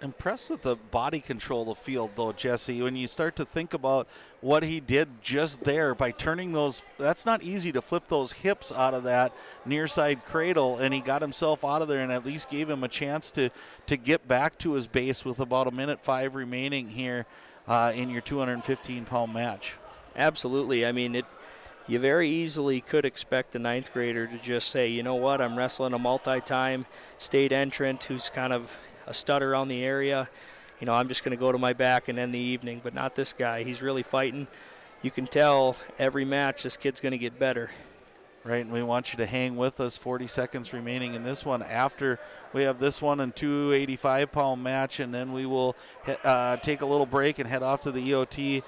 Impressed with the body control of field, though, Jesse. When you start to think about what he did just there by turning those, that's not easy to flip those hips out of that near side cradle, and he got himself out of there and at least gave him a chance to get back to his base with about 1:05 remaining here in your 215-pound match. Absolutely. I mean, you very easily could expect a ninth grader to just say, you know what, I'm wrestling a multi-time state entrant who's kind of a stud around the area. I'm just going to go to my back and end the evening, but not this guy. He's really fighting. You can tell every match this kid's going to get better. Right, and we want you to hang with us. 40 seconds remaining in this one. After we have this one and 285-pound match, and then we will take a little break and head off to the EOT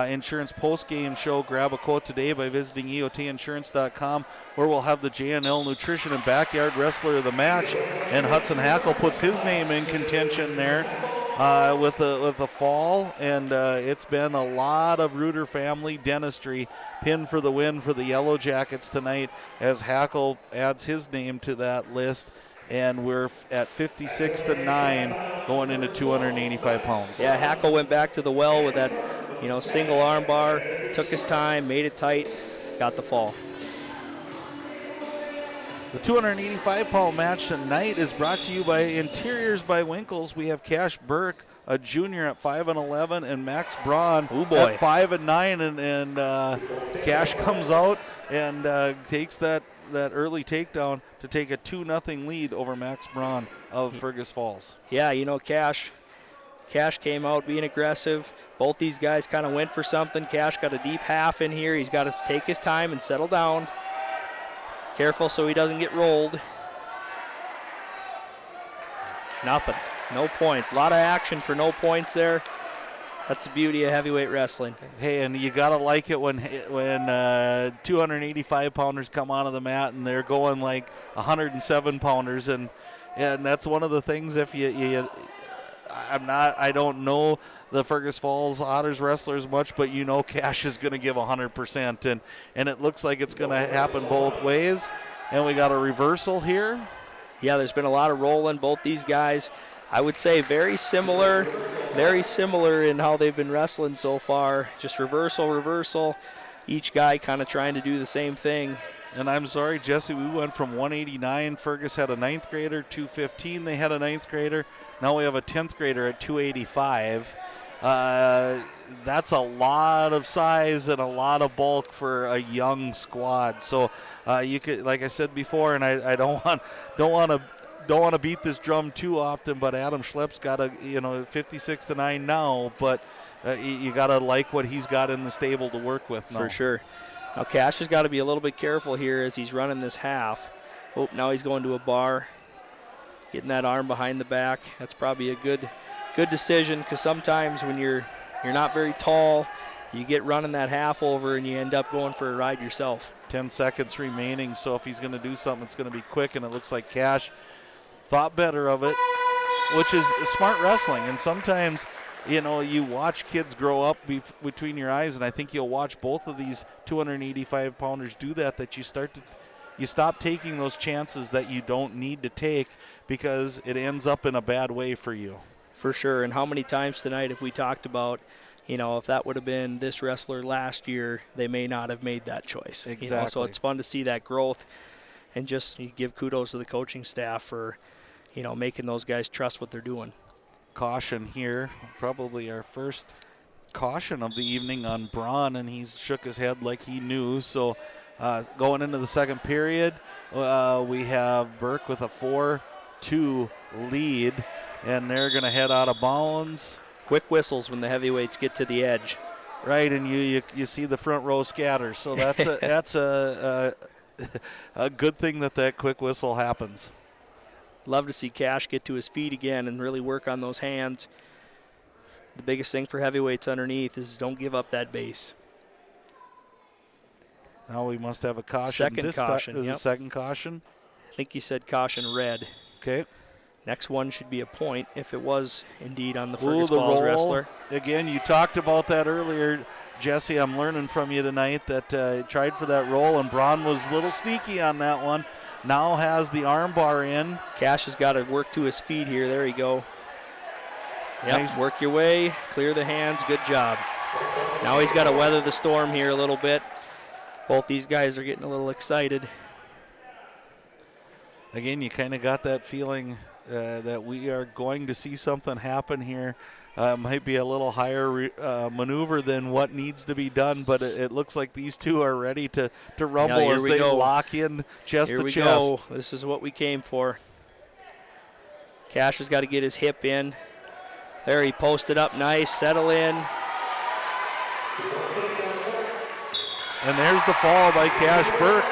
Insurance post-game show. Grab a quote today by visiting EOTinsurance.com, where we'll have the JNL Nutrition and Backyard Wrestler of the match, and Hudson Hackle puts his name in contention there with the fall, and it's been a lot of Reuter family dentistry. Pin for the win for the Yellowjackets tonight as Hackle adds his name to that list. And we're at 56-9 going into 285 pounds. Yeah, Hackle went back to the well with that, single arm bar, took his time, made it tight, got the fall. The 285-pound match tonight is brought to you by Interiors by Winkles. We have Cash Burke, a junior at 5'11", and Max Braun at 5'9", and Cash comes out and takes that early takedown to take a 2-0 lead over Max Braun of Fergus Falls. Yeah, Cash came out being aggressive. Both these guys kind of went for something. Cash got a deep half in here. He's got to take his time and settle down. Careful so he doesn't get rolled. Nothing. No points. A lot of action for no points there. That's the beauty of heavyweight wrestling. Hey, and you gotta like it when 285-pounders come onto the mat and they're going like 107-pounders, and that's one of the things. If I don't know the Fergus Falls Otters wrestlers much, but Cash is going to give 100%, and it looks like it's going to happen both ways. And we got a reversal here. Yeah, there's been a lot of rolling. Both these guys, I would say, very similar in how they've been wrestling so far. Just reversal. Each guy kind of trying to do the same thing. And I'm sorry, Jesse, we went from 189. Fergus had a 9th grader, 215. They had a 9th grader. Now we have a 10th grader at 285. That's a lot of size and a lot of bulk for a young squad. So you could, like I said before, and I don't want to beat this drum too often, but Adam Schlepp's got a 56-9 now, but you got to like what he's got in the stable to work with now. For sure. Now Cash has got to be a little bit careful here as he's running this half. Oh, now he's going to a bar, getting that arm behind the back. That's probably a good decision, because sometimes when you're not very tall, you get running that half over and you end up going for a ride yourself. 10 seconds remaining, so if he's going to do something, it's going to be quick, and it looks like Cash thought better of it, which is smart wrestling. And sometimes, you watch kids grow up between your eyes, and I think you'll watch both of these 285-pounders do that you stop taking those chances that you don't need to take, because it ends up in a bad way for you. For sure. And how many times tonight have we talked about, if that would have been this wrestler last year, they may not have made that choice. Exactly. So it's fun to see that growth, and just you give kudos to the coaching staff for, making those guys trust what they're doing. Caution here, probably our first caution of the evening on Braun, and he's shook his head like he knew. So going into the second period, we have Burke with a 4-2 lead, and they're going to head out of bounds. Quick whistles when the heavyweights get to the edge. Right, and you see the front row scatter. So that's a good thing that quick whistle happens. Love to see Cash get to his feet again and really work on those hands. The biggest thing for heavyweights underneath is don't give up that base. Now we must have a caution. Second caution. Is a second caution? I think you said caution red. Okay. Next one should be a point if it was indeed on the Fergus Falls wrestler. Again, you talked about that earlier, Jesse. I'm learning from you tonight that tried for that roll, and Braun was a little sneaky on that one. Now has the arm bar in. Cash has got to work to his feet here. There you go. Yep, Nice. Work your way, clear the hands, good job. Now he's got to weather the storm here a little bit. Both these guys are getting a little excited. Again, you kind of got that feeling that we are going to see something happen here. Might be a little higher maneuver than what needs to be done, but it looks like these two are ready to rumble as they lock in chest to chest. Here we go. This is what we came for. Cash has got to get his hip in. There, he posted up nice, settle in. And there's the fall by Cash Burke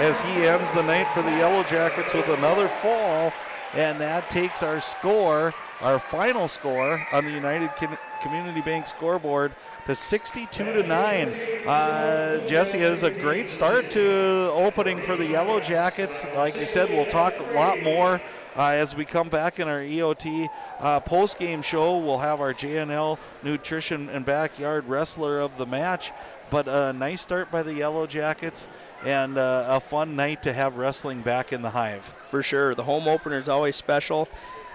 as he ends the night for the Yellowjackets with another fall. And that takes our score, our final score on the United Community Bank scoreboard to 62-9. Jesse has a great start to opening for the Yellowjackets. Like you said, we'll talk a lot more as we come back in our EOT post-game show. We'll have our JNL Nutrition and Backyard Wrestler of the Match. But a nice start by the Yellowjackets, and a fun night to have wrestling back in the Hive. For sure. The home opener is always special.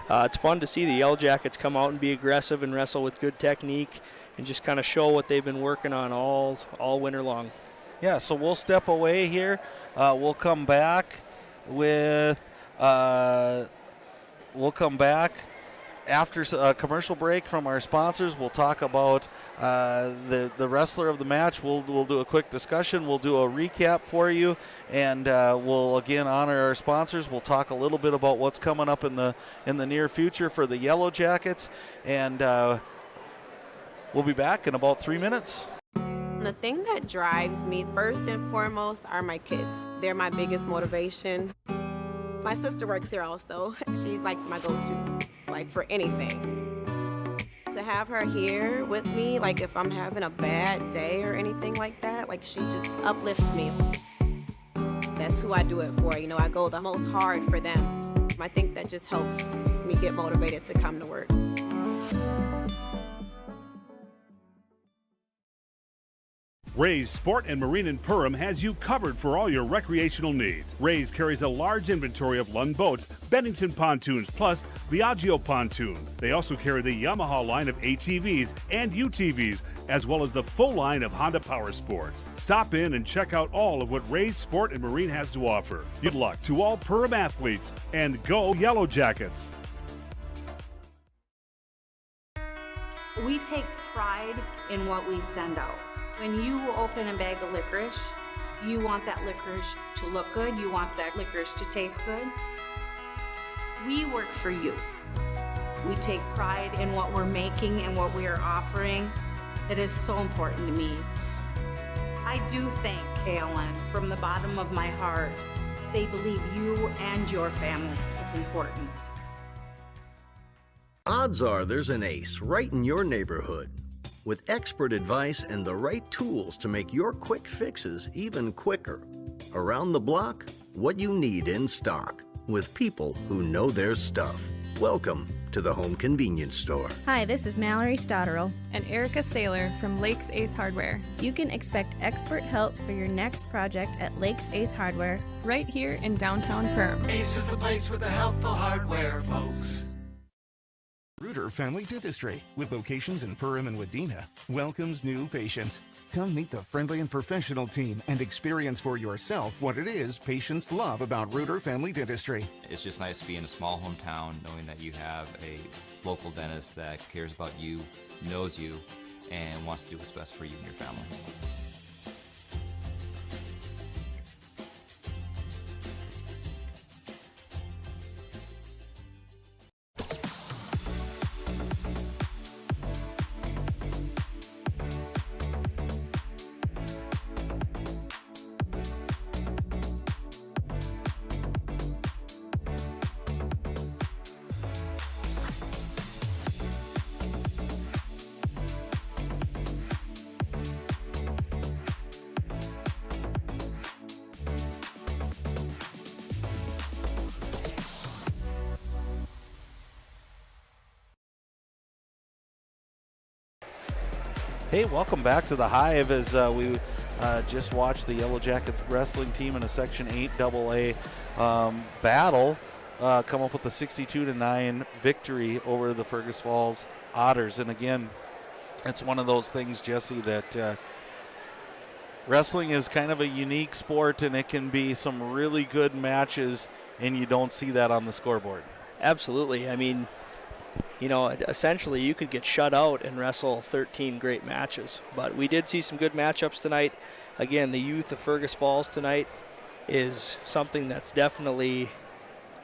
It's fun to see the Yellowjackets come out and be aggressive and wrestle with good technique and just kind of show what they've been working on all winter long. Yeah, so we'll step away here. We'll come back with after a commercial break from our sponsors. We'll talk about the wrestler of the match. We'll do a quick discussion. We'll do a recap for you, and we'll again honor our sponsors. We'll talk a little bit about what's coming up in the near future for the Yellowjackets, and we'll be back in about 3 minutes. The thing that drives me first and foremost are my kids. They're my biggest motivation. My sister works here also. She's like my go-to, like for anything. To have her here with me, like if I'm having a bad day or anything like that, like she just uplifts me. That's who I do it for. I go the most hard for them. I think that just helps me get motivated to come to work. Ray's Sport and Marine in Perham has you covered for all your recreational needs. Ray's carries a large inventory of Lund boats, Bennington pontoons, plus Viaggio pontoons. They also carry the Yamaha line of ATVs and UTVs, as well as the full line of Honda Power Sports. Stop in and check out all of what Ray's Sport and Marine has to offer. Good luck to all Perham athletes, and go Yellowjackets! We take pride in what we send out. When you open a bag of licorice, you want that licorice to look good, you want that licorice to taste good. We work for you. We take pride in what we're making and what we are offering. It is so important to me. I do thank KLN from the bottom of my heart. They believe you and your family is important. Odds are there's an ace right in your neighborhood. With expert advice and the right tools to make your quick fixes even quicker. Around the block, what you need in stock. With people who know their stuff. Welcome to the Home Convenience Store. Hi, this is Mallory Stotterell and Erica Saylor from Lakes Ace Hardware. You can expect expert help for your next project at Lakes Ace Hardware, right here in downtown Perham. Ace is the place with the helpful hardware, folks. Reuter Family Dentistry, with locations in Perham and Wadena, welcomes new patients. Come meet the friendly and professional team and experience for yourself what it is patients love about Reuter Family Dentistry. It's just nice to be in a small hometown knowing that you have a local dentist that cares about you, knows you, and wants to do what's best for you and your family. Hey, welcome back to the Hive as we just watched the Yellowjackets wrestling team in a Section 8 AA battle come up with a 62-9 victory over the Fergus Falls Otters. And again, it's one of those things, Jesse, that wrestling is kind of a unique sport, and it can be some really good matches, and you don't see that on the scoreboard. Absolutely. I mean, you know, essentially you could get shut out and wrestle 13 great matches. But we did see some good matchups tonight. Again, the youth of Fergus Falls tonight is something that's definitely,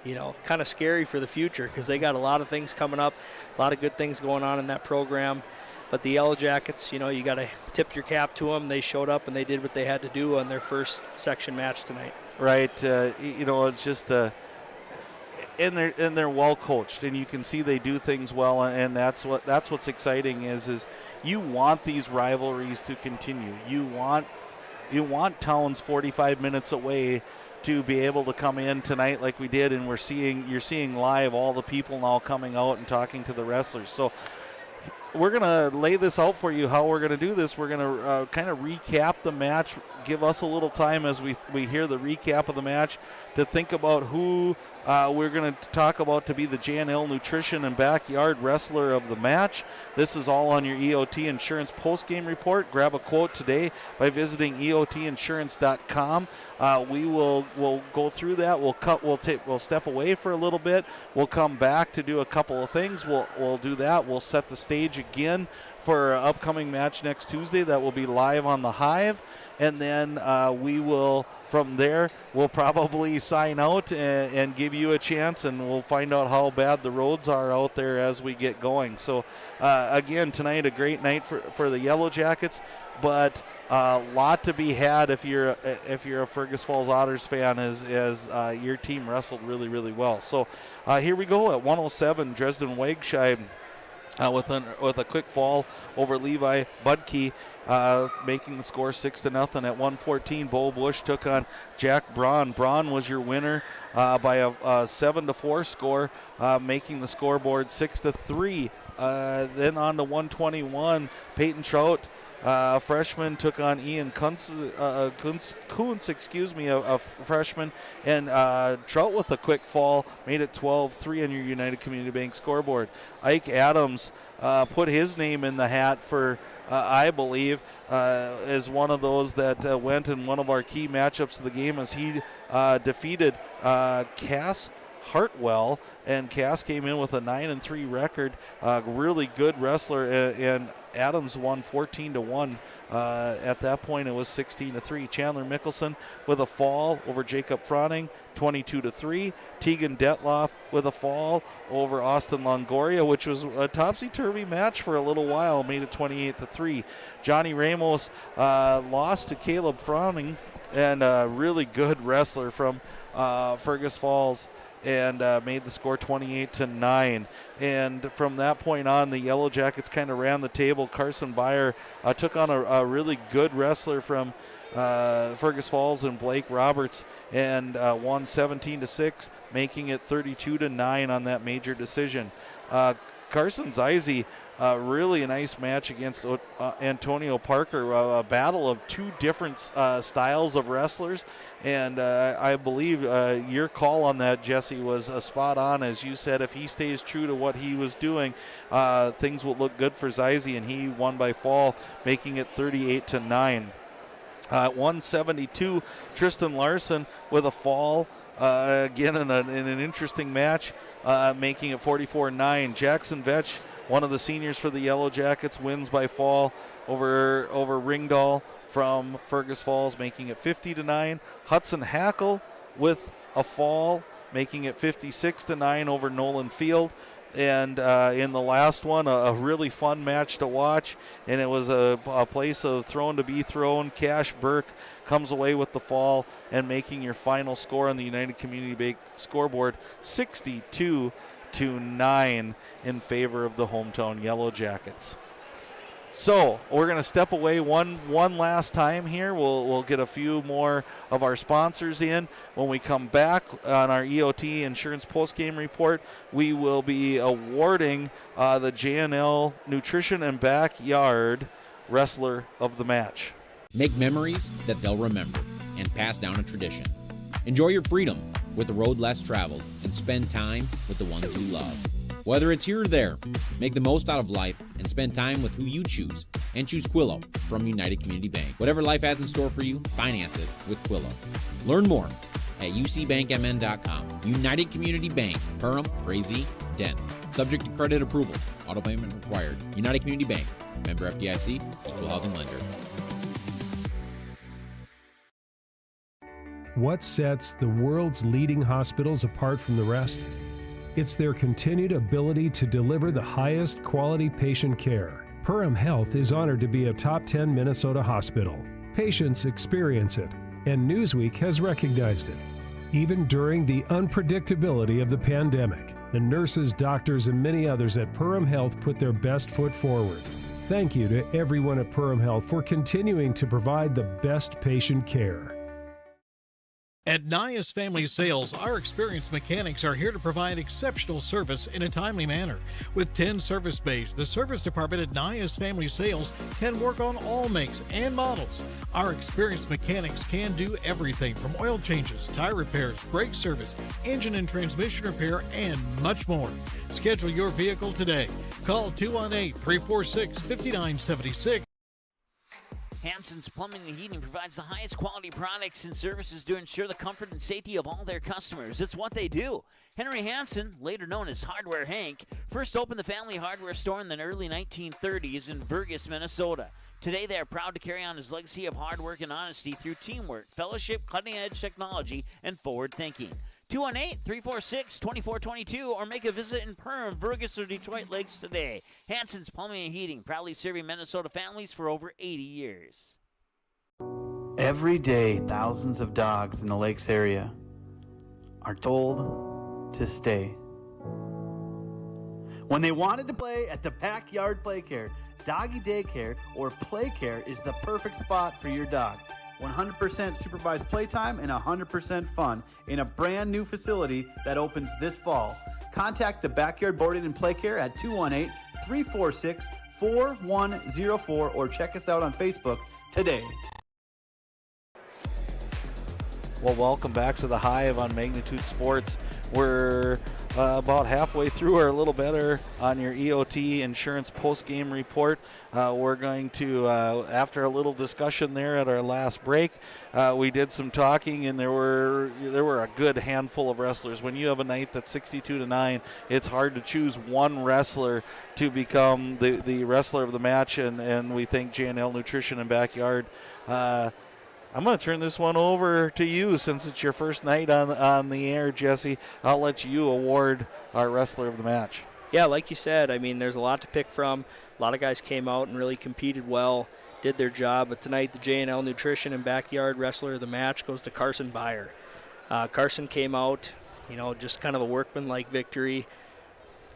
you know, kind of scary for the future because they got a lot of things coming up, a lot of good things going on in that program. But the Yellowjackets, you know, you got to tip your cap to them. They showed up and they did what they had to do on their first section match tonight. Right. You know, it's just and they're well coached, and you can see they do things well, and that's what's exciting is you want these rivalries to continue. You want towns 45 minutes away to be able to come in tonight like we did, and you're seeing live all the people now coming out and talking to the wrestlers. So we're going to lay this out for you how we're going to do this. We're going to kind of recap the match, give us a little time as we hear the recap of the match to think about who we're going to talk about to be the J&L Nutrition and Backyard Wrestler of the match. This is all on your EOT Insurance postgame report. Grab a quote today by visiting EOTinsurance.com. We'll go through that. We'll step away for a little bit. We'll come back to do a couple of things. We'll do that. We'll set the stage again for our upcoming match next Tuesday that will be live on the Hive. And then we will, from there, we'll probably sign out and give you a chance, and we'll find out how bad the roads are out there as we get going. So, again, tonight a great night for the Yellowjackets, but a lot to be had if you're a Fergus Falls Otters fan, as your team wrestled really, really well. So here we go at 107, Dresden Wagsheim with a quick fall over Levi Budke. Making the score 6-0 at 1:14. Bo Bush took on Jack Braun. Braun was your winner by a 7-4 score, making the scoreboard 6-3. Then on to 121. Peyton Trout freshman, took on Ian Kuntz, a freshman, and Trout with a quick fall made it 12-3 on your United Community Bank scoreboard. Ike Adams put his name in the hat for, I believe, as one of those that went in one of our key matchups of the game as he defeated Cass Hartwell, and Cass came in with a 9-3 record. Really good wrestler, and Adams won 14-1. At that point, it was 16-3. Chandler Mickelson with a fall over Jacob Froning, 22-3. Tegan Detloff with a fall over Austin Longoria, which was a topsy-turvy match for a little while, made it 28-3. Johnny Ramos lost to Caleb Froning, and a really good wrestler from Fergus Falls, and made the score 28-9. And from that point on, the Yellowjackets kind of ran the table. Carson Byer took on a really good wrestler from Fergus Falls and Blake Roberts, and won 17-6, making it 32-9 on that major decision. Carson Zeise, really a nice match against Antonio Parker, a battle of two different styles of wrestlers, and I believe your call on that, Jesse, was spot on. As you said, if he stays true to what he was doing, things will look good for Zeise, and he won by fall, making it 38-9. 172, Tristan Larson with a fall, again in an interesting match, making it 44-9. Jackson Vetch, one of the seniors for the Yellowjackets, wins by fall over Ringdahl from Fergus Falls, making it 50-9. Hudson Hackle with a fall, making it 56-9 over Nolan Field. And in the last one, a really fun match to watch, and it was a place of thrown to be thrown. Cash Burke comes away with the fall and making your final score on the United Community Bank scoreboard 62-9 in favor of the hometown Yellowjackets. So we're going to step away one last time here. We'll get a few more of our sponsors in. When we come back on our EOT Insurance Postgame Report, we will be awarding the JNL Nutrition and Backyard Wrestler of the Match. Make memories that they'll remember and pass down a tradition. Enjoy your freedom with the road less traveled and spend time with the ones you love. Whether it's here or there, make the most out of life and spend time with who you choose, and choose Quillo from United Community Bank. Whatever life has in store for you, finance it with Quillo. Learn more at ucbankmn.com. United Community Bank, Perham, Frazee, Dent. Subject to credit approval. Auto payment required. United Community Bank. Member FDIC. Equal housing lender. What sets the world's leading hospitals apart from the rest? It's their continued ability to deliver the highest quality patient care. Perham Health is honored to be a top 10 Minnesota hospital. Patients experience it, and Newsweek has recognized it. Even during the unpredictability of the pandemic, the nurses, doctors, and many others at Perham Health put their best foot forward. Thank you to everyone at Perham Health for continuing to provide the best patient care. At Nias Family Sales, our experienced mechanics are here to provide exceptional service in a timely manner. With 10 service bays, the service department at Nias Family Sales can work on all makes and models. Our experienced mechanics can do everything from oil changes, tire repairs, brake service, engine and transmission repair, and much more. Schedule your vehicle today. Call 218-346-5976. Hansen's Plumbing and Heating provides the highest quality products and services to ensure the comfort and safety of all their customers. It's what they do. Henry Hansen, later known as Hardware Hank, first opened the family hardware store in the early 1930s in Fergus, Minnesota. Today, they are proud to carry on his legacy of hard work and honesty through teamwork, fellowship, cutting-edge technology, and forward thinking. 218-346-2422 or make a visit in Perham, Fergus, or Detroit Lakes today. Hansen's Plumbing and Heating, proudly serving Minnesota families for over 80 years. Every day, thousands of dogs in the Lakes area are told to stay. When they wanted to play at the Backyard Playcare, Doggy Daycare, or Playcare is the perfect spot for your dog. 100% supervised playtime and 100% fun in a brand new facility that opens this fall. Contact the Backyard Boarding and Playcare at 4104 or check us out on Facebook today. Well, welcome back to the Hive on Magnitude Sports. We're about halfway through, or a little better, on your EOT Insurance post-game report. We're going to, after a little discussion there at our last break, we did some talking, and there were a good handful of wrestlers. When you have a night that's 62-9, it's hard to choose one wrestler to become the wrestler of the match, and we think J&L Nutrition and Backyard. I'm going to turn this one over to you since it's your first night on the air, Jesse. I'll let you award our wrestler of the match. Yeah, like you said, I mean, there's a lot to pick from. A lot of guys came out and really competed well, did their job. But tonight, the J&L Nutrition and Backyard wrestler of the match goes to Carson Beyer. Carson came out, just kind of a workman-like victory.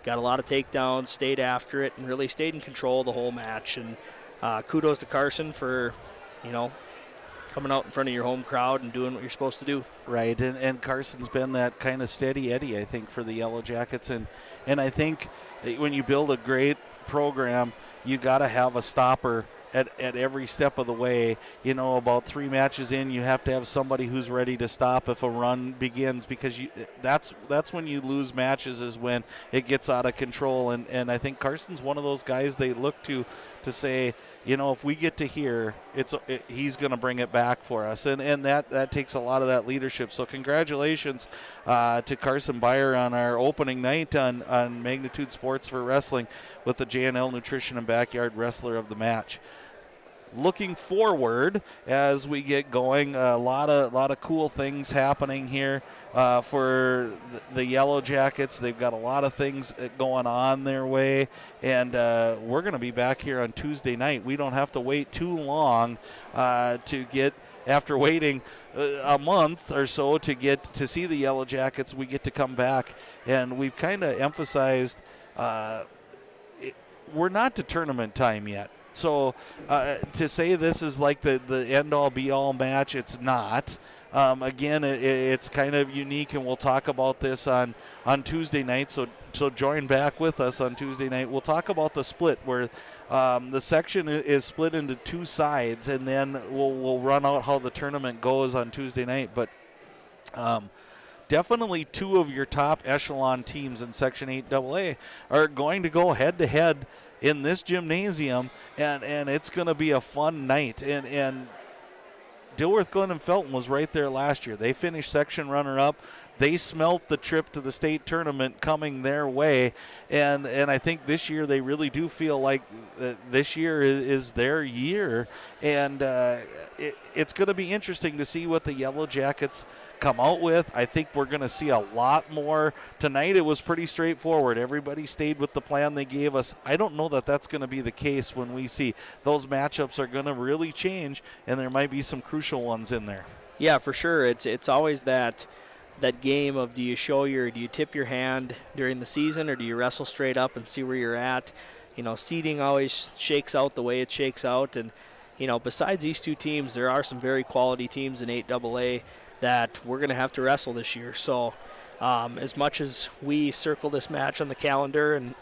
Got a lot of takedowns, stayed after it, and really stayed in control the whole match. And kudos to Carson for, coming out in front of your home crowd and doing what you're supposed to do. Right, and Carson's been that kind of steady Eddie, I think, for the Yellowjackets. And I think when you build a great program, you got to have a stopper at every step of the way. About 3 matches in, you have to have somebody who's ready to stop if a run begins, because that's when you lose matches, is when it gets out of control. And I think Carson's one of those guys they look to say, if we get to here, he's going to bring it back for us. And that takes a lot of that leadership. So congratulations to Carson Beyer on our opening night on Magnitude Sports for Wrestling with the J&L Nutrition and Backyard Wrestler of the Match. Looking forward as we get going, a lot of cool things happening here for the Yellowjackets. They've got a lot of things going on their way, and we're going to be back here on Tuesday night. We don't have to wait too long to get, after waiting a month or so to get to see the Yellowjackets, we get to come back, and we've kind of emphasized we're not to tournament time yet. So to say this is like the end-all, be-all match, it's not. Again, it's kind of unique, and we'll talk about this on Tuesday night. So join back with us on Tuesday night. We'll talk about the split, where the section is split into 2 sides, and then we'll run out how the tournament goes on Tuesday night. But definitely 2 of your top echelon teams in Section 8AA are going to go head-to-head in this gymnasium, and it's going to be a fun night. And Dilworth, Glen, and Felton was right there last year. They finished section runner-up. They smelt the trip to the state tournament coming their way, and I think this year they really do feel like this year is their year, and it's going to be interesting to see what the Yellowjackets come out with. I think we're going to see a lot more. Tonight it was pretty straightforward. Everybody stayed with the plan they gave us. I don't know that that's going to be the case when we see those matchups are going to really change, and there might be some crucial ones in there. Yeah, for sure. It's always that game of, do you tip your hand during the season, or do you wrestle straight up and see where you're at? Seeding always shakes out the way it shakes out, and besides these 2 teams, there are some very quality teams in 8AA that we're going to have to wrestle this year. So as much as we circle this match on the calendar and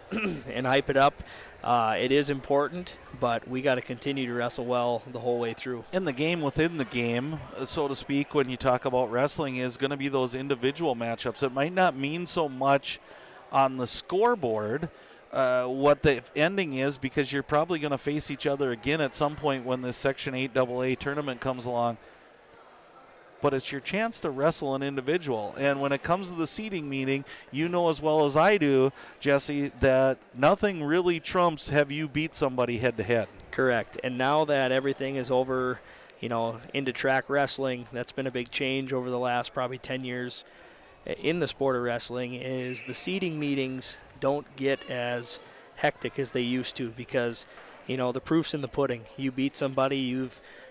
and hype it up, it is important, but we got to continue to wrestle well the whole way through. And the game within the game, so to speak, when you talk about wrestling, is going to be those individual matchups. It might not mean so much on the scoreboard what the ending is, because you're probably going to face each other again at some point when this Section 8AA tournament comes along. But it's your chance to wrestle an individual. And when it comes to the seeding meeting, you know as well as I do, Jesse, that nothing really trumps have you beat somebody head-to-head. Correct. And now that everything is over, into track wrestling, that's been a big change over the last probably 10 years in the sport of wrestling, is the seeding meetings don't get as hectic as they used to, because, the proof's in the pudding. You beat somebody,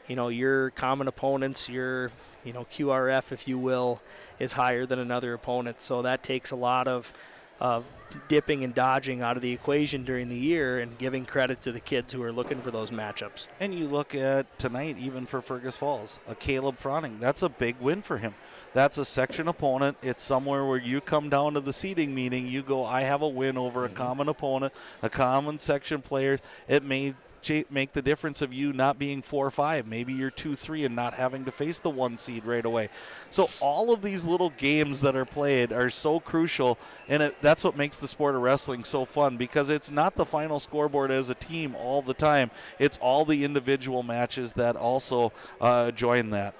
your common opponents, your, QRF, if you will, is higher than another opponent. So that takes a lot of dipping and dodging out of the equation during the year and giving credit to the kids who are looking for those matchups. And you look at tonight, even for Fergus Falls, a Caleb Froning, that's a big win for him. That's a section opponent. It's somewhere where you come down to the seating meeting, you go, I have a win over a common opponent, a common section player. It may make the difference of you not being 4-5. Maybe you're 2-3 and not having to face the 1 seed right away. So all of these little games that are played are so crucial, and that's what makes the sport of wrestling so fun, because it's not the final scoreboard as a team all the time. It's all the individual matches that also join that.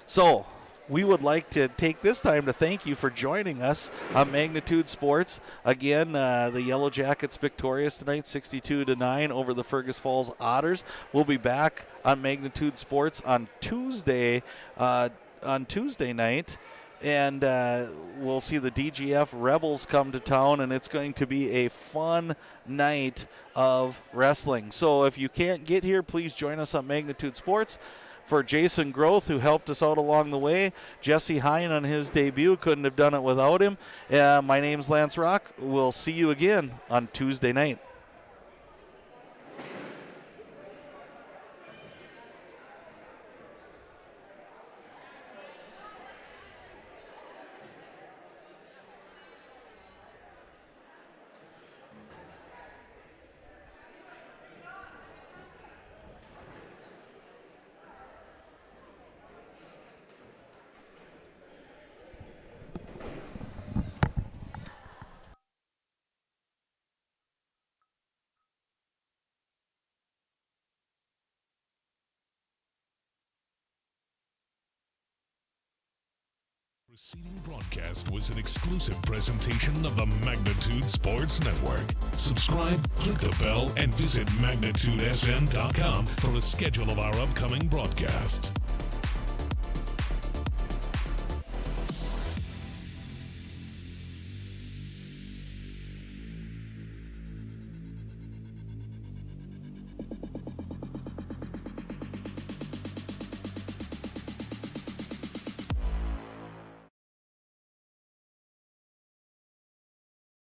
So we would like to take this time to thank you for joining us on Magnitude Sports. Again, the Yellowjackets victorious tonight, 62-9 over the Fergus Falls Otters. We'll be back on Magnitude Sports on Tuesday night. And we'll see the DGF Rebels come to town, and it's going to be a fun night of wrestling. So if you can't get here, please join us on Magnitude Sports. For Jason Groth, who helped us out along the way, Jesse Hine on his debut, couldn't have done it without him. My name's Lance Rock. We'll see you again on Tuesday night. Preceding broadcast was an exclusive presentation of the Magnitude Sports Network. Subscribe, click the bell, and visit magnitudesn.com for a schedule of our upcoming broadcasts.